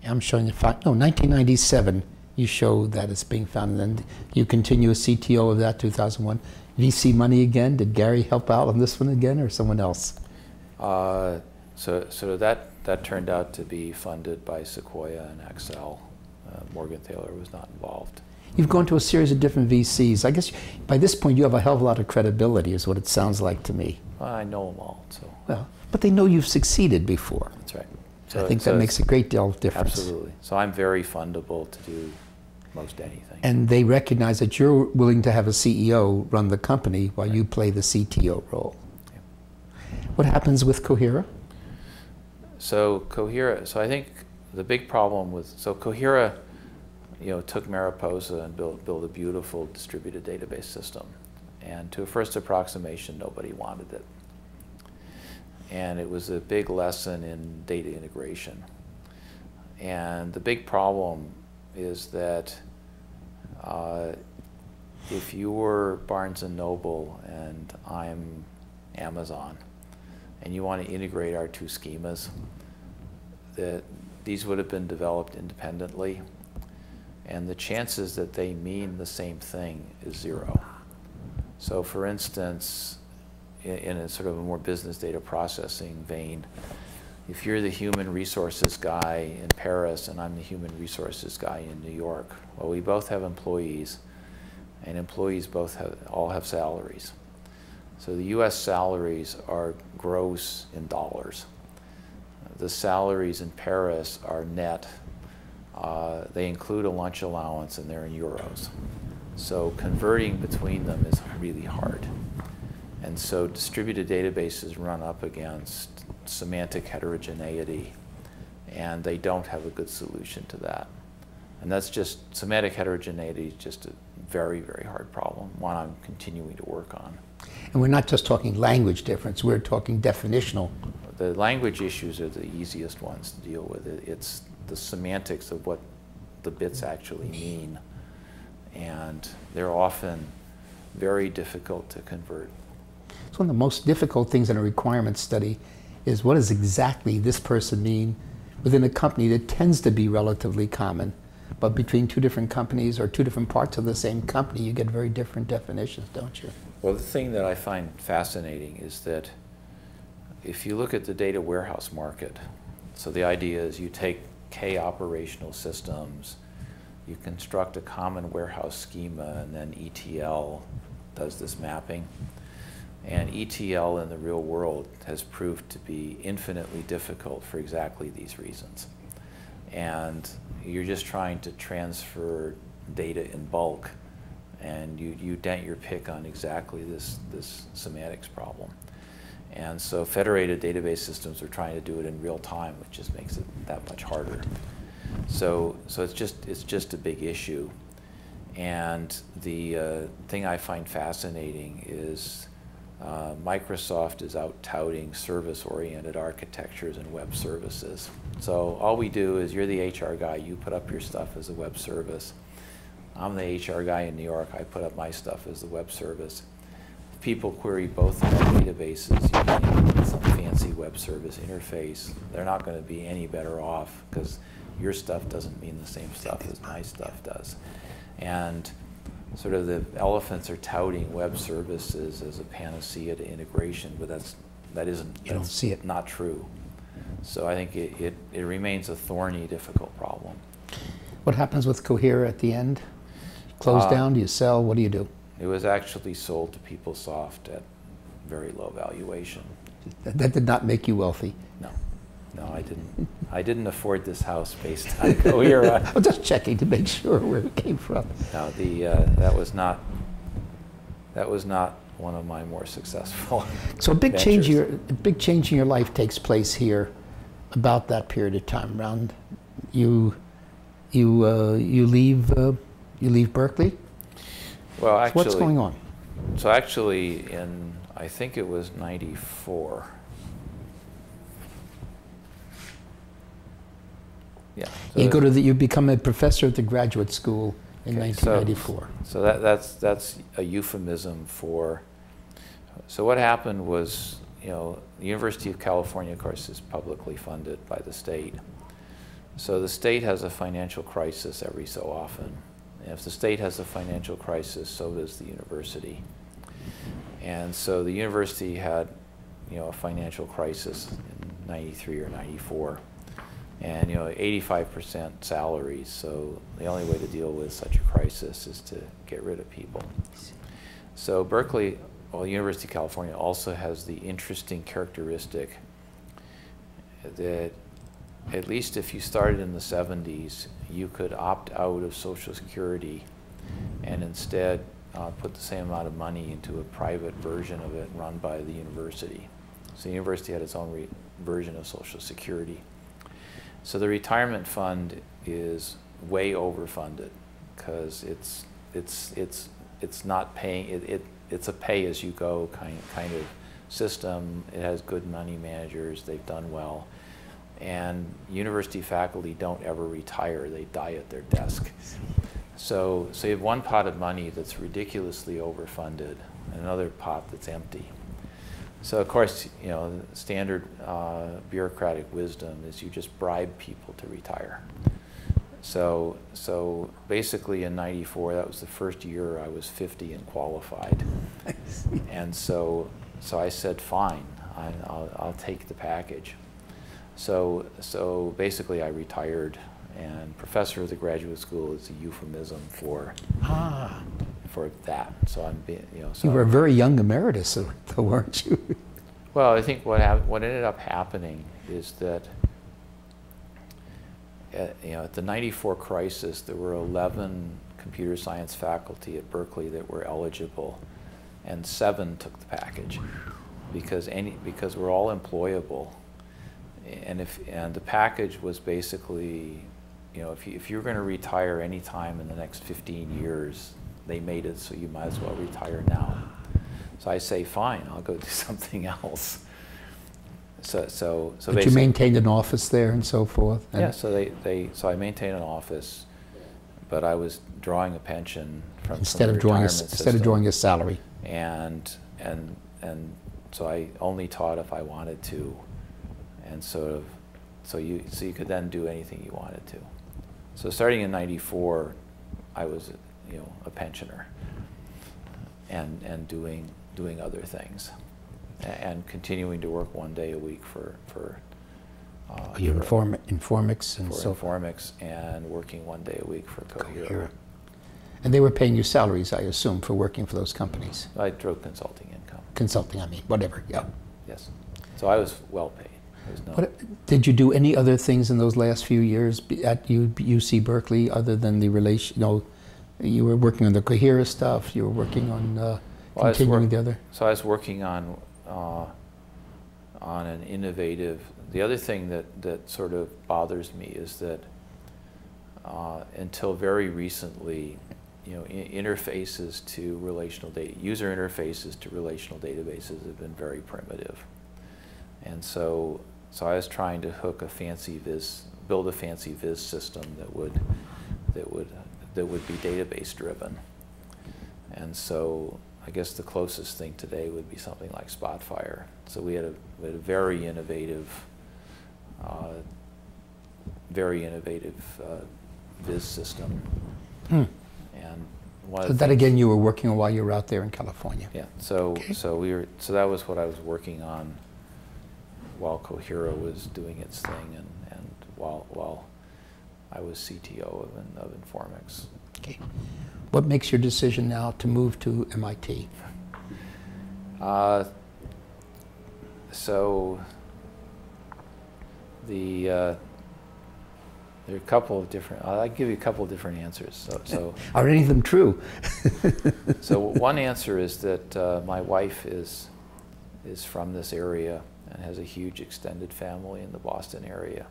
I'm showing you 1997. You show that it's being found, and then you continue as CTO of that 2001. VC money again. Did Gary help out on this one again, or someone else? So that turned out to be funded by Sequoia and Accel. Morgan Thaler was not involved. You've gone to a series of different VCs. I guess by this point you have a hell of a lot of credibility, is what it sounds like to me. Well, I know them all, so. Well, but they know you've succeeded before. That's right. I think that makes a great deal of difference. Absolutely. So I'm very fundable to do most anything. And they recognize that you're willing to have a CEO run the company while you play the CTO role. Yeah. What happens with Cohera? So I think the big problem with, Cohera, took Mariposa and built a beautiful distributed database system. And to a first approximation, nobody wanted it. And it was a big lesson in data integration. And the big problem is that if you were Barnes & Noble and I'm Amazon, and you want to integrate our two schemas, that these would have been developed independently, and the chances that they mean the same thing is zero. So for instance, in a sort of a more business data processing vein, if you're the human resources guy in Paris and I'm the human resources guy in New York, well, we both have employees, and employees all have salaries. So the US salaries are gross in dollars. The salaries in Paris are net. They include a lunch allowance and they're in euros. So converting between them is really hard. And so distributed databases run up against semantic heterogeneity, and they don't have a good solution to that. And that's just, semantic heterogeneity is just a very, very hard problem, one I'm continuing to work on. And we're not just talking language difference, we're talking definitional. The language issues are the easiest ones to deal with. It's the semantics of what the bits actually mean, and they're often very difficult to convert. So one of the most difficult things in a requirements study is what does exactly this person mean within a company that tends to be relatively common, but between two different companies or two different parts of the same company you get very different definitions, don't you? Well, the thing that I find fascinating is that if you look at the data warehouse market, so the idea is you take K operational systems, you construct a common warehouse schema, and then ETL does this mapping. And ETL in the real world has proved to be infinitely difficult for exactly these reasons. And you're just trying to transfer data in bulk, and you dent your pick on exactly this semantics problem. And so federated database systems are trying to do it in real time, which just makes it that much harder. So it's just a big issue. And the thing I find fascinating is Microsoft is out touting service-oriented architectures and web services. So all we do is, you're the HR guy, you put up your stuff as a web service. I'm the HR guy in New York, I put up my stuff as the web service. If people query both of our databases using some fancy web service interface, they're not going to be any better off, because your stuff doesn't mean the same stuff as my stuff does. And sort of the elephants are touting web services as a panacea to integration, but that isn't, you don't see it. Not true. So I think it remains a thorny, difficult problem. What happens with Cohera at the end? Close down? Do you sell? What do you do? It was actually sold to PeopleSoft at very low valuation. That did not make you wealthy. No. No, I didn't. I didn't afford this house based on Cohera. I'm just checking to make sure where it came from. No, that was not. That was not one of my more successful. So a big change, ventures. a big change in your life takes place here, about that period of time. Around you leave Berkeley. Well, So actually, what's going on? So actually, I think it was '94. Yeah. So You become a professor at the graduate school in Okay, 1994. So that's a euphemism for. So what happened was, the University of California, of course, is publicly funded by the state. So the state has a financial crisis every so often. And if the state has a financial crisis, so does the university. And so the university had, a financial crisis in '93 or '94. And 85% salaries, so the only way to deal with such a crisis is to get rid of people. So Berkeley, University of California also has the interesting characteristic that at least if you started in the 70s, you could opt out of Social Security and instead put the same amount of money into a private version of it run by the university. So the university had its own version of Social Security. So the retirement fund is way overfunded because it's not paying. It's a pay-as-you-go kind of system. It has good money managers. They've done well, and university faculty don't ever retire. They die at their desk. So you have one pot of money that's ridiculously overfunded, and another pot that's empty. So of course, standard bureaucratic wisdom is you just bribe people to retire. So basically in '94, that was the first year I was 50 and qualified. And so I said, fine, I'll take the package. So basically I retired, and professor of the graduate school is a euphemism for that. So I'm being, so You were a very young emeritus, though, weren't you? Well, I think what ended up happening is that at the '94 crisis, there were 11 computer science faculty at Berkeley that were eligible, and 7 took the package because we're all employable, and the package was basically, if you're going to retire any time in the next 15 years, they made it so you might as well retire now. So I say, fine, I'll go do something else. So But you maintained an office there and so forth? And yeah, so I maintained an office, but I was drawing a pension from instead the of drawing retirement a salary. And so I only taught if I wanted to, and so you could then do anything you wanted to. So starting in '94, I was a pensioner, and doing other things, and continuing to work 1 day a week for Informix and so forth. Informix, and working 1 day a week for Cohera. And they were paying you salaries, I assume, for working for those companies. I drove consulting income. Consulting, whatever, yeah. Yes. So I was well paid. Did you do any other things in those last few years at UC Berkeley other than the relation, you were working on the Cohera stuff, you were working on continuing the other? So I was working on an innovative, the other thing that sort of bothers me is that until very recently, interfaces to relational data, user interfaces to relational databases have been very primitive. And so I was trying to build a fancy viz system that would be database driven. And so I guess the closest thing today would be something like Spotfire. So we had a very innovative viz system. And So that again, you were working on while you were out there in California. Yeah. So that was what I was working on while Cohera was doing its thing, and while I was CTO of Informix. Okay. What makes your decision now to move to MIT? So there are a couple of different. I'll give you a couple of different answers. So Are any of them true? so one answer is that my wife is from this area and has a huge extended family in the Boston area,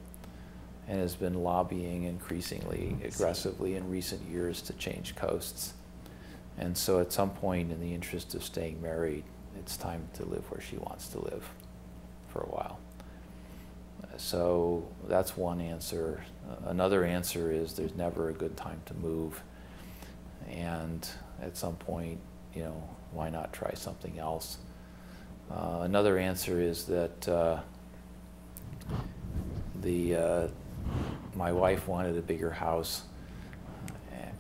and has been lobbying increasingly aggressively in recent years to change coasts. And so at some point, in the interest of staying married, it's time to live where she wants to live for a while. So that's one answer. Another answer is there's never a good time to move. And at some point, you know, why not try something else? Another answer is that my wife wanted a bigger house,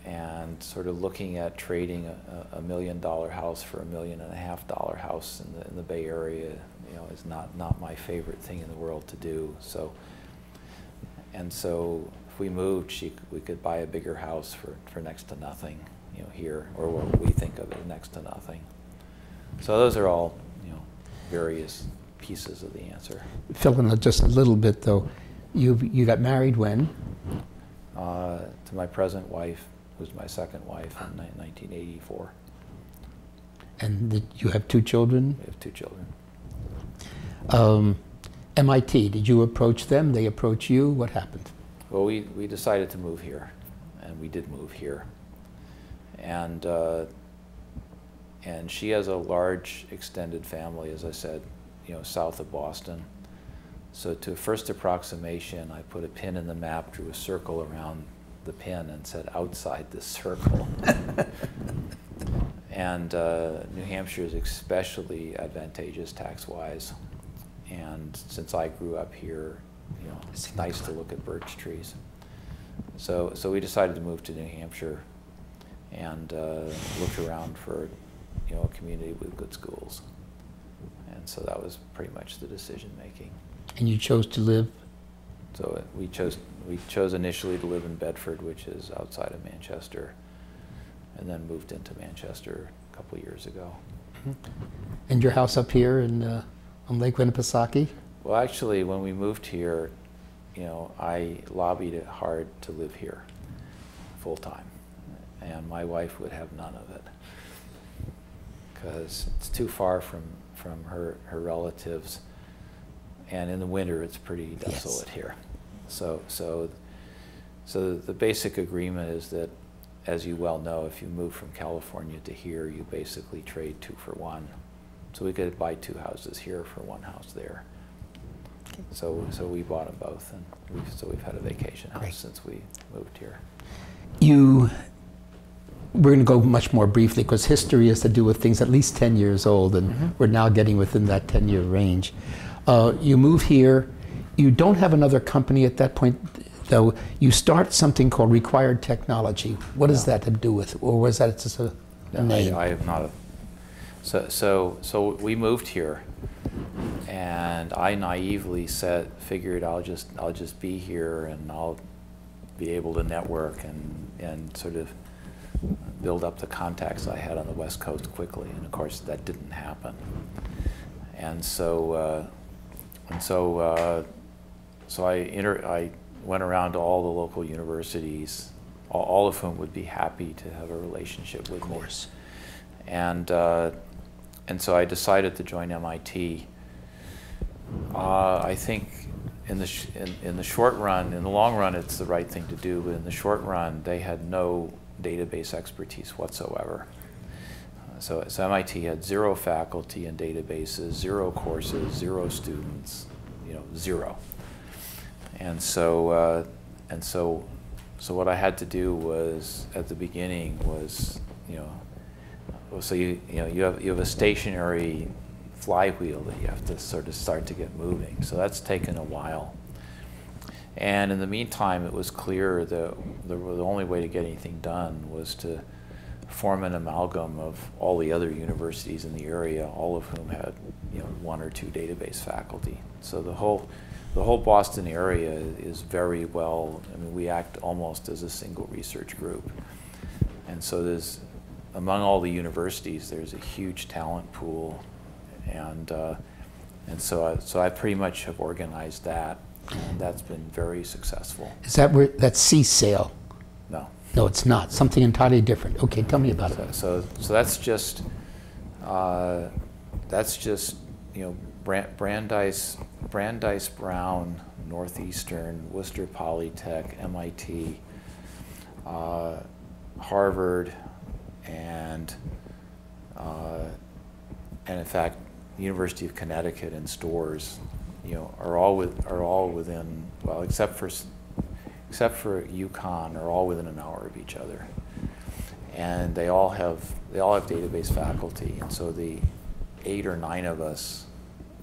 and sort of looking at trading a $1 million house for $1.5 million house in the Bay Area, you know, is not my favorite thing in the world to do. So if we moved, we could buy a bigger house for next to nothing, you know, here, or what we think of as next to nothing. So those are all, you know, various pieces of the answer. Fill in just a little bit though. You got married when? To my present wife, who's my second wife, in 1984. And you have 2 children? We have 2 children. MIT, did you approach them? They approach you? What happened? Well, we decided to move here, and we did move here. And she has a large extended family, as I said, you know, south of Boston. So to a first approximation, I put a pin in the map, drew a circle around the pin, and said outside this circle. And New Hampshire is especially advantageous tax-wise. And since I grew up here, you know, it's nice to look at birch trees. So we decided to move to New Hampshire, and looked around for, you know, a community with good schools. And so that was pretty much the decision making. And you chose to live? So we chose initially to live in Bedford, which is outside of Manchester, and then moved into Manchester a couple of years ago. And your house up here on Lake Winnipesaukee? Well, actually, when we moved here, you know, I lobbied it hard to live here full time, and my wife would have none of it because it's too far from her relatives, and in the winter it's pretty desolate here. So the basic agreement is that, as you well know, if you move from California to here, you basically trade 2 for 1. So we could buy 2 houses here for 1 house there. So we bought them both, and we've had a vacation house since we moved here. We're going to go much more briefly because history has to do with things at least 10 years old, and we're now getting within that 10-year range. You move here. You don't have another company at that point, though. You start something called Required Technology. What does that have to do with, or was that just a name? I have not. So we moved here, and I naively figured I'll just be here, and I'll be able to network and sort of build up the contacts I had on the West Coast quickly. And of course, that didn't happen. And so I went around to all the local universities, all of whom would be happy to have a relationship with me. Of course. And so I decided to join MIT. I think in the short run, in the long run, it's the right thing to do, but in the short run, they had no database expertise whatsoever. So MIT had 0 faculty in databases, 0 courses, 0 students, you know, 0. And so what I had to do was, at the beginning, was, you know, so you have a stationary flywheel that you have to sort of start to get moving. So that's taken a while. And in the meantime, it was clear that the only way to get anything done was to form an amalgam of all the other universities in the area, all of whom had, you know, 1 or 2 database faculty. So the whole Boston area is very well, I mean, we act almost as a single research group. And so there's, among all the universities, there's a huge talent pool, and so I pretty much have organized that. and that's been very successful. Is that where, that's CSAIL? No. No, it's not. Something entirely different. Okay, tell me about it. So that's just you know, Brandeis Brown, Northeastern, Worcester Polytech, MIT, Harvard, and in fact, University of Connecticut and Storrs, you know, are all within, well, except for UConn, are all within an hour of each other, and they all have database faculty, and so the 8 or 9 of us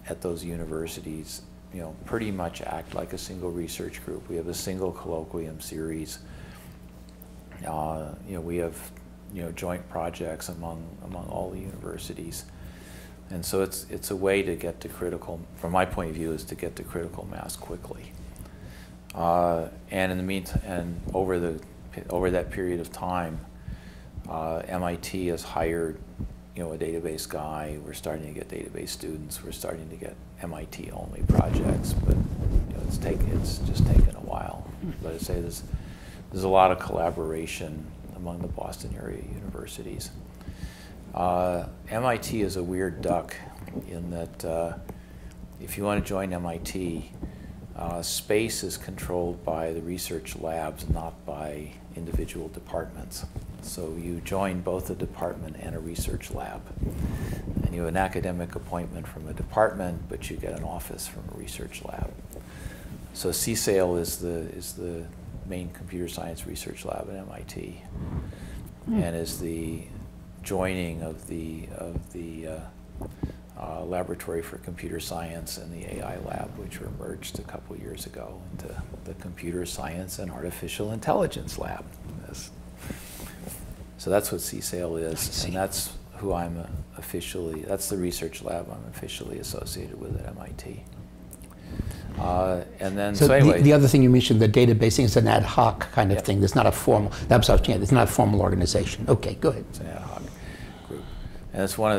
at those universities, you know, pretty much act like a single research group. We have a single colloquium series. You know, we have, you know, joint projects among all the universities, and so it's a way to get to critical, from my point of view, is to get to critical mass quickly. And in the meantime, and over that period of time, MIT has hired, you know, a database guy. We're starting to get database students. We're starting to get MIT-only projects, but you know, it's just taken a while. But I say there's a lot of collaboration among the Boston area universities. MIT is a weird duck in that if you want to join MIT, space is controlled by the research labs, not by individual departments. So you join both a department and a research lab. And you have an academic appointment from a department, but you get an office from a research lab. So CSAIL is the main computer science research lab at MIT, and is the joining of the Laboratory for Computer Science and the AI Lab, which were merged a couple years ago into the Computer Science and Artificial Intelligence Lab. So that's what CSAIL is, and that's who I'm officially, that's the research lab I'm officially associated with at MIT. And then, so anyway. The other thing you mentioned, the databasing, is an ad hoc kind of thing. There's not a formal, that's what I was saying, it's not a formal organization. Okay, go ahead. It's an ad hoc group. And it's one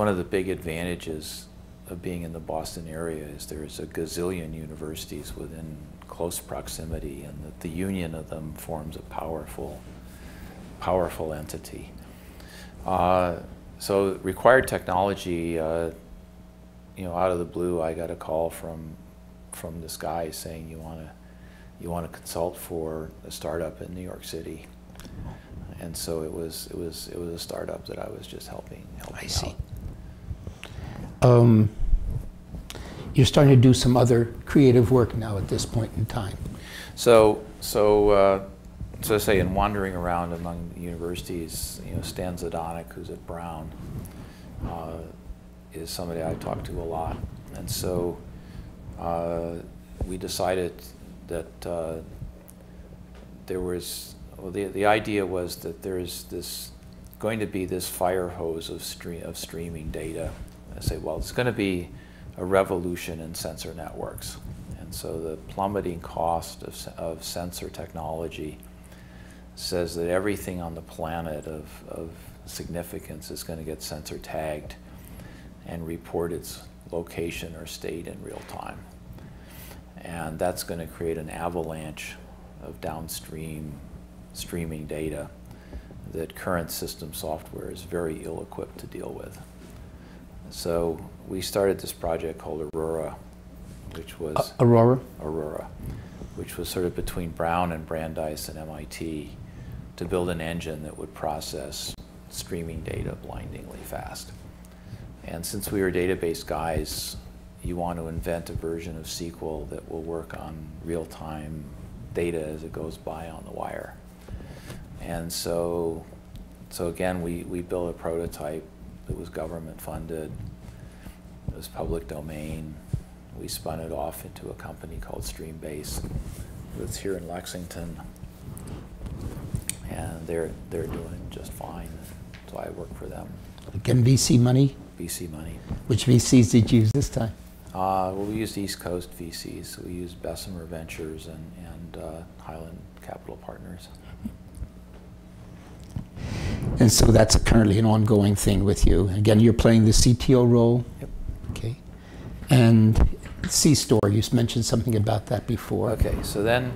of the big advantages of being in the Boston area is there's a gazillion universities within close proximity, and that the union of them forms a powerful entity. So required technology, you know, out of the blue, I got a call from this guy saying you want to consult for a startup in New York City, and so it was a startup that I was just helping I see. out. You're starting to do some other creative work now at this point in time. So I say, in wandering around among the universities, you know, Stan Zadanek, who's at Brown, is somebody I talk to a lot, and so we decided that there was, well, the idea was that there's going to be this fire hose of streaming data. I say, well, it's going to be a revolution in sensor networks, and so the plummeting cost of sensor technology says that everything on the planet of significance is going to get sensor tagged and report its location or state in real time. And that's going to create an avalanche of downstream streaming data that current system software is very ill-equipped to deal with. So we started this project called Aurora, which was Aurora, which was sort of between Brown and Brandeis and MIT, to build an engine that would process streaming data blindingly fast. And since we were database guys, you want to invent a version of SQL that will work on real-time data as it goes by on the wire. And so again, we built a prototype that was government funded. It was public domain. We spun it off into a company called Streambase that's here in Lexington, and they're doing just fine. So I work for them. Again, VC money? VC money. Which VCs did you use this time? Well, we used East Coast VCs. We used Bessemer Ventures and Highland Capital Partners. And so that's currently an ongoing thing with you. Again, you're playing the CTO role? Yep. Okay. And C-Store, you mentioned something about that before. Okay, so then,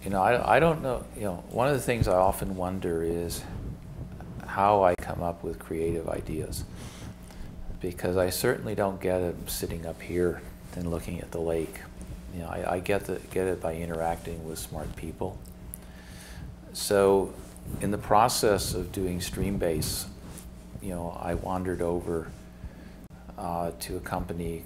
you know, I don't know, you know, one of the things I often wonder is how I come up with creative ideas, because I certainly don't get it sitting up here and looking at the lake. You know, I get it by interacting with smart people. So in the process of doing Streambase, you know, I wandered over to a company,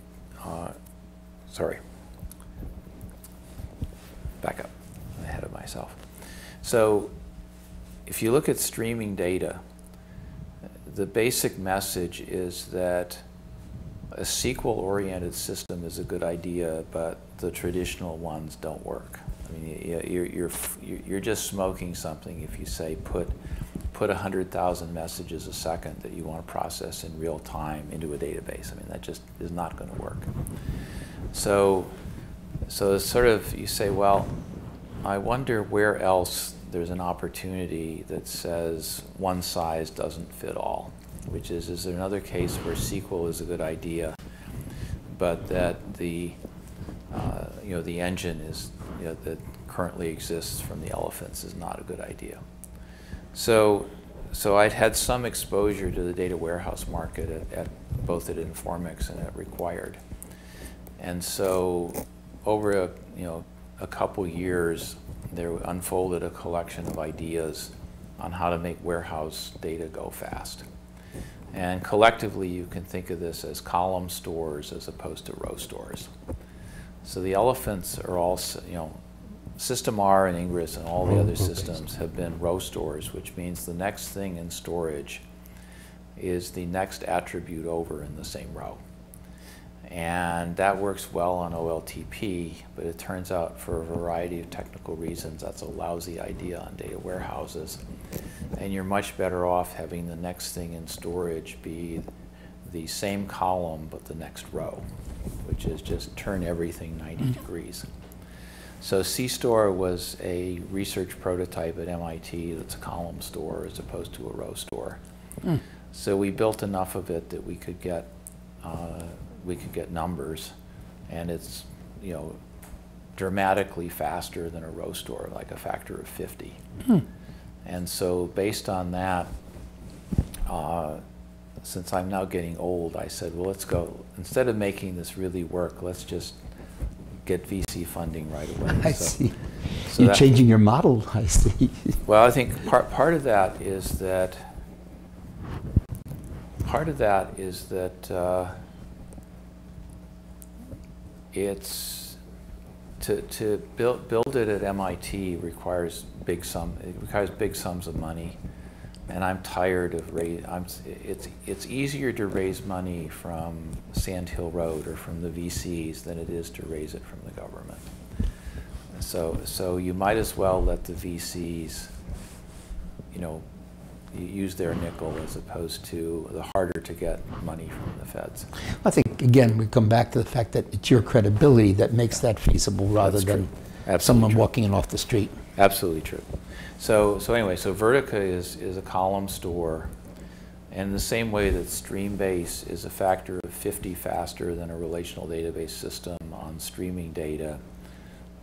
back up, I'm ahead of myself. So if you look at streaming data, the basic message is that a SQL-oriented system is a good idea, but the traditional ones don't work. I mean, you're just smoking something if you say put 100,000 messages a second that you want to process in real time into a database. I mean, that just is not going to work. So it's sort of, you say, well, I wonder where else there's an opportunity that says one size doesn't fit all, which is there another case where SQL is a good idea, but that the you know, the engine is, you know, that currently exists from the elephants is not a good idea. So I'd had some exposure to the data warehouse market at both at Informix and at Required, and so over a couple years, there unfolded a collection of ideas on how to make warehouse data go fast. And collectively, you can think of this as column stores as opposed to row stores. So the elephants are all, you know, System R and Ingres and all the other systems have been row stores, which means the next thing in storage is the next attribute over in the same row. And that works well on OLTP, but it turns out for a variety of technical reasons that's a lousy idea on data warehouses. And you're much better off having the next thing in storage be the same column but the next row, which is just turn everything 90 degrees. So C-Store was a research prototype at MIT that's a column store as opposed to a row store. So we built enough of it that we could get numbers, and it's, you know, dramatically faster than a row store, like a factor of 50. And so based on that, since I'm now getting old, I said, well, let's go, instead of making this really work, let's just get VC funding right away. I see. So you're changing your model, I see. Well, I think part of that is that it's to build it at MIT requires big sums of money, and I'm tired of it's easier to raise money from Sand Hill Road or from the VCs than it is to raise it from the government. So you might as well let the VCs, you know, use their nickel as opposed to the harder to get money from the feds. I think, again, we come back to the fact that it's your credibility that makes that feasible rather than someone walking in off the street. Absolutely true. So anyway, so Vertica is a column store, and in the same way that Streambase is a factor of 50 faster than a relational database system on streaming data,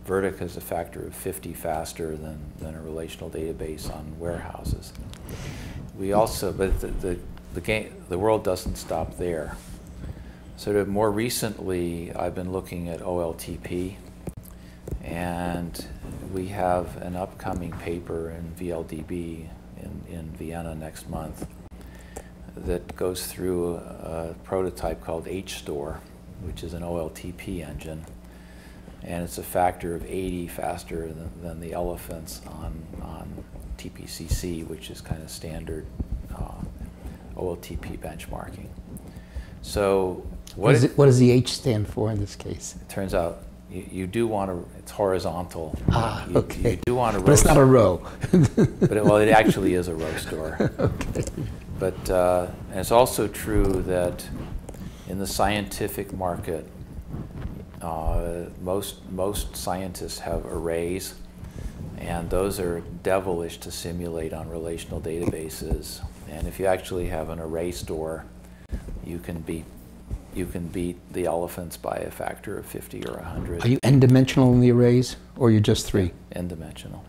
Vertica is a factor of 50 faster than a relational database on warehouses. We also, but the world doesn't stop there. Sort of more recently, I've been looking at OLTP, and we have an upcoming paper in VLDB in Vienna next month that goes through a prototype called HStore, which is an OLTP engine. And it's a factor of 80 faster than the elephants on TPCC, which is kind of standard OLTP benchmarking. So what does the H stand for in this case? It turns out you do want to, it's horizontal. Okay. You do want to row. But it's not a row. Well, it actually is a row store. Okay. But and it's also true that in the scientific market, most scientists have arrays, and those are devilish to simulate on relational databases. And if you actually have an array store, you can be you can beat the elephants by a factor of 50 or 100. Are you n-dimensional in the arrays, or you're just three? N-dimensional.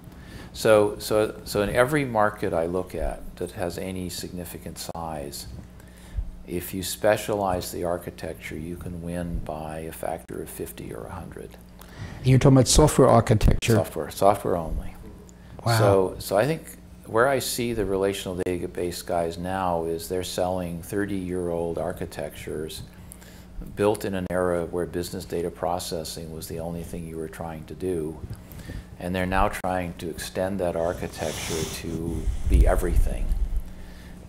So in every market I look at that has any significant size, if you specialize the architecture, you can win by a factor of 50 or 100. And you're talking about software architecture? Software only. Wow. So I think where I see the relational database guys now is they're selling 30-year-old architectures built in an era where business data processing was the only thing you were trying to do. And they're now trying to extend that architecture to be everything.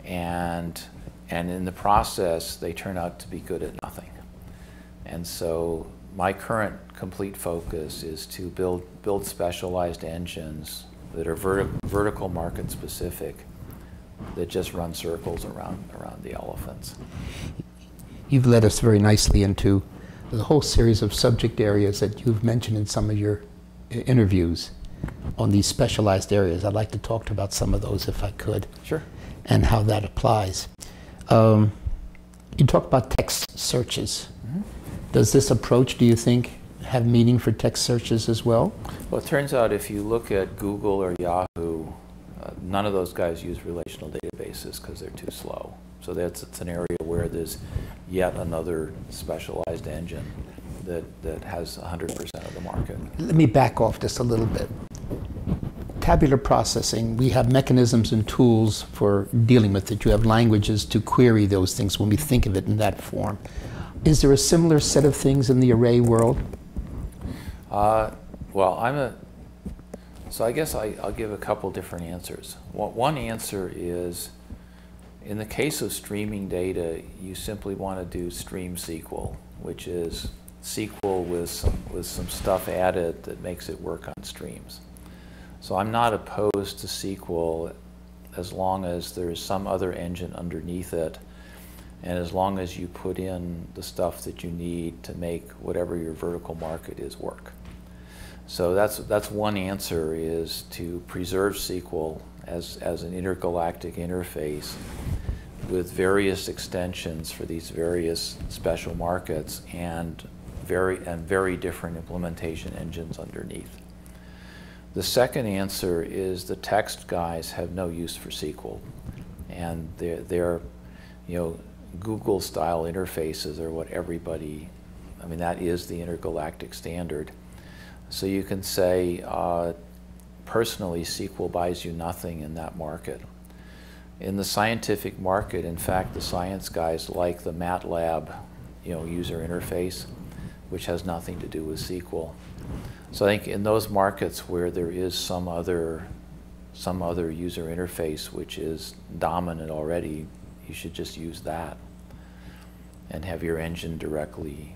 And in the process, they turn out to be good at nothing. And so my current complete focus is to build specialized engines that are vertical market specific, that just run circles around the elephants. You've led us very nicely into the whole series of subject areas that you've mentioned in some of your interviews on these specialized areas. I'd like to talk about some of those if I could. Sure. And how that applies. You talk about text searches. Mm-hmm. Does this approach, do you think, have meaning for text searches as well? Well, it turns out if you look at Google or Yahoo, none of those guys use relational databases because they're too slow. So it's an area where there's yet another specialized engine that has 100% of the market. Let me back off just a little bit. Tabular processing, we have mechanisms and tools for dealing with it. You have languages to query those things when we think of it in that form. Is there a similar set of things in the array world? Well, so I guess I'll give a couple different answers. One answer is, in the case of streaming data, you simply want to do stream SQL, which is SQL with some stuff added that makes it work on streams. So I'm not opposed to SQL as long as there's some other engine underneath it, and as long as you put in the stuff that you need to make whatever your vertical market is work. So that's one answer, is to preserve SQL as an intergalactic interface with various extensions for these various special markets and very different implementation engines underneath. The second answer is the text guys have no use for SQL, and they're Google style interfaces are what everybody, that is the intergalactic standard. So you can say, personally, SQL buys you nothing in that market. In the scientific market, in fact, the science guys like the MATLAB, user interface, which has nothing to do with SQL. So I think in those markets where there is some other user interface which is dominant already, you should just use that and have your engine directly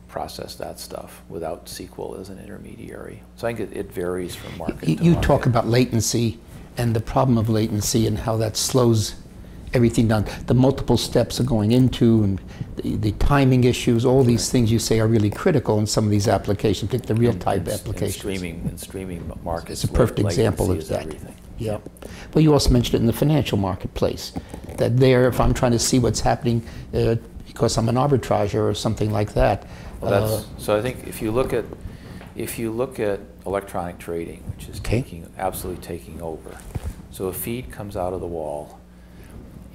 process that stuff without SQL as an intermediary. So I think it varies from market to market. You talk about latency and the problem of latency and how that slows everything down. The multiple steps are going into, and the timing issues, all these things you say are really critical in some of these applications, particularly the real-time applications. In streaming markets, it's a perfect example of that. Everything. Yeah. Well, you also mentioned it in the financial marketplace, that there, if I'm trying to see what's happening because I'm an arbitrager or something like that. Well, so I think if you look at electronic trading, which is absolutely taking over. So a feed comes out of the wall,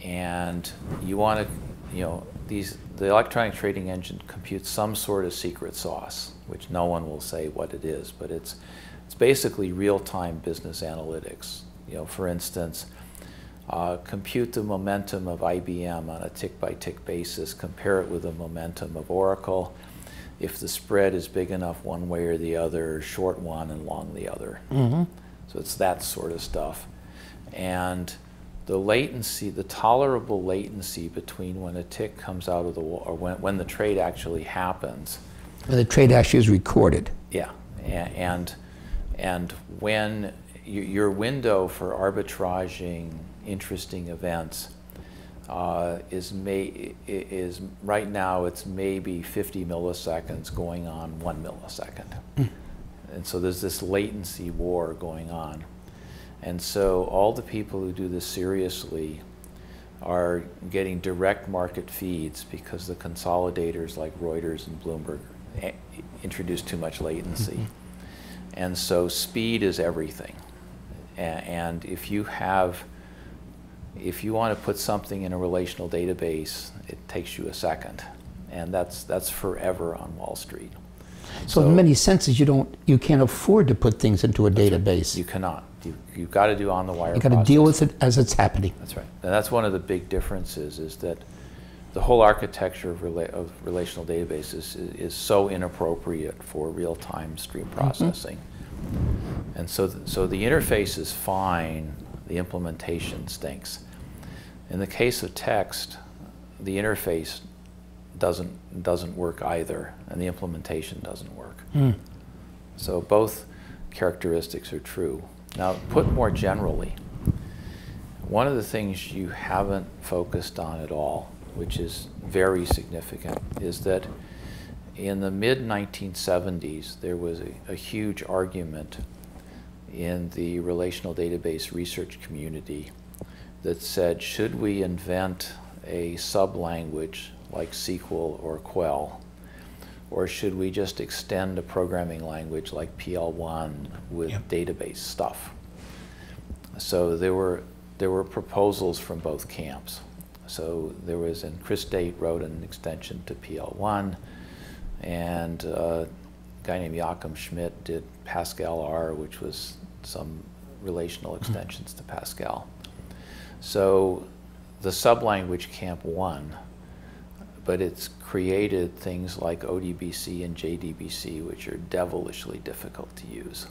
and you want to, the electronic trading engine computes some sort of secret sauce, which no one will say what it is, but it's basically real-time business analytics. For instance, compute the momentum of IBM on a tick-by-tick basis, compare it with the momentum of Oracle. If the spread is big enough one way or the other, short one and long the other. Mm-hmm. So it's that sort of stuff. And the latency, the tolerable latency between when a tick comes out of the wall, or when the trade actually happens. When the trade actually is recorded. Yeah, and when your window for arbitraging interesting events is right now, it's maybe 50 milliseconds going on 1 millisecond. Mm. And so there's this latency war going on. And so all the people who do this seriously are getting direct market feeds because the consolidators like Reuters and Bloomberg introduce too much latency. And so speed is everything. And if you want to put something in a relational database, it takes you a second. And that's forever on Wall Street. So in many senses, you can't afford to put things into a database. You cannot. You've got to do on-the-wire You've got to deal with it as it's happening. That's right. And that's one of the big differences, is that the whole architecture of relational databases is so inappropriate for real-time stream processing. And so the interface is fine, the implementation stinks. In the case of text, the interface doesn't work either, and the implementation doesn't work. So both characteristics are true. Now, put more generally, one of the things you haven't focused on at all, which is very significant, is that in the mid-1970s, there was a huge argument in the relational database research community that said, should we invent a sub-language like SQL or Quell, or should we just extend a programming language like PL1 with database stuff? So there were proposals from both camps. So there was, and Chris Date wrote an extension to PL1, and a guy named Joachim Schmidt did Pascal R, which was some relational extensions to Pascal. So the sub-language camp won, but it's created things like ODBC and JDBC, which are devilishly difficult to use.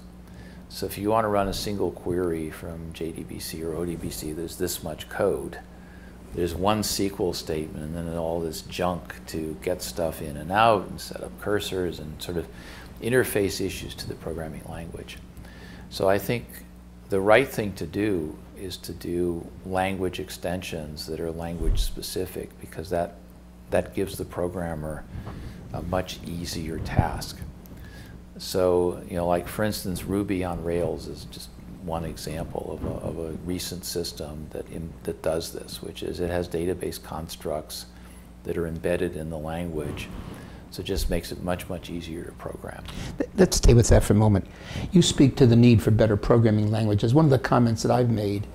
So if you want to run a single query from JDBC or ODBC, there's this much code. There's one SQL statement, and then all this junk to get stuff in and out and set up cursors and sort of interface issues to the programming language. So I think the right thing to do is to do language extensions that are language specific, because that gives the programmer a much easier task. So, like for instance, Ruby on Rails is just one example of a recent system that does this, which is it has database constructs that are embedded in the language. So it just makes it much, much easier to program. Let's stay with that for a moment. You speak to the need for better programming languages. One of the comments that I've made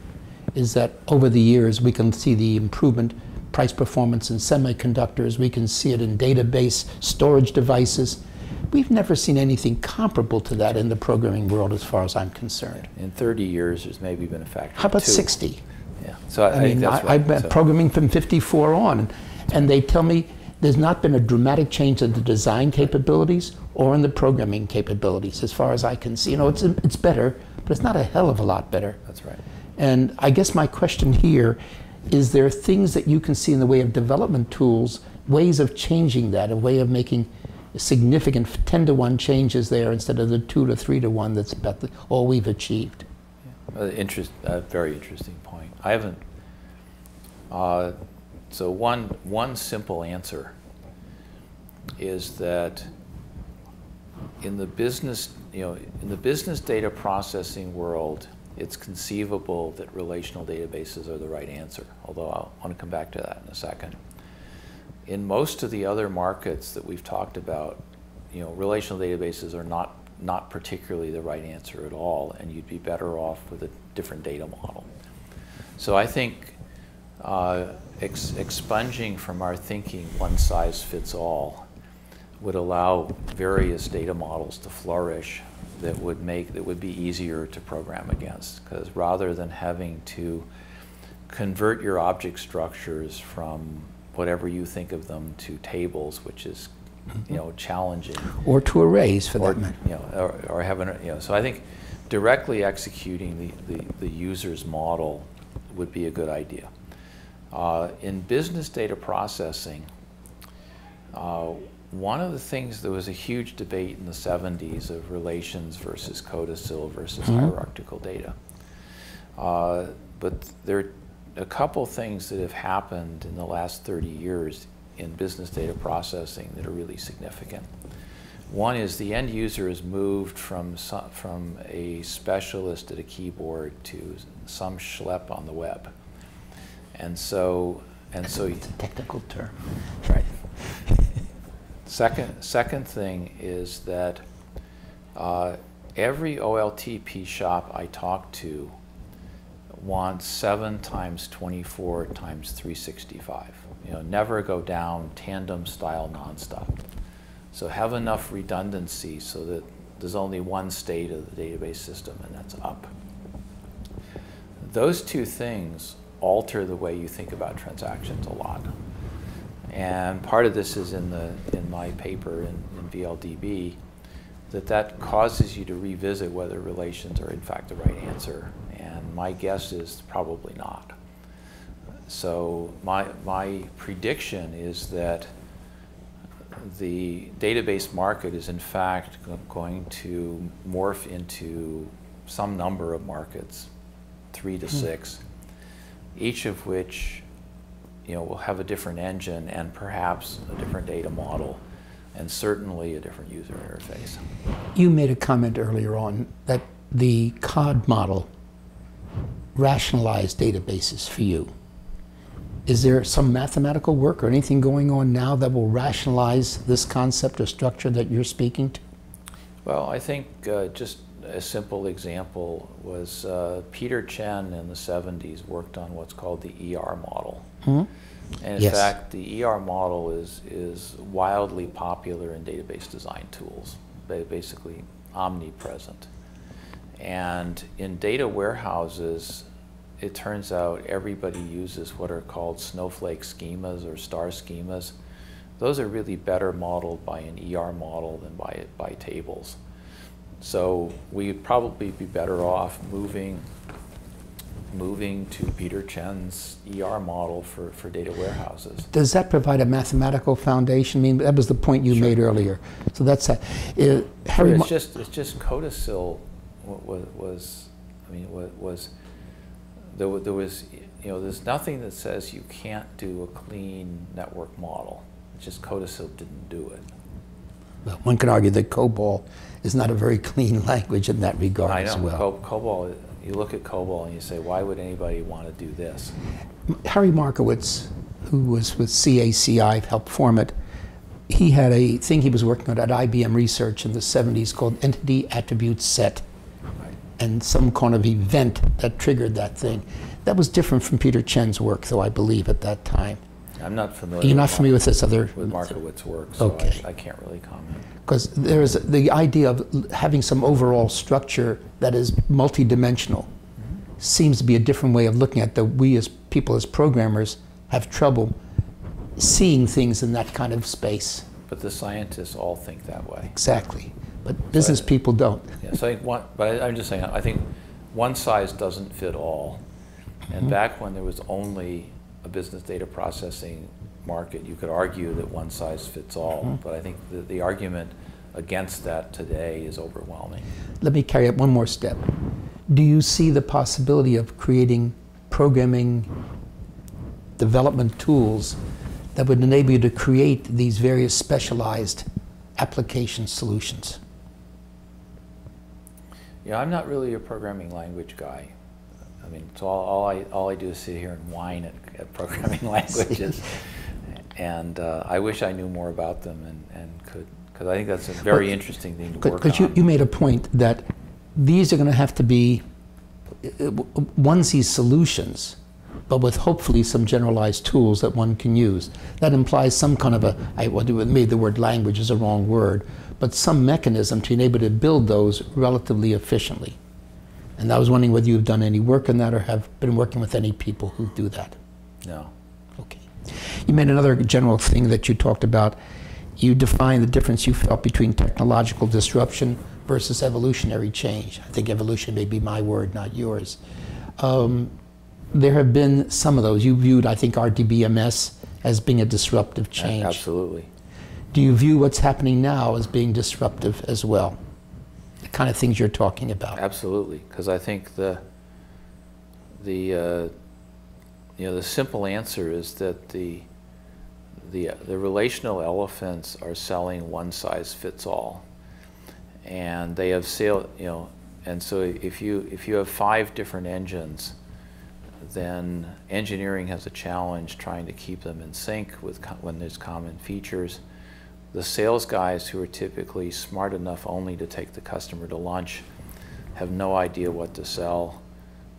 is that over the years we can see the improvement, price performance in semiconductors, we can see it in database storage devices. We've never seen anything comparable to that in the programming world as far as I'm concerned. In 30 years, there's maybe been a factor How about 2. 60? Yeah, so I think that's right. I've been programming from 54 on, and they tell me there's not been a dramatic change in the design capabilities or in the programming capabilities as far as I can see. It's better, but it's not a hell of a lot better. That's right. And I guess my question here is, there things that you can see in the way of development tools, ways of changing that, a way of making significant 10-to-1 changes there instead of the 2 to 3 to 1 that's about all we've achieved? Yeah. Very interesting point. I haven't. So one simple answer is that in the business data processing world, it's conceivable that relational databases are the right answer, although I want to come back to that in a second. In most of the other markets that we've talked about, relational databases are not particularly the right answer at all, and you'd be better off with a different data model. So I think expunging from our thinking one size fits all would allow various data models to flourish that would be easier to program against, because rather than having to convert your object structures from whatever you think of them to tables, which is challenging, or to arrays for that matter, or having so I think directly executing the user's model would be a good idea. In business data processing, one of the things, there was a huge debate in the 70s of relations versus codicil versus hierarchical data. But there are a couple things that have happened in the last 30 years in business data processing that are really significant. One is the end user has moved from a specialist at a keyboard to some schlep on the web. And so It's a technical term. Right. second thing is that every OLTP shop I talk to wants 7 times 24 times 365. You know, never go down tandem style nonstop. So have enough redundancy so that there's only one state of the database system, and that's up. Those two things alter the way you think about transactions a lot. And part of this is in my paper in VLDB, that causes you to revisit whether relations are in fact the right answer. And my guess is probably not. So my prediction is that the database market is in fact going to morph into some number of markets, 3 to 6, each of which, you know, will have a different engine and perhaps a different data model, and certainly a different user interface. You made a comment earlier on that the COD model rationalized databases for you. Is there some mathematical work or anything going on now that will rationalize this concept or structure that you're speaking to? Well, I think just a simple example was Peter Chen in the 70s worked on what's called the ER model. And in fact, the ER model is wildly popular in database design tools, basically omnipresent. And in data warehouses, it turns out everybody uses what are called snowflake schemas or star schemas. Those are really better modeled by an ER model than by tables. So we'd probably be better off moving to Peter Chen's ER model for data warehouses. Does that provide a mathematical foundation? I mean, that was the point you made earlier. So that's it's just Codicil there was, you know, there's nothing that says you can't do a clean network model. It's just Codicil didn't do it. Well, one can argue that COBOL is not a very clean language in that regard as well. COBOL, you look at COBOL and you say, why would anybody want to do this? Harry Markowitz, who was with CACI, helped form it. He had a thing he was working on at IBM Research in the 70s called Entity Attribute Set. And some kind of event that triggered that thing. That was different from Peter Chen's work, though, I believe, at that time. I'm not familiar. You're not familiar with this other? With Markowitz's work, so okay. I can't really comment. Because there's the idea of having some overall structure that is multidimensional. Seems to be a different way of looking at that. We as people, as programmers, have trouble seeing things in that kind of space. But the scientists all think that way. Exactly. But business people don't. Yeah, so I'm just saying, I think one size doesn't fit all. And back when there was only a business data processing market, you could argue that one size fits all. But I think the argument against that today is overwhelming. Let me carry it one more step. Do you see the possibility of creating programming development tools that would enable you to create these various specialized application solutions? Yeah, I'm not really a programming language guy. I mean, so all I do is sit here and whine at programming languages. And I wish I knew more about them and could, because I think that's a very interesting thing to work on. Because you made a point that these are going to have to be onesie solutions, but with hopefully some generalized tools that one can use. That implies some kind of maybe the word language is a wrong word, but some mechanism to enable to build those relatively efficiently. And I was wondering whether you've done any work on that or have been working with any people who do that. No. Okay. You made another general thing that you talked about. You defined the difference you felt between technological disruption versus evolutionary change. I think evolution may be my word, not yours. There have been some of those. You viewed, I think, RDBMS as being a disruptive change. Absolutely. Do you view what's happening now as being disruptive as well? The kind of things you're talking about. Absolutely, because I think the simple answer is that the relational elephants are selling one size fits all, and they have and so if you have 5 different engines, then engineering has a challenge trying to keep them in sync with when there's common features. The sales guys, who are typically smart enough only to take the customer to lunch, have no idea what to sell.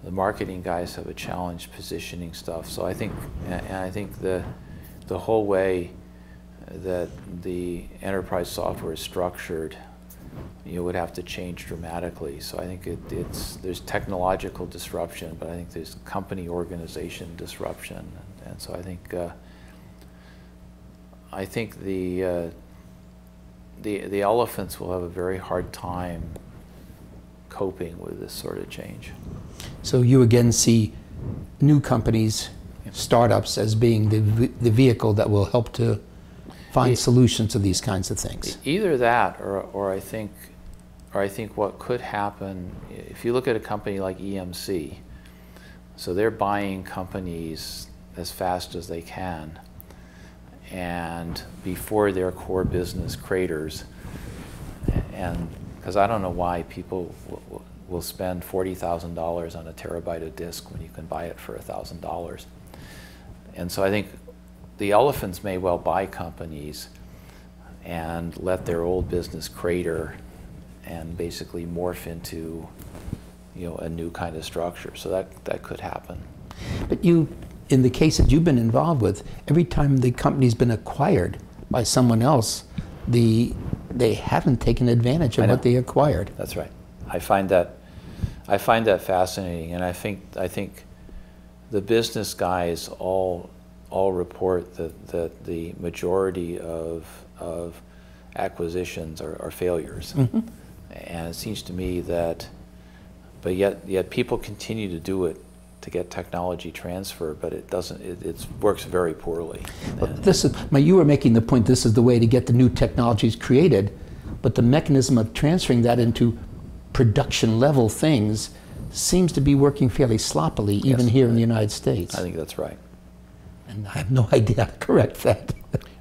The marketing guys have a challenge positioning stuff. So I think, and I think the whole way that the enterprise software is structured, would have to change dramatically. So I think there's technological disruption, but I think there's company organization disruption, and so I think the elephants will have a very hard time coping with this sort of change. So you again see new companies, startups, as being the vehicle that will help to find solutions to these kinds of things. Either that, or I think what could happen, if you look at a company like EMC, so they're buying companies as fast as they can, and before their core business craters, and because I don't know why people will spend $40,000 on a terabyte of disk when you can buy it for $1,000. And so I think the elephants may well buy companies and let their old business crater and basically morph into, a new kind of structure. So that could happen. But you, in the cases you've been involved with, every time the company's been acquired by someone else, they haven't taken advantage of what they acquired. That's right. I find that fascinating, and I think the business guys all report that the majority of acquisitions are failures. Mm-hmm. And it seems to me that, but yet people continue to do it to get technology transfer, but it doesn't. It works very poorly. But you were making the point. This is the way to get the new technologies created, but the mechanism of transferring that into production level things seems to be working fairly sloppily, even here in the United States. I think that's right. And I have no idea how to correct that.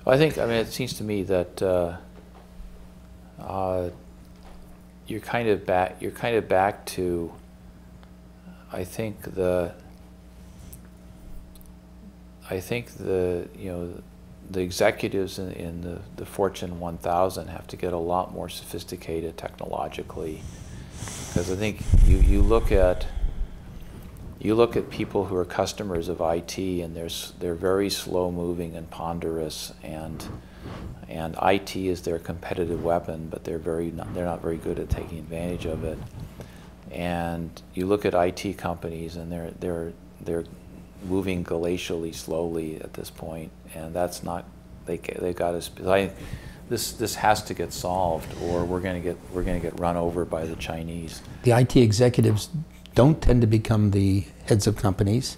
Well, it seems to me that you're kind of back to, I think the executives in the Fortune 1000 have to get a lot more sophisticated technologically, because I think you look at people who are customers of IT, and they're very slow moving and ponderous, and IT is their competitive weapon, but they're not very good at taking advantage of it. And you look at IT companies, and they're moving glacially slowly at this point, and that's not, they got to. This has to get solved, or we're going to get run over by the Chinese. The IT executives don't tend to become the heads of companies,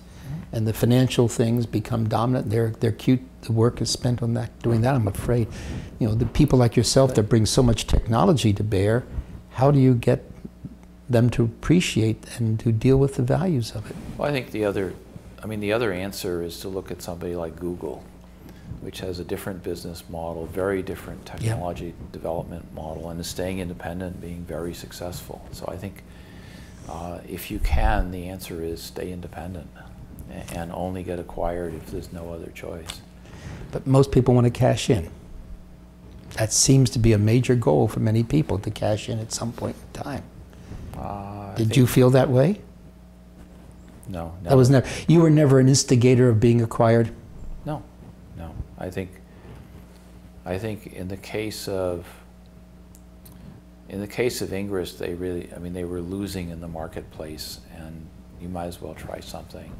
and the financial things become dominant. They're cute. The work is spent on doing that. I'm afraid, the people like yourself that bring so much technology to bear. How do you get them to appreciate and to deal with the values of it? Well, I think the other answer is to look at somebody like Google, which has a different business model, very different technology development model, and is staying independent, being very successful. So I think if you can, the answer is stay independent and only get acquired if there's no other choice. But most people want to cash in. That seems to be a major goal for many people, to cash in at some point in time. Did you feel that way? No. That was never. You were never an instigator of being acquired? No. I think in the case of Ingress, they were losing in the marketplace, and you might as well try something.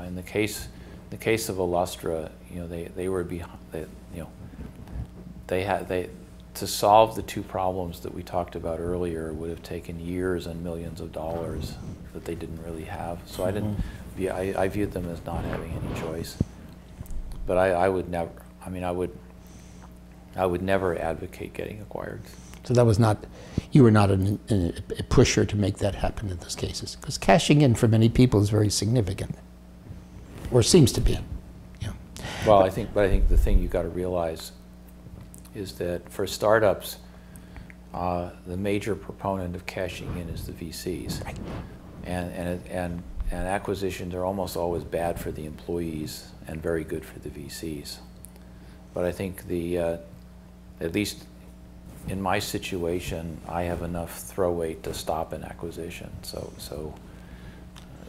In the case of Illustra, they were behind. To solve the two problems that we talked about earlier would have taken years and millions of dollars that they didn't really have. So I viewed them as not having any choice. But I would never. I would never advocate getting acquired. So that was not. You were not a pusher to make that happen in those cases, because cashing in for many people is very significant, or seems to be. Yeah. Well, I think the thing you got to realize is that for startups, the major proponent of cashing in is the VCs, right. and and acquisitions are almost always bad for the employees and very good for the VCs. But I think at least in my situation, I have enough throw weight to stop an acquisition.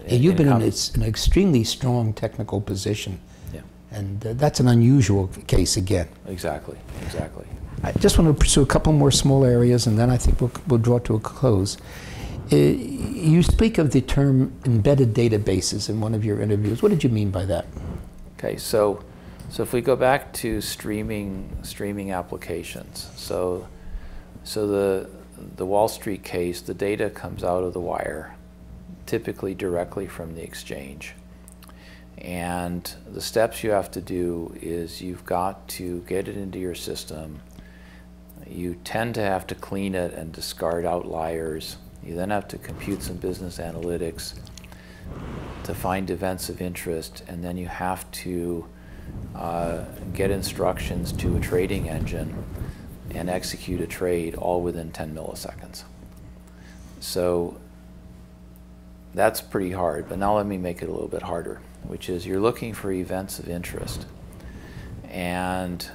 You've been in an extremely strong technical position. Yeah. And that's an unusual case again. Exactly, exactly. I just want to pursue a couple more small areas, and then I think we'll draw to a close. You speak of the term embedded databases in one of your interviews. What did you mean by that? Okay, so if we go back to streaming applications, so the Wall Street case, the data comes out of the wire, typically directly from the exchange. And the steps you have to do is you've got to get it into your system. You tend to have to clean it and discard outliers. You then have to compute some business analytics to find events of interest, and then you have to get instructions to a trading engine and execute a trade all within 10 milliseconds. So that's pretty hard, but now let me make it a little bit harder, which is you're looking for events of interest. And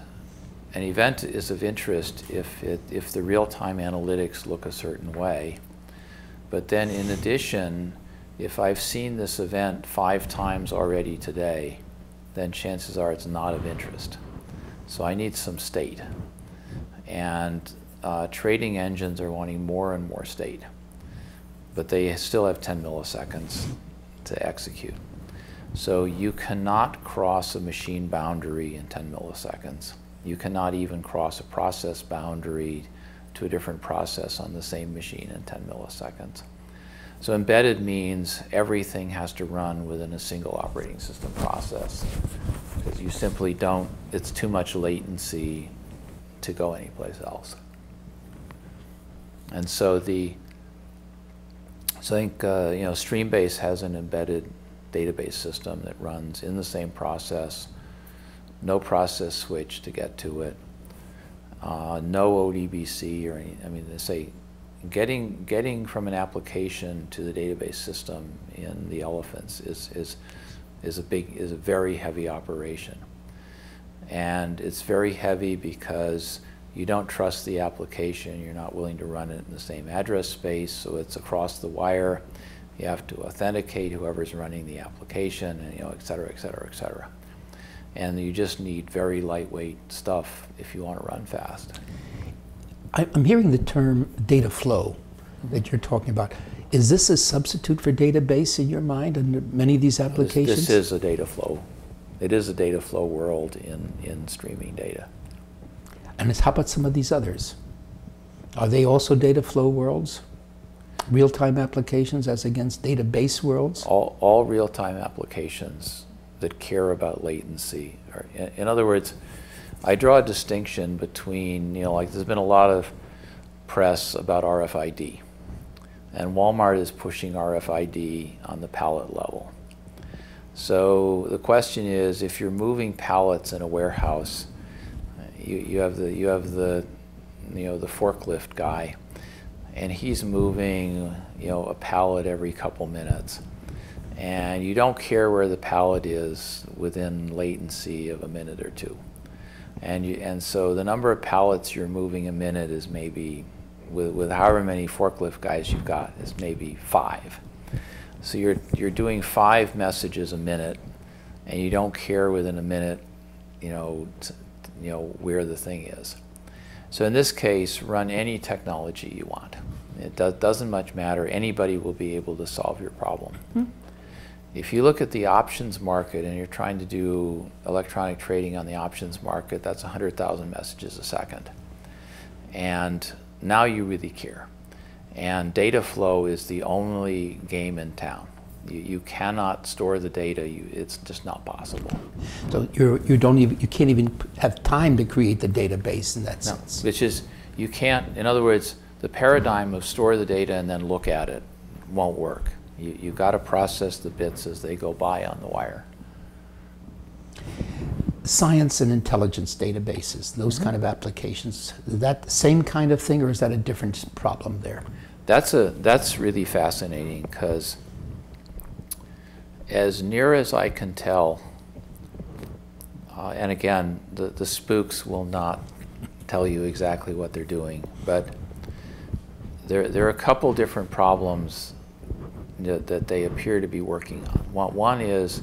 an event is of interest if the real-time analytics look a certain way. But then in addition, if I've seen this event 5 times already today, then chances are it's not of interest. So I need some state. And trading engines are wanting more and more state, but they still have 10 milliseconds to execute. So you cannot cross a machine boundary in 10 milliseconds. You cannot even cross a process boundary to a different process on the same machine in 10 milliseconds. So embedded means everything has to run within a single operating system process, because you simply don't, it's too much latency to go anyplace else. And so I think Streambase has an embedded database system that runs in the same process, no process switch to get to it, no ODBC or any, I mean, they say getting from an application to the database system in the elephants is a very heavy operation. And it's very heavy because you don't trust the application, you're not willing to run it in the same address space, so it's across the wire. You have to authenticate whoever's running the application, and et cetera, et cetera, et cetera. And you just need very lightweight stuff if you want to run fast. I'm hearing the term data flow that you're talking about. Is this a substitute for database in your mind in many of these applications? This is a data flow. It is a data flow world in streaming data. And how about some of these others? Are they also data flow worlds? Real-time applications as against database worlds? All real-time applications that care about latency. In other words, I draw a distinction between, like there's been a lot of press about RFID. And Walmart is pushing RFID on the pallet level. So the question is, if you're moving pallets in a warehouse, you have the forklift guy, and he's moving a pallet every couple minutes, and you don't care where the pallet is within latency of a minute or two, and so the number of pallets you're moving a minute is maybe with however many forklift guys you've got is maybe 5. So you're doing 5 messages a minute, and you don't care within a minute, where the thing is. So in this case, run any technology you want. It doesn't much matter. Anybody will be able to solve your problem. Hmm. If you look at the options market and you're trying to do electronic trading on the options market, that's 100,000 messages a second. And now you really care. And data flow is the only game in town. You cannot store the data. It's just not possible. So you can't even have time to create the database in that sense. Which is, you can't. In other words, the paradigm of store the data and then look at it won't work. You've got to process the bits as they go by on the wire. Science and intelligence databases, those kind of applications, is that the same kind of thing, or is that a different problem there? That's really fascinating, because As near as I can tell, and again, the spooks will not tell you exactly what they're doing, but there are a couple different problems that they appear to be working on. One is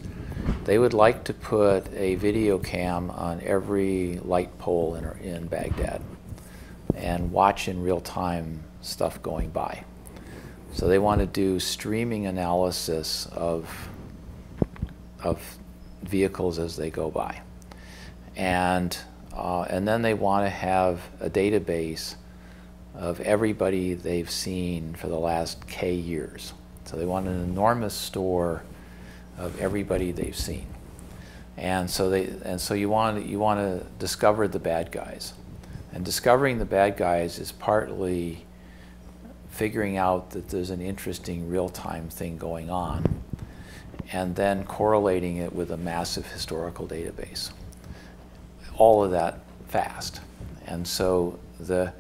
they would like to put a video cam on every light pole in Baghdad and watch in real time stuff going by. So they want to do streaming analysis of vehicles as they go by. And then they want to have a database of everybody they've seen for the last K years. So they want an enormous store of everybody they've seen. And so you want to discover the bad guys. And discovering the bad guys is partly figuring out that there's an interesting real-time thing going on, and then correlating it with a massive historical database. All of that fast. And so the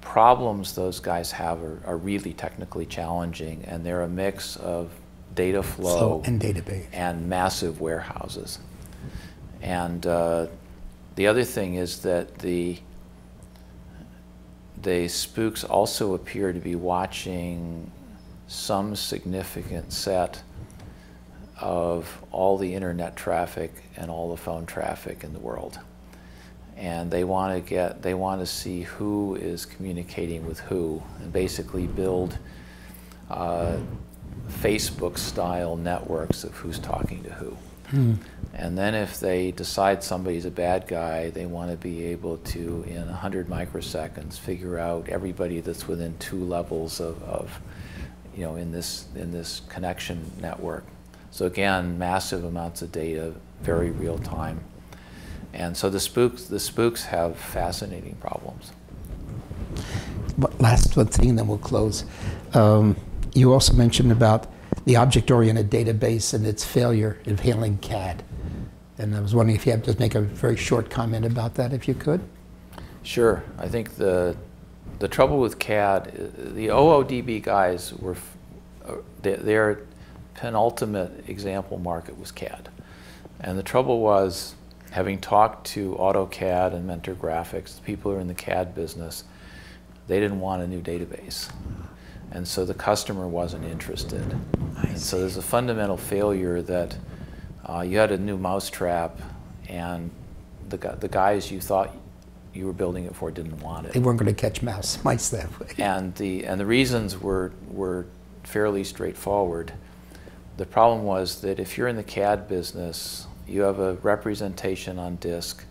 problems those guys have are really technically challenging, and they're a mix of data flow and database and massive warehouses. And the other thing is that the spooks also appear to be watching some significant set of all the internet traffic and all the phone traffic in the world. And they want to see who is communicating with who, and basically build Facebook-style networks of who's talking to who. And then if they decide somebody's a bad guy, they want to be able to, in 100 microseconds, figure out everybody that's within 2 levels of in this connection network. So again, massive amounts of data, very real time. And so the spooks have fascinating problems. Last one thing, then we'll close. You also mentioned about the object-oriented database and its failure in handling CAD. And I was wondering if you had to make a very short comment about that, if you could. Sure. I think the trouble with CAD, the OODB guys were, their penultimate example market was CAD. And the trouble was, having talked to AutoCAD and Mentor Graphics, the people who are in the CAD business, they didn't want a new database. And so the customer wasn't interested. And so there's a fundamental failure that you had a new mousetrap, and the guys you thought you were building it for didn't want it. They weren't going to catch mice that way. And the reasons were fairly straightforward. The problem was that if you're in the CAD business, you have a representation on disk,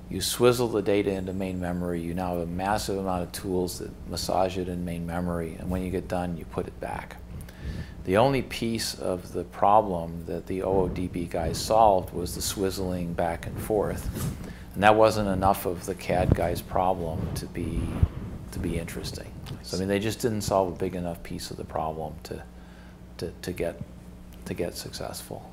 you swizzle the data into main memory, you now have a massive amount of tools that massage it in main memory, and when you get done, you put it back. The only piece of the problem that the OODB guys solved was the swizzling back and forth. And that wasn't enough of the CAD guys' problem to be interesting. So I mean, they just didn't solve a big enough piece of the problem to get successful.